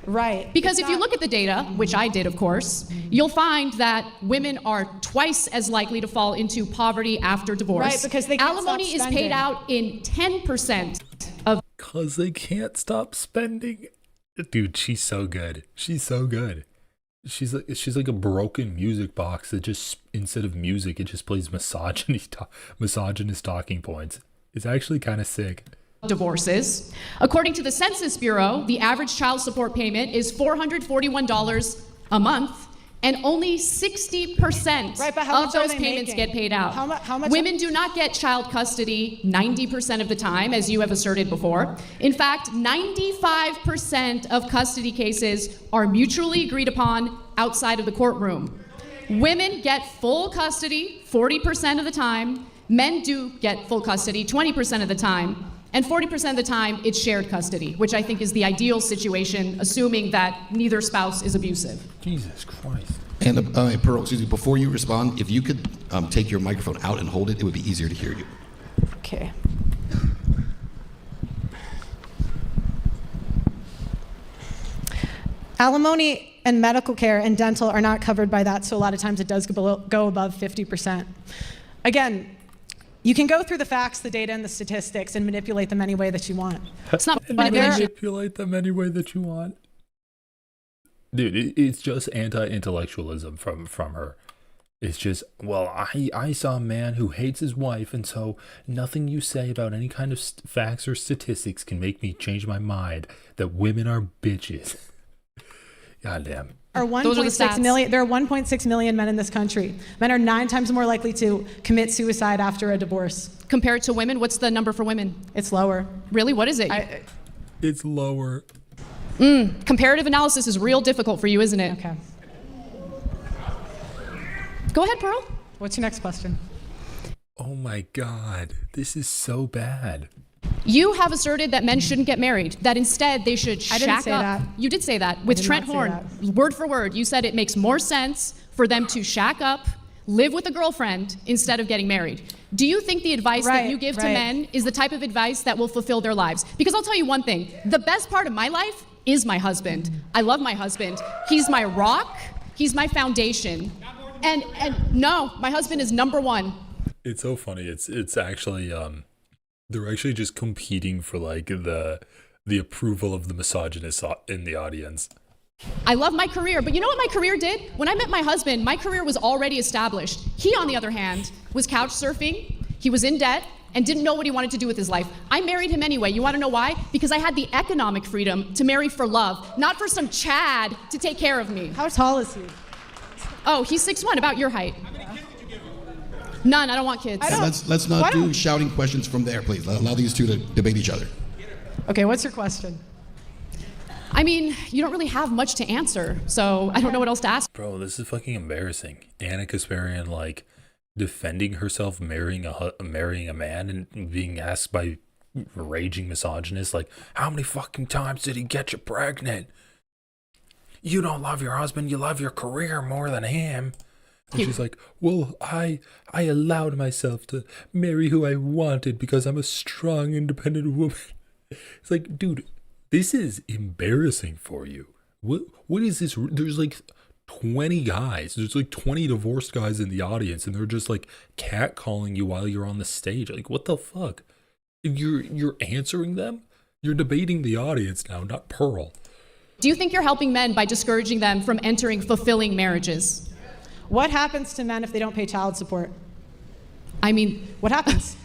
Right. Because if you look at the data, which I did, of course, you'll find that women are twice as likely to fall into poverty after divorce. Right, because they can't alimony stop is spending. paid out in 10% of. Because they can't stop spending. Dude, she's so good. She's so good. She's like a broken music box that just, instead of music, it just plays misogynist talking points. It's actually kind of sick. Divorces. According to the Census Bureau, the average child support payment is $441 a month, and only 60% of those payments get paid out. How much? Women do not get child custody 90% of the time, as you have asserted before. In fact, 95% of custody cases are mutually agreed upon outside of the courtroom. Women get full custody 40% of the time. Men do get full custody 20% of the time. And 40% of the time, it's shared custody, which I think is the ideal situation, assuming that neither spouse is abusive. Jesus Christ. And Pearl, excuse me, before you respond, if you could take your microphone out and hold it, it would be easier to hear you. Okay. Alimony and medical care and dental are not covered by that, so a lot of times it does go above 50%. Again, you can go through the facts, the data, and the statistics and manipulate them any way that you want. It's not manipulate them any way that you want. Dude, it's just anti-intellectualism from her. It's just, well, I saw a man who hates his wife, and so nothing you say about any kind of facts or statistics can make me change my mind that women are bitches. Goddamn. There are 1.6 million men in this country. Men are 9 times more likely to commit suicide after a divorce. Compared to women, what's the number for women? It's lower. Really? What is it? It's lower. Comparative analysis is real difficult for you, isn't it? Okay. Go ahead, Pearl. What's your next question? Oh my God, this is so bad. You have asserted that men shouldn't get married, that instead they should shack up. I didn't say that. You did say that with Trent Horn, word for word. You said it makes more sense for them to shack up, live with a girlfriend, instead of getting married. Do you think the advice that you give to men is the type of advice that will fulfill their lives? Because I'll tell you one thing, the best part of my life is my husband. I love my husband. He's my rock, he's my foundation. And no, my husband is number one. It's so funny. It's actually they're actually just competing for like the approval of the misogynist in the audience. I love my career, but you know what my career did? When I met my husband, my career was already established. He, on the other hand, was couch surfing, he was in debt, and didn't know what he wanted to do with his life. I married him anyway. You want to know why? Because I had the economic freedom to marry for love, not for some Chad to take care of me. How tall is he? Oh, he's 6'1", about your height. None, I don't want kids. Let's not do shouting questions from there, please. Allow these two to debate each other. Okay, what's your question? I mean, you don't really have much to answer, so I don't know what else to ask. Bro, this is fucking embarrassing. Anna Kasparian, like, defending herself, marrying a man, and being asked by raging misogynists, like, how many fucking times did he get you pregnant? You don't love your husband, you love your career more than him. And she's like, well, I allowed myself to marry who I wanted because I'm a strong, independent woman. It's like, dude, this is embarrassing for you. What is this? There's like 20 guys. There's like 20 divorced guys in the audience, and they're just like catcalling you while you're on the stage. Like, what the fuck? You're answering them? You're debating the audience now, not Pearl. Do you think you're helping men by discouraging them from entering fulfilling marriages? What happens to men if they don't pay child support? I mean, what happens?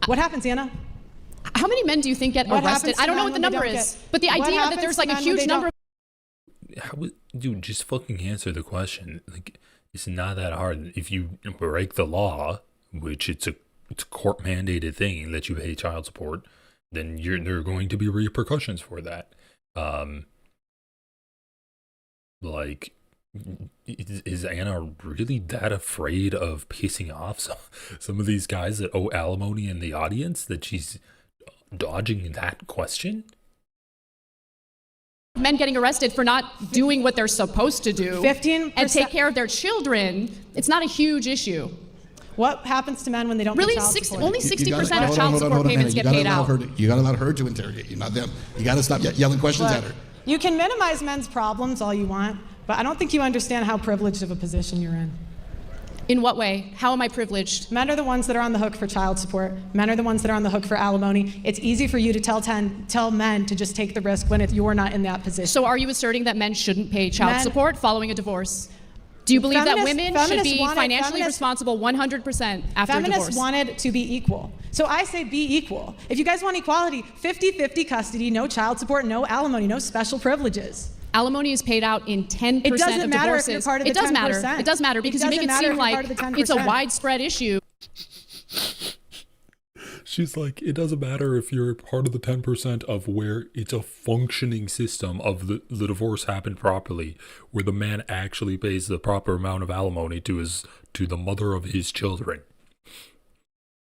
What happens, Anna? How many men do you think get arrested? I don't know what the number is, but the idea that there's like a huge number. Dude, just fucking answer the question. Like, it's not that hard. If you break the law, which it's a court mandated thing that you pay child support, then there are going to be repercussions for that. Like, is Anna really that afraid of pissing off some of these guys that owe alimony in the audience that she's dodging that question? Men getting arrested for not doing what they're supposed to do 15% and take care of their children, it's not a huge issue. What happens to men when they don't pay child support? Only 60% of child support payments get paid out. You gotta allow her to interrogate you, not them. You gotta stop yelling questions at her. You can minimize men's problems all you want, but I don't think you understand how privileged of a position you're in. In what way? How am I privileged? Men are the ones that are on the hook for child support. Men are the ones that are on the hook for alimony. It's easy for you to tell men to just take the risk when you're not in that position. So are you asserting that men shouldn't pay child support following a divorce? Do you believe that women should be financially responsible 100% after a divorce? Feminists wanted to be equal. So I say be equal. If you guys want equality, 50-50 custody, no child support, no alimony, no special privileges. Alimony is paid out in 10% of divorces. It doesn't matter if you're part of the 10%. It does matter. It does matter because you make it seem like it's a widespread issue. She's like, it doesn't matter if you're part of the 10% of where it's a functioning system of the divorce happened properly, where the man actually pays the proper amount of alimony to the mother of his children.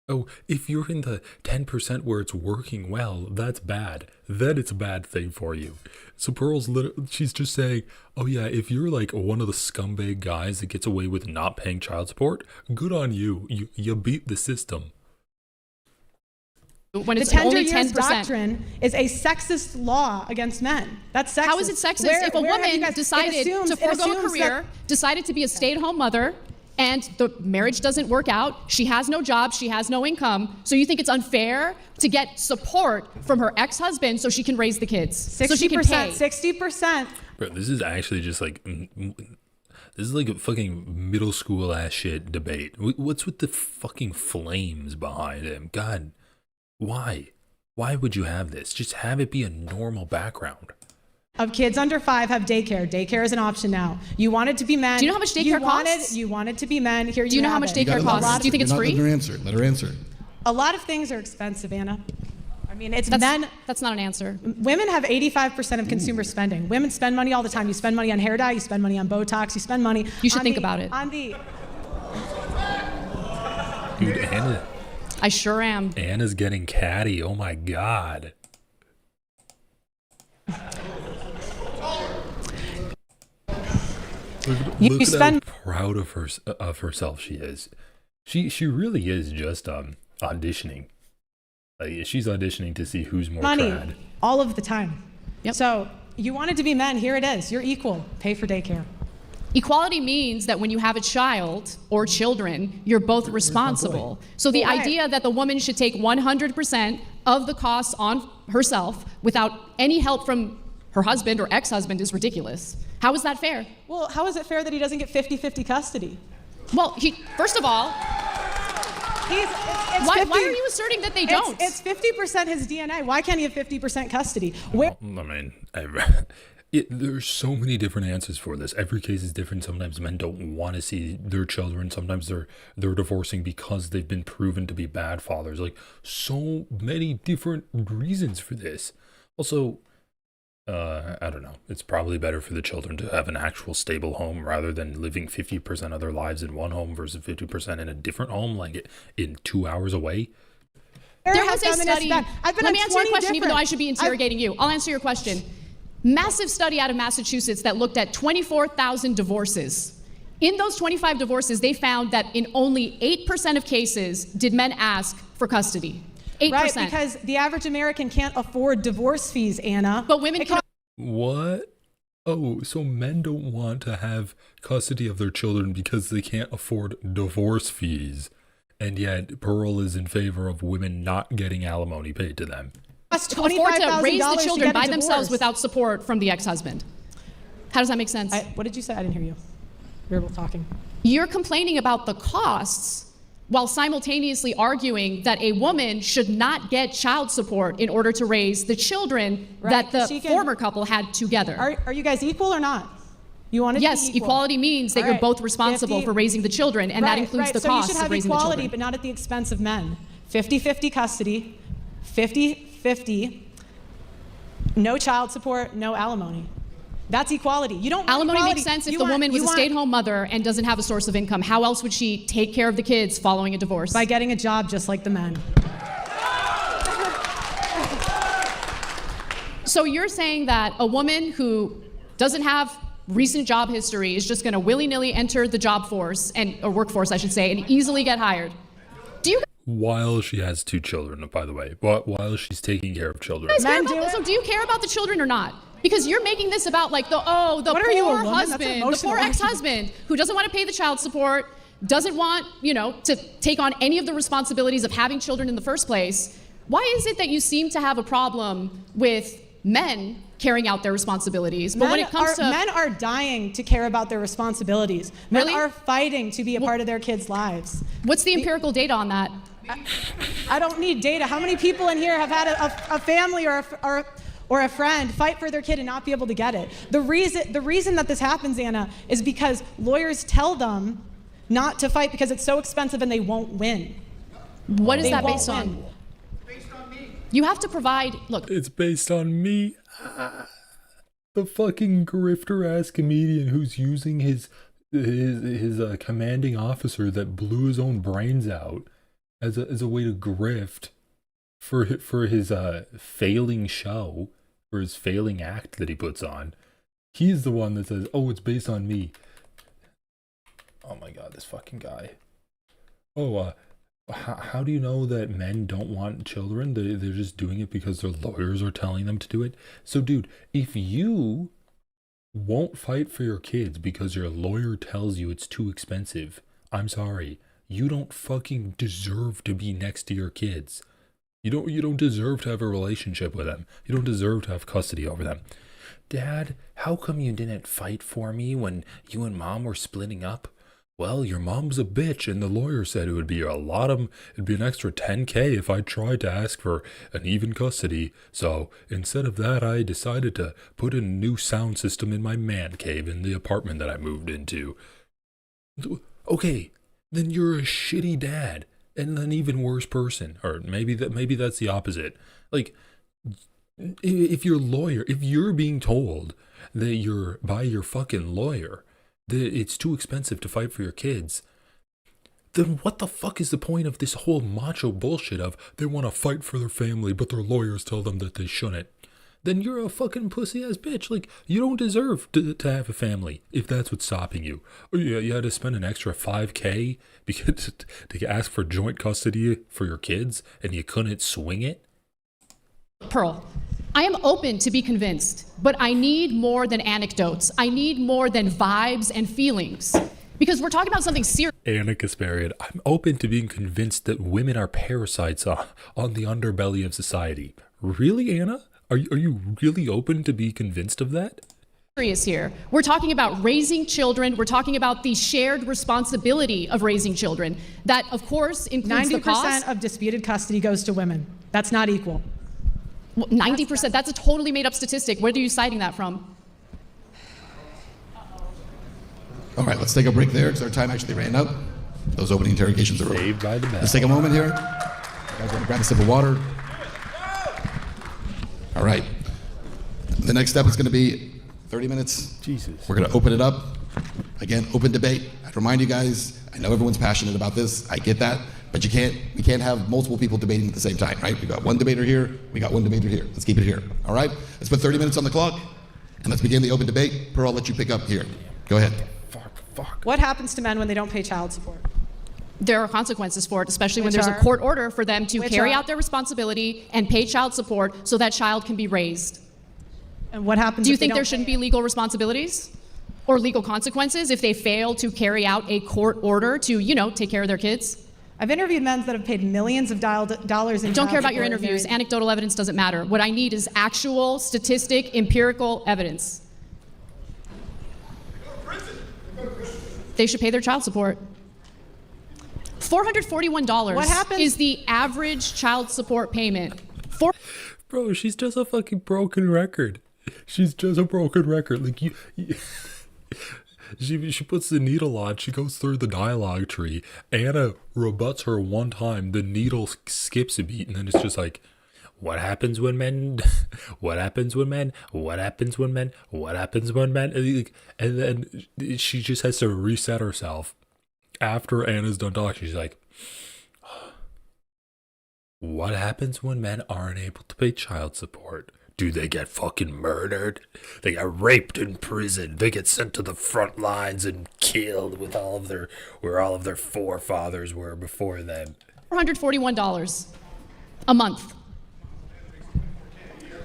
Oh, if you're in the 10% where it's working well, that's bad. Then it's a bad thing for you. So Pearl's she's just saying, oh yeah, if you're like one of the scumbag guys that gets away with not paying child support, good on you. You beat the system. When it's the tender only 10%. Doctrine is a sexist law against men. That's sexist. How is it sexist if a woman decided to forego a career, decided to be a stay-at-home mother, and the marriage doesn't work out, she has no job, she has no income, so you think it's unfair to get support from her ex-husband so she can raise the kids, 60%, so she can pay? 60%. Bro, this is actually just like, this is like a fucking middle school ass shit debate. What's with the fucking flames behind him? God, why? Why would you have this? Just have it be a normal background. Of kids under 5 have daycare. Daycare is an option now. You wanted to be men. Do you know how much daycare costs? You wanted to be men. Here you have it. Do you know how much daycare costs? Do you think it's free? Let her answer. Let her answer. A lot of things are expensive, Anna. I mean, it's men. That's not an answer. Women have 85% of consumer spending. Women spend money all the time. You spend money on hair dye. You spend money on Botox. You spend money. You should think about it. Dude, Anna. I sure am. Anna's getting catty. Oh my God. Look at how proud of herself she is. She really is just auditioning. Like, she's auditioning to see who's more trad. All of the time. Yep. So you wanted to be men. Here it is. You're equal. Pay for daycare. Equality means that when you have a child or children, you're both responsible. So the idea that the woman should take 100% of the costs on herself without any help from her husband or ex-husband is ridiculous. How is that fair? Well, how is it fair that he doesn't get 50-50 custody? Well, first of all, It's Why are you asserting that they don't? It's 50% his DNA. Why can't he have 50% custody? I mean, there's so many different answers for this. Every case is different. Sometimes men don't want to see their children. Sometimes they're divorcing because they've been proven to be bad fathers. Like, so many different reasons for this. Also, I don't know. It's probably better for the children to have an actual stable home rather than living 50% of their lives in one home versus 50% in a different home, like in 2 hours away. There was a study. Let me answer your question, even though I should be interrogating you. I'll answer your question. Massive study out of Massachusetts that looked at 24,000 divorces. In those 25 divorces, they found that in only 8% of cases did men ask for custody. 8%. Right, because the average American can't afford divorce fees, Anna. But women can. What? Oh, so men don't want to have custody of their children because they can't afford divorce fees. And yet Pearl is in favor of women not getting alimony paid to them. That's afford to raise the children by themselves themselves without support from the ex-husband. How does that make sense? What did you say? I didn't hear you. We were both talking. You're complaining about the costs while simultaneously arguing that a woman should not get child support in order to raise the children that the former couple had together. Are you guys equal or not? You want to Yes, be equal. equality means that you're both responsible for raising the children, and that includes the costs of raising the children. So you should have equality, but not at the expense of men. 50-50 custody, 50-50, no child support, no alimony. That's equality. You don't want alimony equality. makes sense if the woman was a stay-at-home mother and doesn't have a source of income. How else would she take care of the kids following a divorce? By getting a job just like the men. So you're saying that a woman who doesn't have recent job history is just going to willy-nilly enter the job force, or workforce, I should say, and easily get hired? While she has 2 children, by the way, while she's taking care of children. So do you care about the children or not? Because you're making this about like the poor husband, the poor ex-husband who doesn't want to pay the child support, doesn't want, to take on any of the responsibilities of having children in the first place. Why is it that you seem to have a problem with men carrying out their responsibilities? But when it comes to men are dying to care about their responsibilities. Men are fighting to be a part of their kids' lives. What's the empirical data on that? I don't need data. How many people in here have had a family or a friend fight for their kid and not be able to get it? The reason that this happens, Anna, is because lawyers tell them not to fight because it's so expensive and they won't win. What is that based on? Based on me. You have to provide. Look, it's based on me. The fucking grifter-ass comedian who's using his commanding officer that blew his own brains out as a way to grift for his failing show, for his failing act that he puts on. He's the one that says, "Oh, it's based on me." Oh my god, this fucking guy. Oh, how do you know that men don't want children? They're just doing it because their lawyers are telling them to do it. So, dude, if you won't fight for your kids because your lawyer tells you it's too expensive, I'm sorry. You don't fucking deserve to be next to your kids. You don't deserve to have a relationship with them. You don't deserve to have custody over them. Dad, how come you didn't fight for me when you and Mom were splitting up? Well, your mom's a bitch, and the lawyer said it'd be an extra $10K if I tried to ask for an even custody. So instead of that, I decided to put in a new sound system in my man cave in the apartment that I moved into. Okay, then you're a shitty dad and an even worse person. Or maybe that's the opposite. Like, if you're being told that by your fucking lawyer that it's too expensive to fight for your kids, then what the fuck is the point of this whole macho bullshit of they want to fight for their family but their lawyers tell them that they shouldn't? Then you're a fucking pussy-ass bitch. Like, you don't deserve to have a family if that's what's stopping you. Or you had to spend an extra $5K because to ask for joint custody for your kids and you couldn't swing it? Pearl, I am open to be convinced, but I need more than anecdotes. I need more than vibes and feelings. Because we're talking about something serious. Anna Kasparian, I'm open to being convinced that women are parasites on the underbelly of society. Really, Anna? Are you really open to be convinced of that? serious here. We're talking about raising children. We're talking about the shared responsibility of raising children. That, of course, includes the cost. 90% of disputed custody goes to women. That's not equal. Well, 90%, that's a totally made up statistic. Where are you citing that from? All right, let's take a break there because our time actually ran out. Those opening interrogations are over. Saved by the bell. Let's take a moment here. You guys want to grab a sip of water? All right. The next step is going to be 30 minutes. Jesus. We're going to open it up. Again, open debate. I'd remind you guys, I know everyone's passionate about this. I get that. But we can't have multiple people debating at the same time, right? We got one debater here. We got one debater here. Let's keep it here. All right? Let's put 30 minutes on the clock. And let's begin the open debate. Pearl, I'll let you pick up here. Go ahead. What happens to men when they don't pay child support? There are consequences for it, especially when Which there's are? a court order for them to Which carry are? out their responsibility and pay child support so that child can be raised. And what happens Do you if they think don't there shouldn't be legal responsibilities or legal consequences if they fail to carry out a court order to, take care of their kids? I've interviewed men that have paid millions of dollars in Don't care child about your support and interviews. married- Anecdotal evidence doesn't matter. What I need is actual, statistic, empirical evidence. They should pay their child support. $441 What happens- is the average child support payment. Bro, she's just a fucking broken record. She's just a broken record. Like she puts the needle on. She goes through the dialogue tree. Anna rebuts her one time. The needle skips a beat, and then it's just like, what happens when men? What happens when men? What happens when men? What happens when men? And then she just has to reset herself. After Anna's done talking, she's like, what happens when men aren't able to pay child support? Do they get fucking murdered? They get raped in prison. They get sent to the front lines and killed with where all of their forefathers were before them. $441 a month.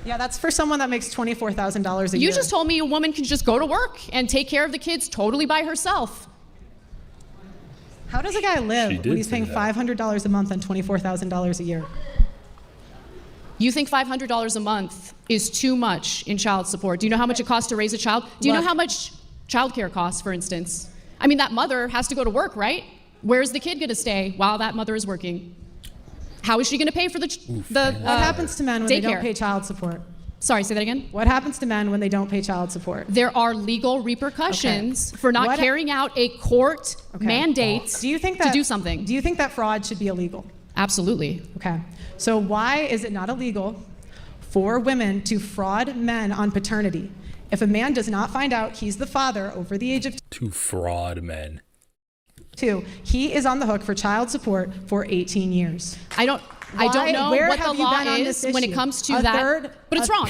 Yeah, that's for someone that makes $24,000 a year. You just told me a woman can just go to work and take care of the kids totally by herself. How does a guy She live did when he's say paying that. $500 a month on $24,000 a year? You think $500 a month is too much in child support? Do you know how much it costs to raise a child? Do you know how much childcare costs, for instance? I mean, that mother has to go to work, right? Where's the kid going to stay while that mother is working? How is she going to pay for the What happens to men when they don't daycare? pay child support? Sorry, say that again? What happens to men when they don't pay child support? There are legal repercussions Okay. for not What- carrying out a court Okay. mandate Do you think to that, do something. Do you think that fraud should be illegal? Absolutely. Okay. So why is it not illegal for women to fraud men on paternity? If a man does not find out he's the father over the age of To fraud men. 2, he is on the hook for child support for 18 years. I don't know Where what the have you law been on is this when it issue? comes to A that, third- but it's a- wrong.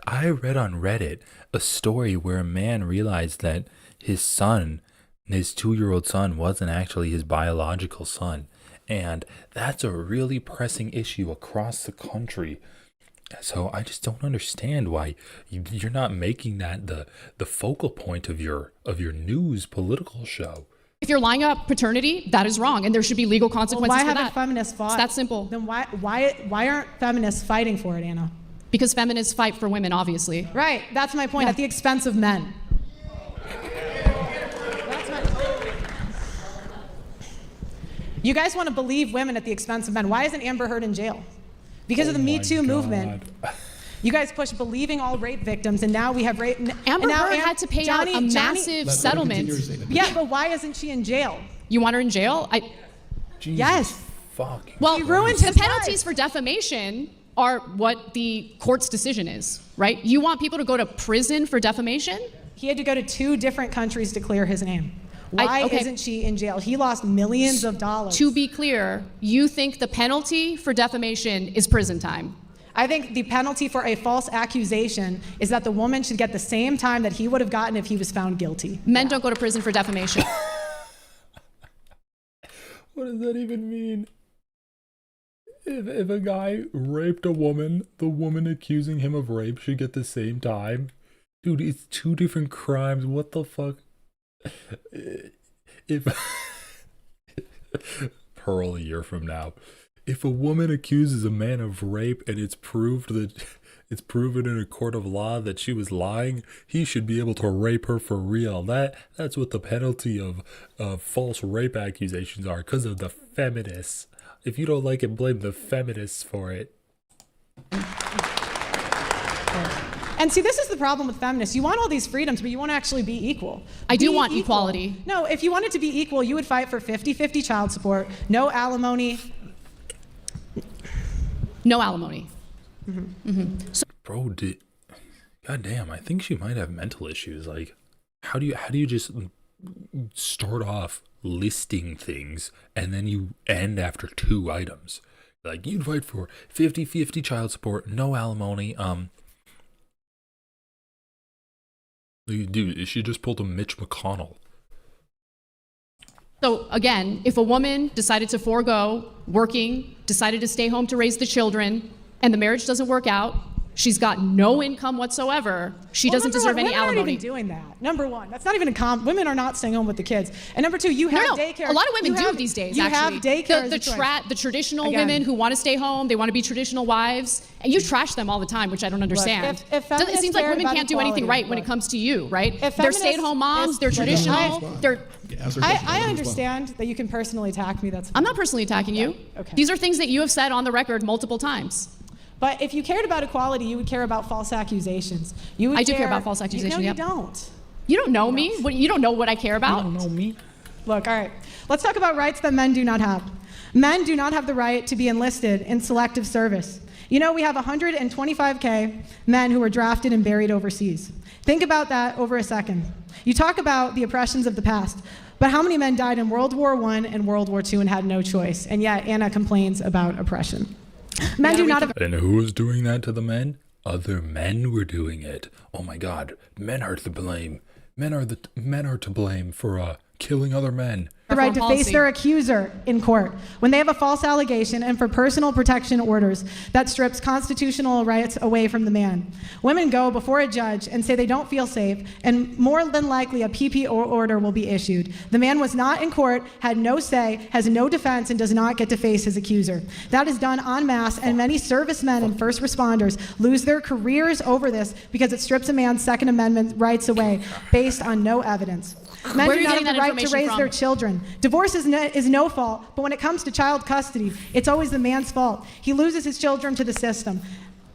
I read on Reddit a story where a man realized that his son, his 2-year-old son, wasn't actually his biological son. And that's a really pressing issue across the country. So I just don't understand why you're not making that the focal point of your news political show. If you're lying about paternity, that is wrong, and there should be legal Well, consequences why for haven't that. feminists fought? It's that simple. Then why aren't feminists fighting for it, Anna? Because feminists fight for women, obviously. Right. That's my point. Yeah. At the expense of men. You guys want to believe women at the expense of men. Why isn't Amber Heard in jail? Because of the Me Too movement. You guys push believing all rape victims, and now we have rape. Amber Heard had to pay out a massive settlement. Yeah, but why isn't she in jail? You want her in jail? Yes. Fuck. Well, She ruined the his penalties for defamation are what the court's decision is, right? You want people to go to prison for defamation? He had to go to 2 different countries to clear his name. Why okay. isn't she in jail? He lost millions of dollars. To be clear, you think the penalty for defamation is prison time? I think the penalty for a false accusation is that the woman should get the same time that he would have gotten if he was found guilty. Men don't go to prison for defamation. What does that even mean? If a guy raped a woman, the woman accusing him of rape should get the same time? Dude, it's 2 different crimes. What the fuck? If Pearl, a year from now, if a woman accuses a man of rape and it's proved that it's proven in a court of law that she was lying, he should be able to rape her for real. That's what the penalty of false rape accusations are, because of the feminists. If you don't like it, blame the feminists for it. And see, this is the problem with feminists. You want all these freedoms, but you won't actually be equal. I do want equality. No, if you wanted to be equal, you would fight for 50-50 child support, no alimony. No alimony. Bro, goddamn, I think she might have mental issues. Like, how do you just start off listing things and then you end after 2 items? Like, you'd fight for 50-50 child support, no alimony. Dude, she just pulled a Mitch McConnell. So again, if a woman decided to forego working, decided to stay home to raise the children, and the marriage doesn't work out, she's got no income whatsoever, she doesn't deserve any alimony. Women aren't even doing that. Number one, that's not even women are not staying home with the kids. And number two, you have daycare. A lot of women do these days, actually. You have daycare. The traditional women who want to stay home, they want to be traditional wives, and you trash them all the time, which I don't understand. Look, it seems like women can't do anything right when it comes to you, right? They're stay-at-home moms, they're traditional, I understand that you can personally attack me. I'm not personally attacking you. Okay. These are things that you have said on the record multiple times. But if you cared about equality, you would care about false accusations. I do care about false accusations. No, you don't. You don't know me. You don't know what I care about. You don't know me. Look, all right. Let's talk about rights that men do not have. Men do not have the right to be enlisted in selective service. You know, we have 125K men who were drafted and buried overseas. Think about that over a second. You talk about the oppressions of the past, but how many men died in World War I and World War II and had no choice? And yet Anna complains about oppression. Men do not have. And who was doing that to the men? Other men were doing it. Oh my God, men are to blame. Men are to blame for killing other men. The right to face their accuser in court when they have a false allegation, and for personal protection orders that strips constitutional rights away from the man. Women go before a judge and say they don't feel safe, and more than likely a PP order will be issued. The man was not in court, had no say, has no defense, and does not get to face his accuser. That is done en masse, and many servicemen and first responders lose their careers over this because it strips a man's Second Amendment rights away based on no evidence. Men do not have the right to raise their children. Divorce is no fault, but when it comes to child custody, it's always the man's fault. He loses his children to the system.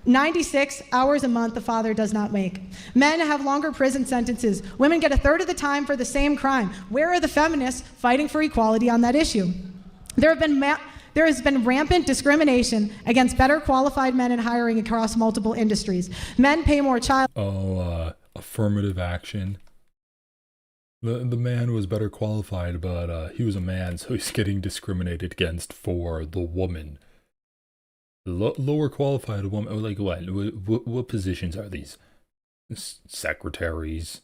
96 hours a month the father does not make. Men have longer prison sentences. Women get a third of the time for the same crime. Where are the feminists fighting for equality on that issue? There has been rampant discrimination against better qualified men in hiring across multiple industries. Men pay more affirmative action. The man was better qualified, but he was a man, so he's getting discriminated against for the woman. Lower qualified woman, like what positions are these? Secretaries,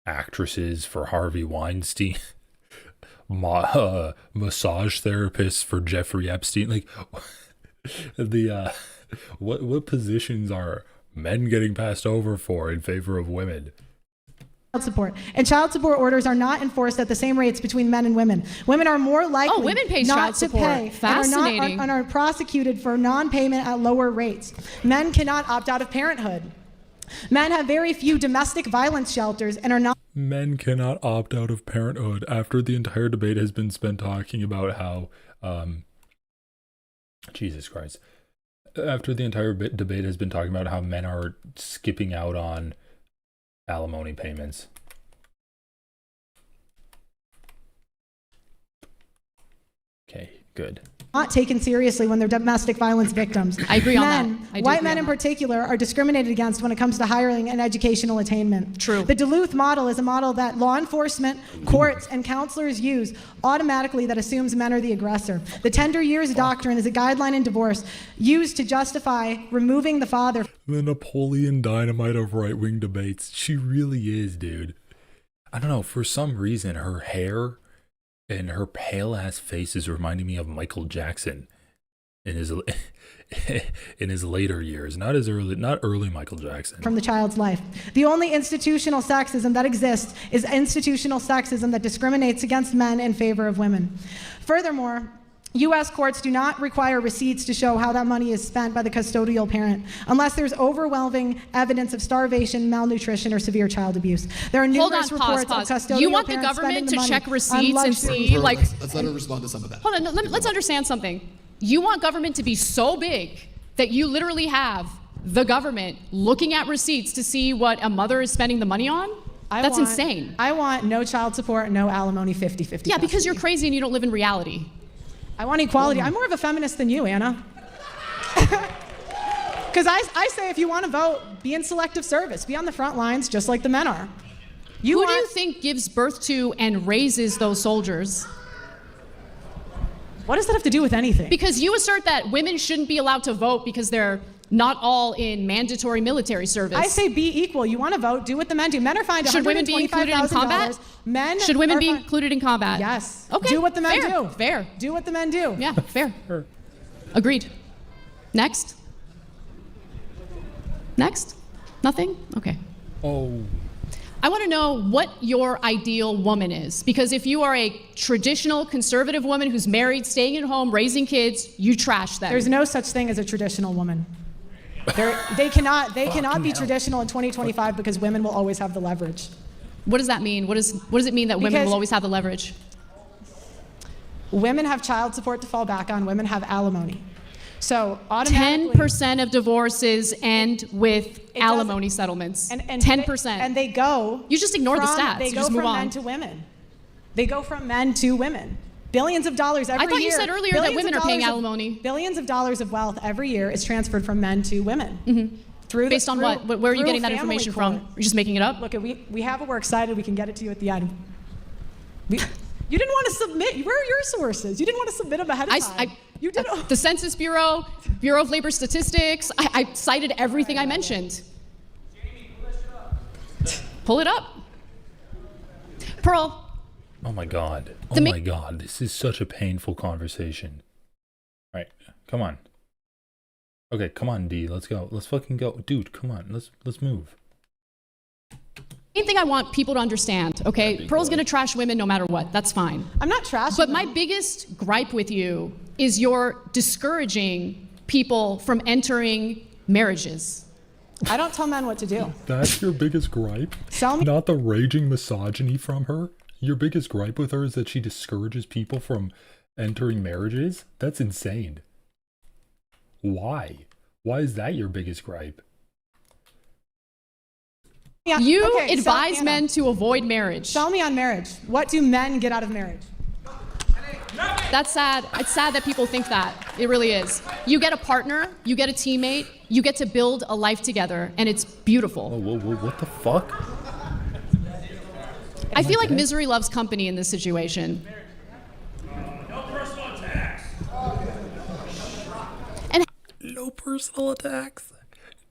actresses for Harvey Weinstein, massage therapists for Jeffrey Epstein. Like, what positions are men getting passed over for in favor of women? Support. And child support orders are not enforced at the same rates between men and women. Women are more likely women pay not child to support. pay Fascinating. and are prosecuted for non-payment at lower rates. Men cannot opt out of parenthood. Men have very few domestic violence shelters and are not. Men cannot opt out of parenthood after the entire debate has been spent talking about how, Jesus Christ. After the entire debate has been talking about how men are skipping out on alimony payments. Okay, good. Not taken seriously when they're domestic violence victims. I agree on that. White men in particular are discriminated against when it comes to hiring and educational attainment. True. The Duluth model is a model that law enforcement, courts, and counselors use automatically that assumes men are the aggressor. The tender years doctrine is a guideline in divorce used to justify removing the father. The Napoleon Dynamite of right-wing debates. She really is, dude. I don't know, for some reason her hair and her pale-ass face is reminding me of Michael Jackson in his later years, not early Michael Jackson. From the child's life. The only institutional sexism that exists is institutional sexism that discriminates against men in favor of women. Furthermore, U.S. courts do not require receipts to show how that money is spent by the custodial parent unless there's overwhelming evidence of starvation, malnutrition, or severe child abuse. There are numerous reports of custodial You want the parents government to spending the check money receipts on and see, like... Let's let her respond to some of that. Hold on, no, let's understand something. You want government to be so big that you literally have the government looking at receipts to see what a mother is spending the money on? That's insane. I want no child support, no alimony, 50-50. Yeah, because you're crazy and you don't live in reality. I want equality. I'm more of a feminist than you, Anna. Because I say if you want to vote, be in selective service. Be on the front lines just like the men are. Who do you think gives birth to and raises those soldiers? What does that have to do with anything? Because you assert that women shouldn't be allowed to vote because they're not all in mandatory military service. I say be equal. You want to vote, do what the men do. Men are fined $125,000. Should women be included in combat? Should women be included in combat? Yes. Okay. Do what the men do. Fair. Do what the men do. Yeah, fair. Agreed. Next. Next? Nothing? Okay. Oh. I want to know what your ideal woman is, because if you are a traditional conservative woman who's married, staying at home, raising kids, you trash them. There's no such thing as a traditional woman. They cannot be traditional in 2025 because women will always have the leverage. What does that mean? What does it mean that women will always have the leverage? Women have child support to fall back on. Women have alimony. So automatically, 10% of divorces end with alimony settlements. And 10%. And they go. You just ignore the stats. They You go just from move on. men to women. They go from men to women. Billions of dollars every year. I thought you said earlier that women are paying alimony. Billions of dollars of wealth every year is transferred from men to women. Mm-hmm. Based on what? Where are you getting that information from? You're just making it up? Look, we have it. We're excited. We can get it to you at the end. You didn't want to submit. Where are your sources? You didn't want to submit them ahead of time. You did. The Census Bureau, Bureau of Labor Statistics. I cited everything I mentioned. Pull it up. Pearl. Oh my God. Oh my God. This is such a painful conversation. All right. Come on. Okay, come on, D. Let's go. Let's fucking go. Dude, come on. Let's move. Main thing I want people to understand, okay? Pearl's gonna trash women no matter what. That's fine. I'm not trashing But my biggest gripe with you is you're discouraging people from entering marriages. I don't tell men what to do. That's your biggest gripe? Tell me. Not the raging misogyny from her? Your biggest gripe with her is that she discourages people from entering marriages? That's insane. Why? Why is that your biggest gripe? Yeah, you advise men to avoid marriage. Sell me on marriage. What do men get out of marriage? That's sad. It's sad that people think that. It really is. You get a partner, you get a teammate, you get to build a life together, and it's beautiful. Whoa, what the fuck? I feel like misery loves company in this situation. No personal attacks. No personal attacks.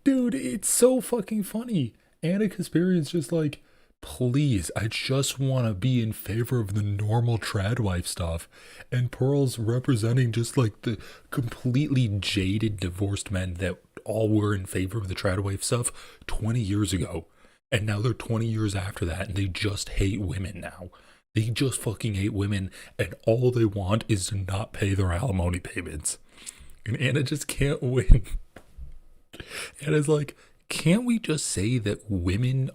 Dude, it's so fucking funny. Anna Kasparian's just like, please, I just want to be in favor of the normal trad wife stuff. And Pearl's representing just like the completely jaded divorced men that all were in favor of the trad wife stuff 20 years ago. And now they're 20 years after that and they just hate women now. They just fucking hate women and all they want is to not pay their alimony payments. And Anna just can't win. Anna's like, can't we just say that women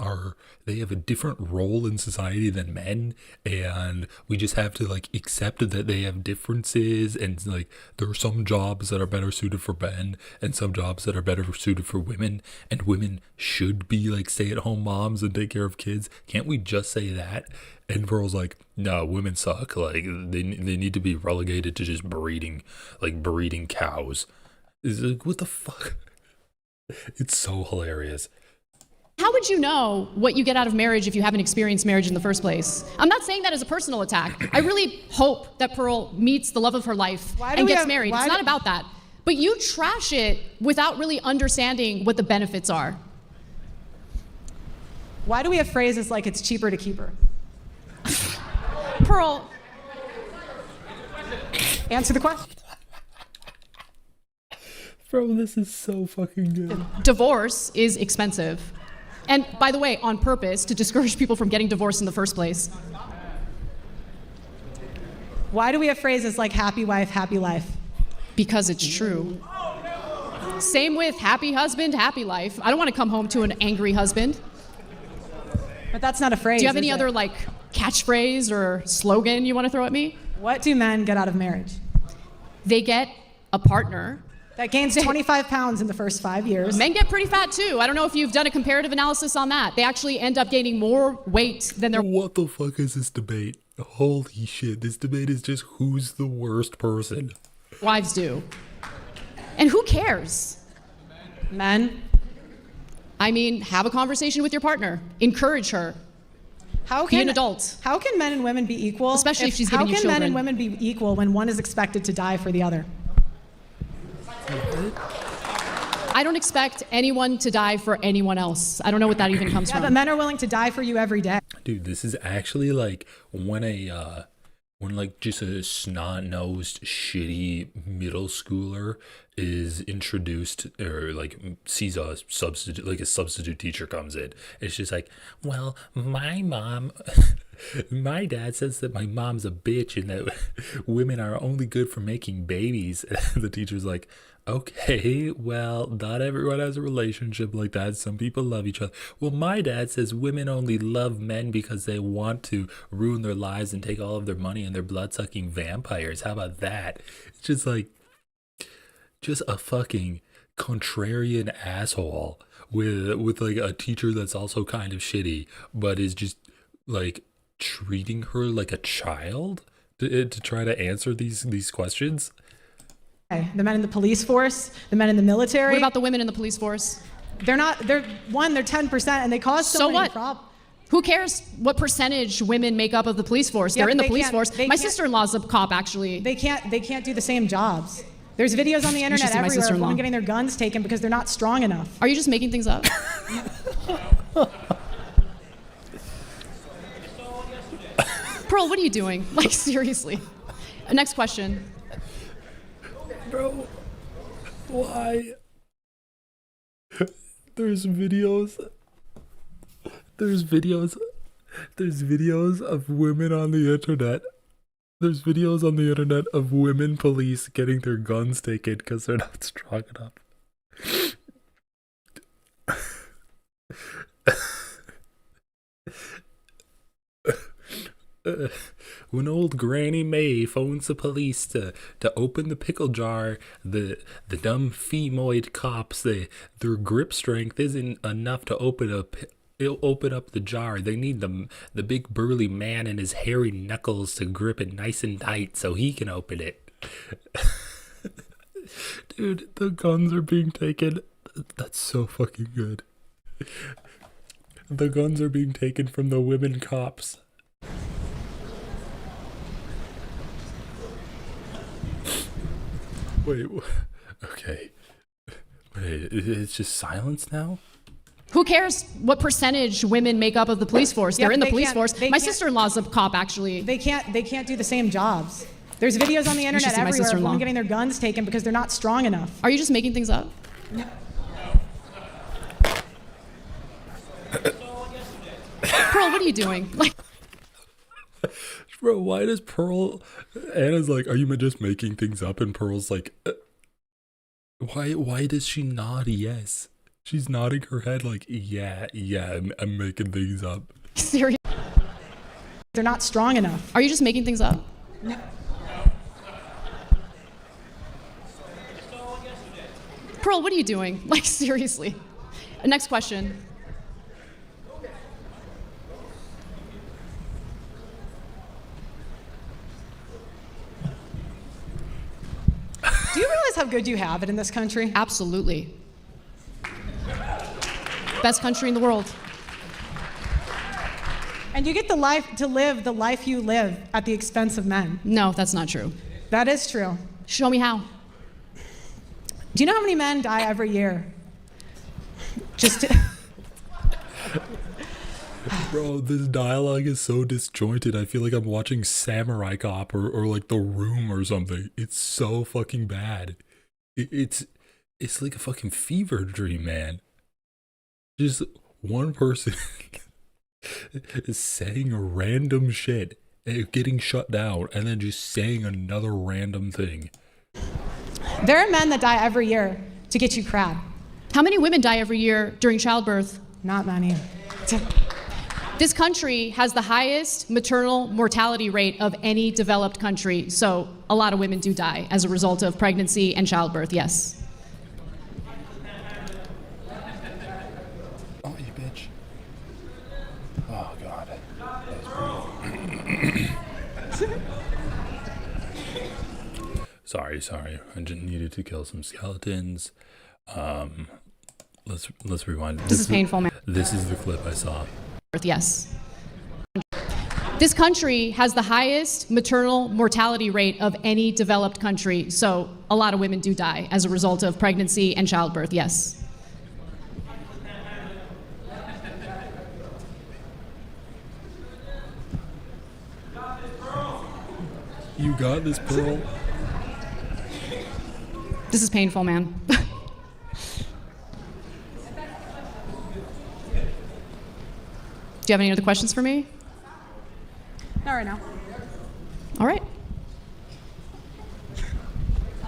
they have a different role in society than men, and we just have to like accept that they have differences, and like there are some jobs that are better suited for men and some jobs that are better suited for women, and women should be like stay-at-home moms and take care of kids. Can't we just say that? And Pearl's like, no, women suck. Like they need to be relegated to just breeding cows. It's like, what the fuck? It's so hilarious. How would you know what you get out of marriage if you haven't experienced marriage in the first place? I'm not saying that as a personal attack. I really hope that Pearl meets the love of her life and gets married. It's not about that. But you trash it without really understanding what the benefits are. Why do we have phrases like it's cheaper to keep her? Pearl. Answer the question. Bro, this is so fucking good. Divorce is expensive. And by the way, on purpose, to discourage people from getting divorced in the first place. Why do we have phrases like happy wife, happy life? Because it's true. Same with happy husband, happy life. I don't want to come home to an angry husband. But that's not a phrase. Do you have is any it? other like catchphrase or slogan you want to throw at me? What do men get out of marriage? They get a partner. That gains 25 pounds in the first 5 years. Men get pretty fat too. I don't know if you've done a comparative analysis on that. They actually end up gaining more weight than their... What the fuck is this debate? Holy shit, this debate is just who's the worst person. wives do. And who cares? Men. I mean, have a conversation with your partner. Encourage her. Be an adult. How can men and women be equal? Especially if she's giving you children. How can men and women be equal when one is expected to die for the other? I don't expect anyone to die for anyone else. I don't know what that even comes from. But men are willing to die for you every day. Dude, this is actually like when like just a snot-nosed, shitty middle schooler is introduced or like sees a substitute, like a substitute teacher comes in. It's just like, well, my dad says that my mom's a bitch and that women are only good for making babies. The teacher's like, okay, well, not everyone has a relationship like that. Some people love each other. Well, my dad says women only love men because they want to ruin their lives and take all of their money and they're blood-sucking vampires. How about that? It's just like, just a fucking contrarian asshole with like a teacher that's also kind of shitty, but is just like treating her like a child to try to answer these questions. The men in the police force, the men in the military. What about the women in the police force? They're 10% and they cause so many problems. Who cares what percentage women make up of the police force? Yeah, They're in the they police can't- force. they My can't- sister-in-law's a cop, actually. They can't do the same jobs. There's videos on the internet see my everywhere of sister-in-law. women getting their guns taken because they're not strong enough. Are you just making things up? Pearl, what are you doing? Like, seriously. Next question. Bro, why? There's videos of women on the internet. There's videos on the internet of women police getting their guns taken because they're not strong enough. When old Granny May phones the police to open the pickle jar, the dumb femoid cops, their grip strength isn't enough to open up the jar. They need the big burly man and his hairy knuckles to grip it nice and tight so he can open it. Dude, the guns are being taken. That's so fucking good. The guns are being taken from the women cops. Wait, okay. Wait, it's just silence now? Who cares what percentage women make up of the police force? Yeah, They're in the they police can't- force. they My can't- sister-in-law's a cop, actually. They can't do the same jobs. There's videos on the should internet see my everywhere of sister-in-law. women getting their guns taken because they're not strong enough. Are you just making things up? Pearl, what are you doing? Like, Bro, why does Pearl... Anna's like, are you just making things up? And Pearl's like, why does she nod yes? She's nodding her head like, yeah, I'm making things up. seriously. They're not strong enough. Are you just making things up? Pearl, what are you doing? Like, seriously. Next question. Do you realize how good you have it in this country? Absolutely. Best country in the world. And you get to live the life you live at the expense of men. No, that's not true. That is true. Show me how. Do you know how many men die every year? Bro, this dialogue is so disjointed. I feel like I'm watching Samurai Cop or like The Room or something. It's so fucking bad. It's like a fucking fever dream, man. Just one person is saying random shit getting shut down and then just saying another random thing. There are men that die every year to get you crab. How many women die every year during childbirth? Not many. This country has the highest maternal mortality rate of any developed country, so a lot of women do die as a result of pregnancy and childbirth, yes. Oh, you bitch. Oh, God. Sorry. I just needed to kill some skeletons. Let's rewind. This is painful, man. This is the clip I saw. Yes. This country has the highest maternal mortality rate of any developed country, so a lot of women do die as a result of pregnancy and childbirth, yes. You got this, Pearl. This is painful, man. Do you have any other questions for me? Not right now. All right.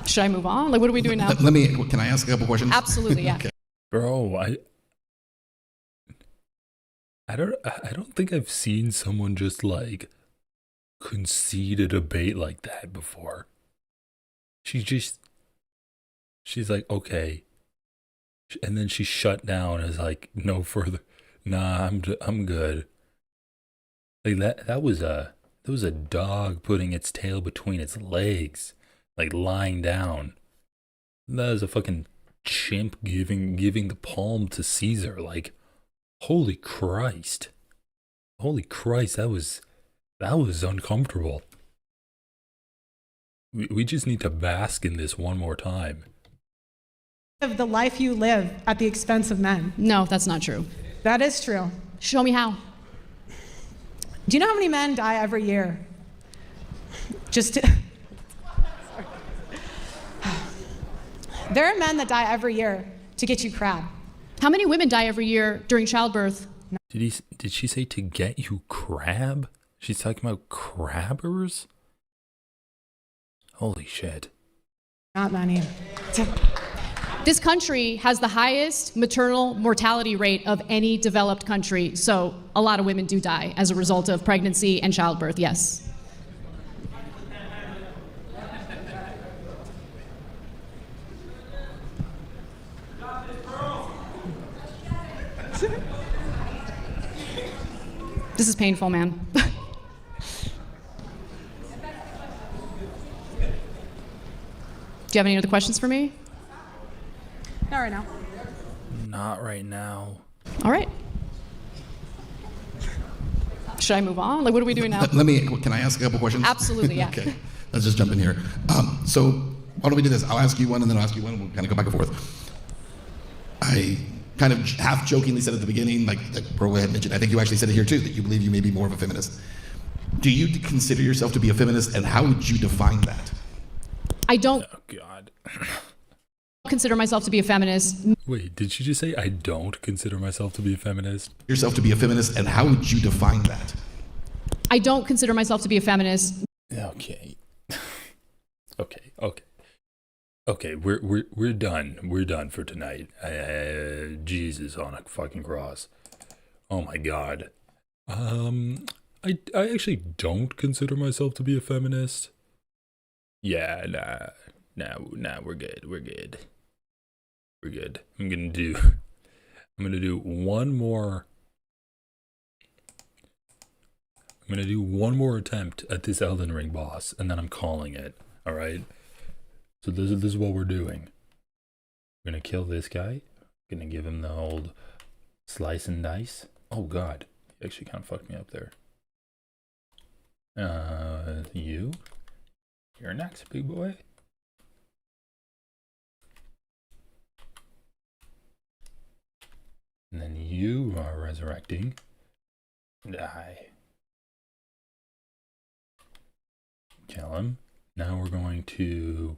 Should I move on? Like, what are we doing now? Can I ask a couple questions? Absolutely, yeah. Okay. Bro, I don't think I've seen someone just like concede a debate like that before. She's like, okay. And then she shut down and is like, no further. Nah, I'm good. Like that was a dog putting its tail between its legs, like lying down. That was a fucking chimp giving the palm to Caesar. Like, holy Christ, that was uncomfortable. We just need to bask in this one more time. Of the life you live at the expense of men. No, that's not true. That is true. Show me how. Do you know how many men die every year? There are men that die every year to get you crab. How many women die every year during childbirth? Did she say to get you crab? She's talking about crabbers? Holy shit. Not many. This country has the highest maternal mortality rate of any developed country, so a lot of women do die as a result of pregnancy and childbirth, yes. This is painful, man. Do you have any other questions for me? Not right now. Not right now. All right. Should I move on? Like, what are we doing now? Can I ask a couple questions? Absolutely, yeah. Okay, let's just jump in here. So why don't we do this? I'll ask you one and then I'll ask you one and we'll kind of go back and forth. I kind of half jokingly said at the beginning, like Pearl had mentioned, I think you actually said it here too, that you believe you may be more of a feminist. Do you consider yourself to be a feminist, and how would you define that? I don't. Oh, God. Consider myself to be a feminist. Wait, did she just say I don't consider myself to be a feminist? Yourself to be a feminist, and how would you define that? I don't consider myself to be a feminist. Okay. Okay, we're done. We're done for tonight. Jesus on a fucking cross. Oh my God. I actually don't consider myself to be a feminist. Yeah, nah, we're good. I'm gonna do one more. I'm gonna do one more attempt at this Elden Ring boss, and then I'm calling it. All right. So this is what we're doing. We're gonna kill this guy. Gonna give him the old slice and dice. Oh God, he actually kind of fucked me up there. You're next, big boy. And then you are resurrecting. Die. Kill him. Now we're going to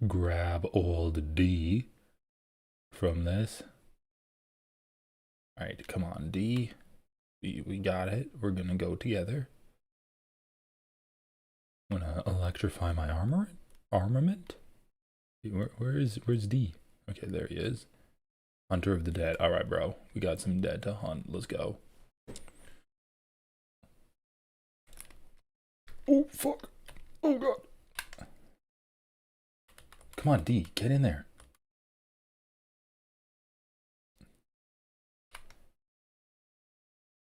grab old D from this. Alright, come on, D. We got it. We're gonna go together. electrify my armament? Where's D? Okay, there he is. Hunter of the dead. All right, bro. We got some dead to hunt. Let's go. Oh, fuck. Oh, God. Come on, D. Get in there.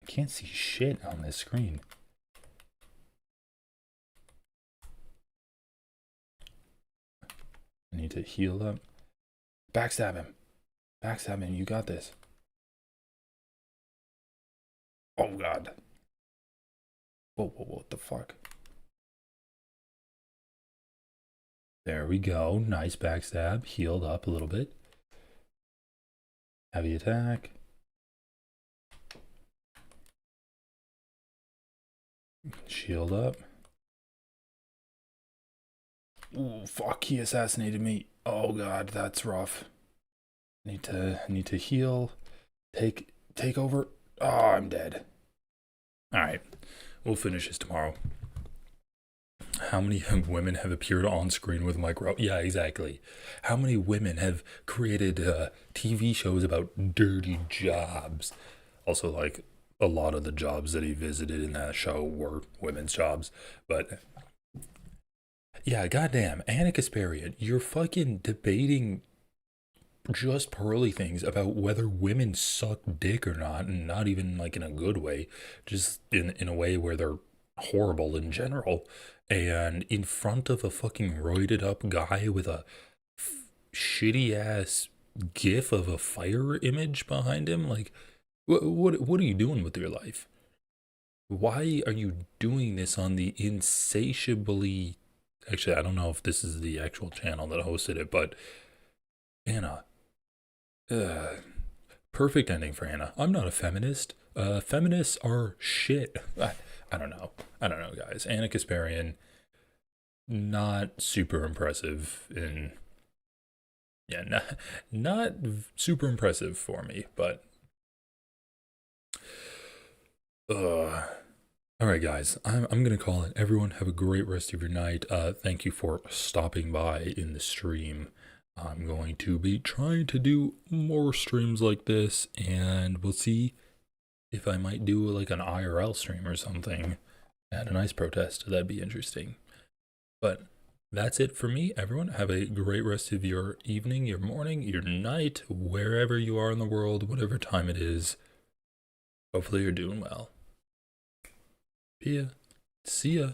I can't see shit on this screen. I need to heal up. Backstab him. Backstab him. You got this. Oh, God. Whoa, what the fuck? There we go. Nice backstab. Healed up a little bit. Heavy attack. Shield up. Ooh, fuck, he assassinated me. Oh God, that's rough. Need to heal. Take over. Oh, I'm dead. Alright. We'll finish this tomorrow. How many women have appeared on screen with micro? Yeah, exactly. How many women have created TV shows about dirty jobs? Also, like, a lot of the jobs that he visited in that show were women's jobs. But, yeah, goddamn, Anna Kasparian, you're fucking debating just pearly things about whether women suck dick or not, and not even, like, in a good way. Just in a way where they're horrible in general. And in front of a fucking roided up guy with a shitty ass gif of a fire image behind him, like, what are you doing with your life? Why are you doing this on the insatiably, actually I don't know if this is the actual channel that hosted it, but Anna, perfect ending for Anna. I'm not a feminist. Feminists are shit. I don't know, guys. Anna Kasparian, not super impressive in, yeah, not super impressive for me, but, all right, guys, I'm gonna call it. Everyone have a great rest of your night. Thank you for stopping by in the stream. I'm going to be trying to do more streams like this, and we'll see if I might do like an IRL stream or something at an ICE protest. That'd be interesting. But that's it for me, everyone. Have a great rest of your evening, your morning, your night, wherever you are in the world, whatever time it is. Hopefully you're doing well. See ya.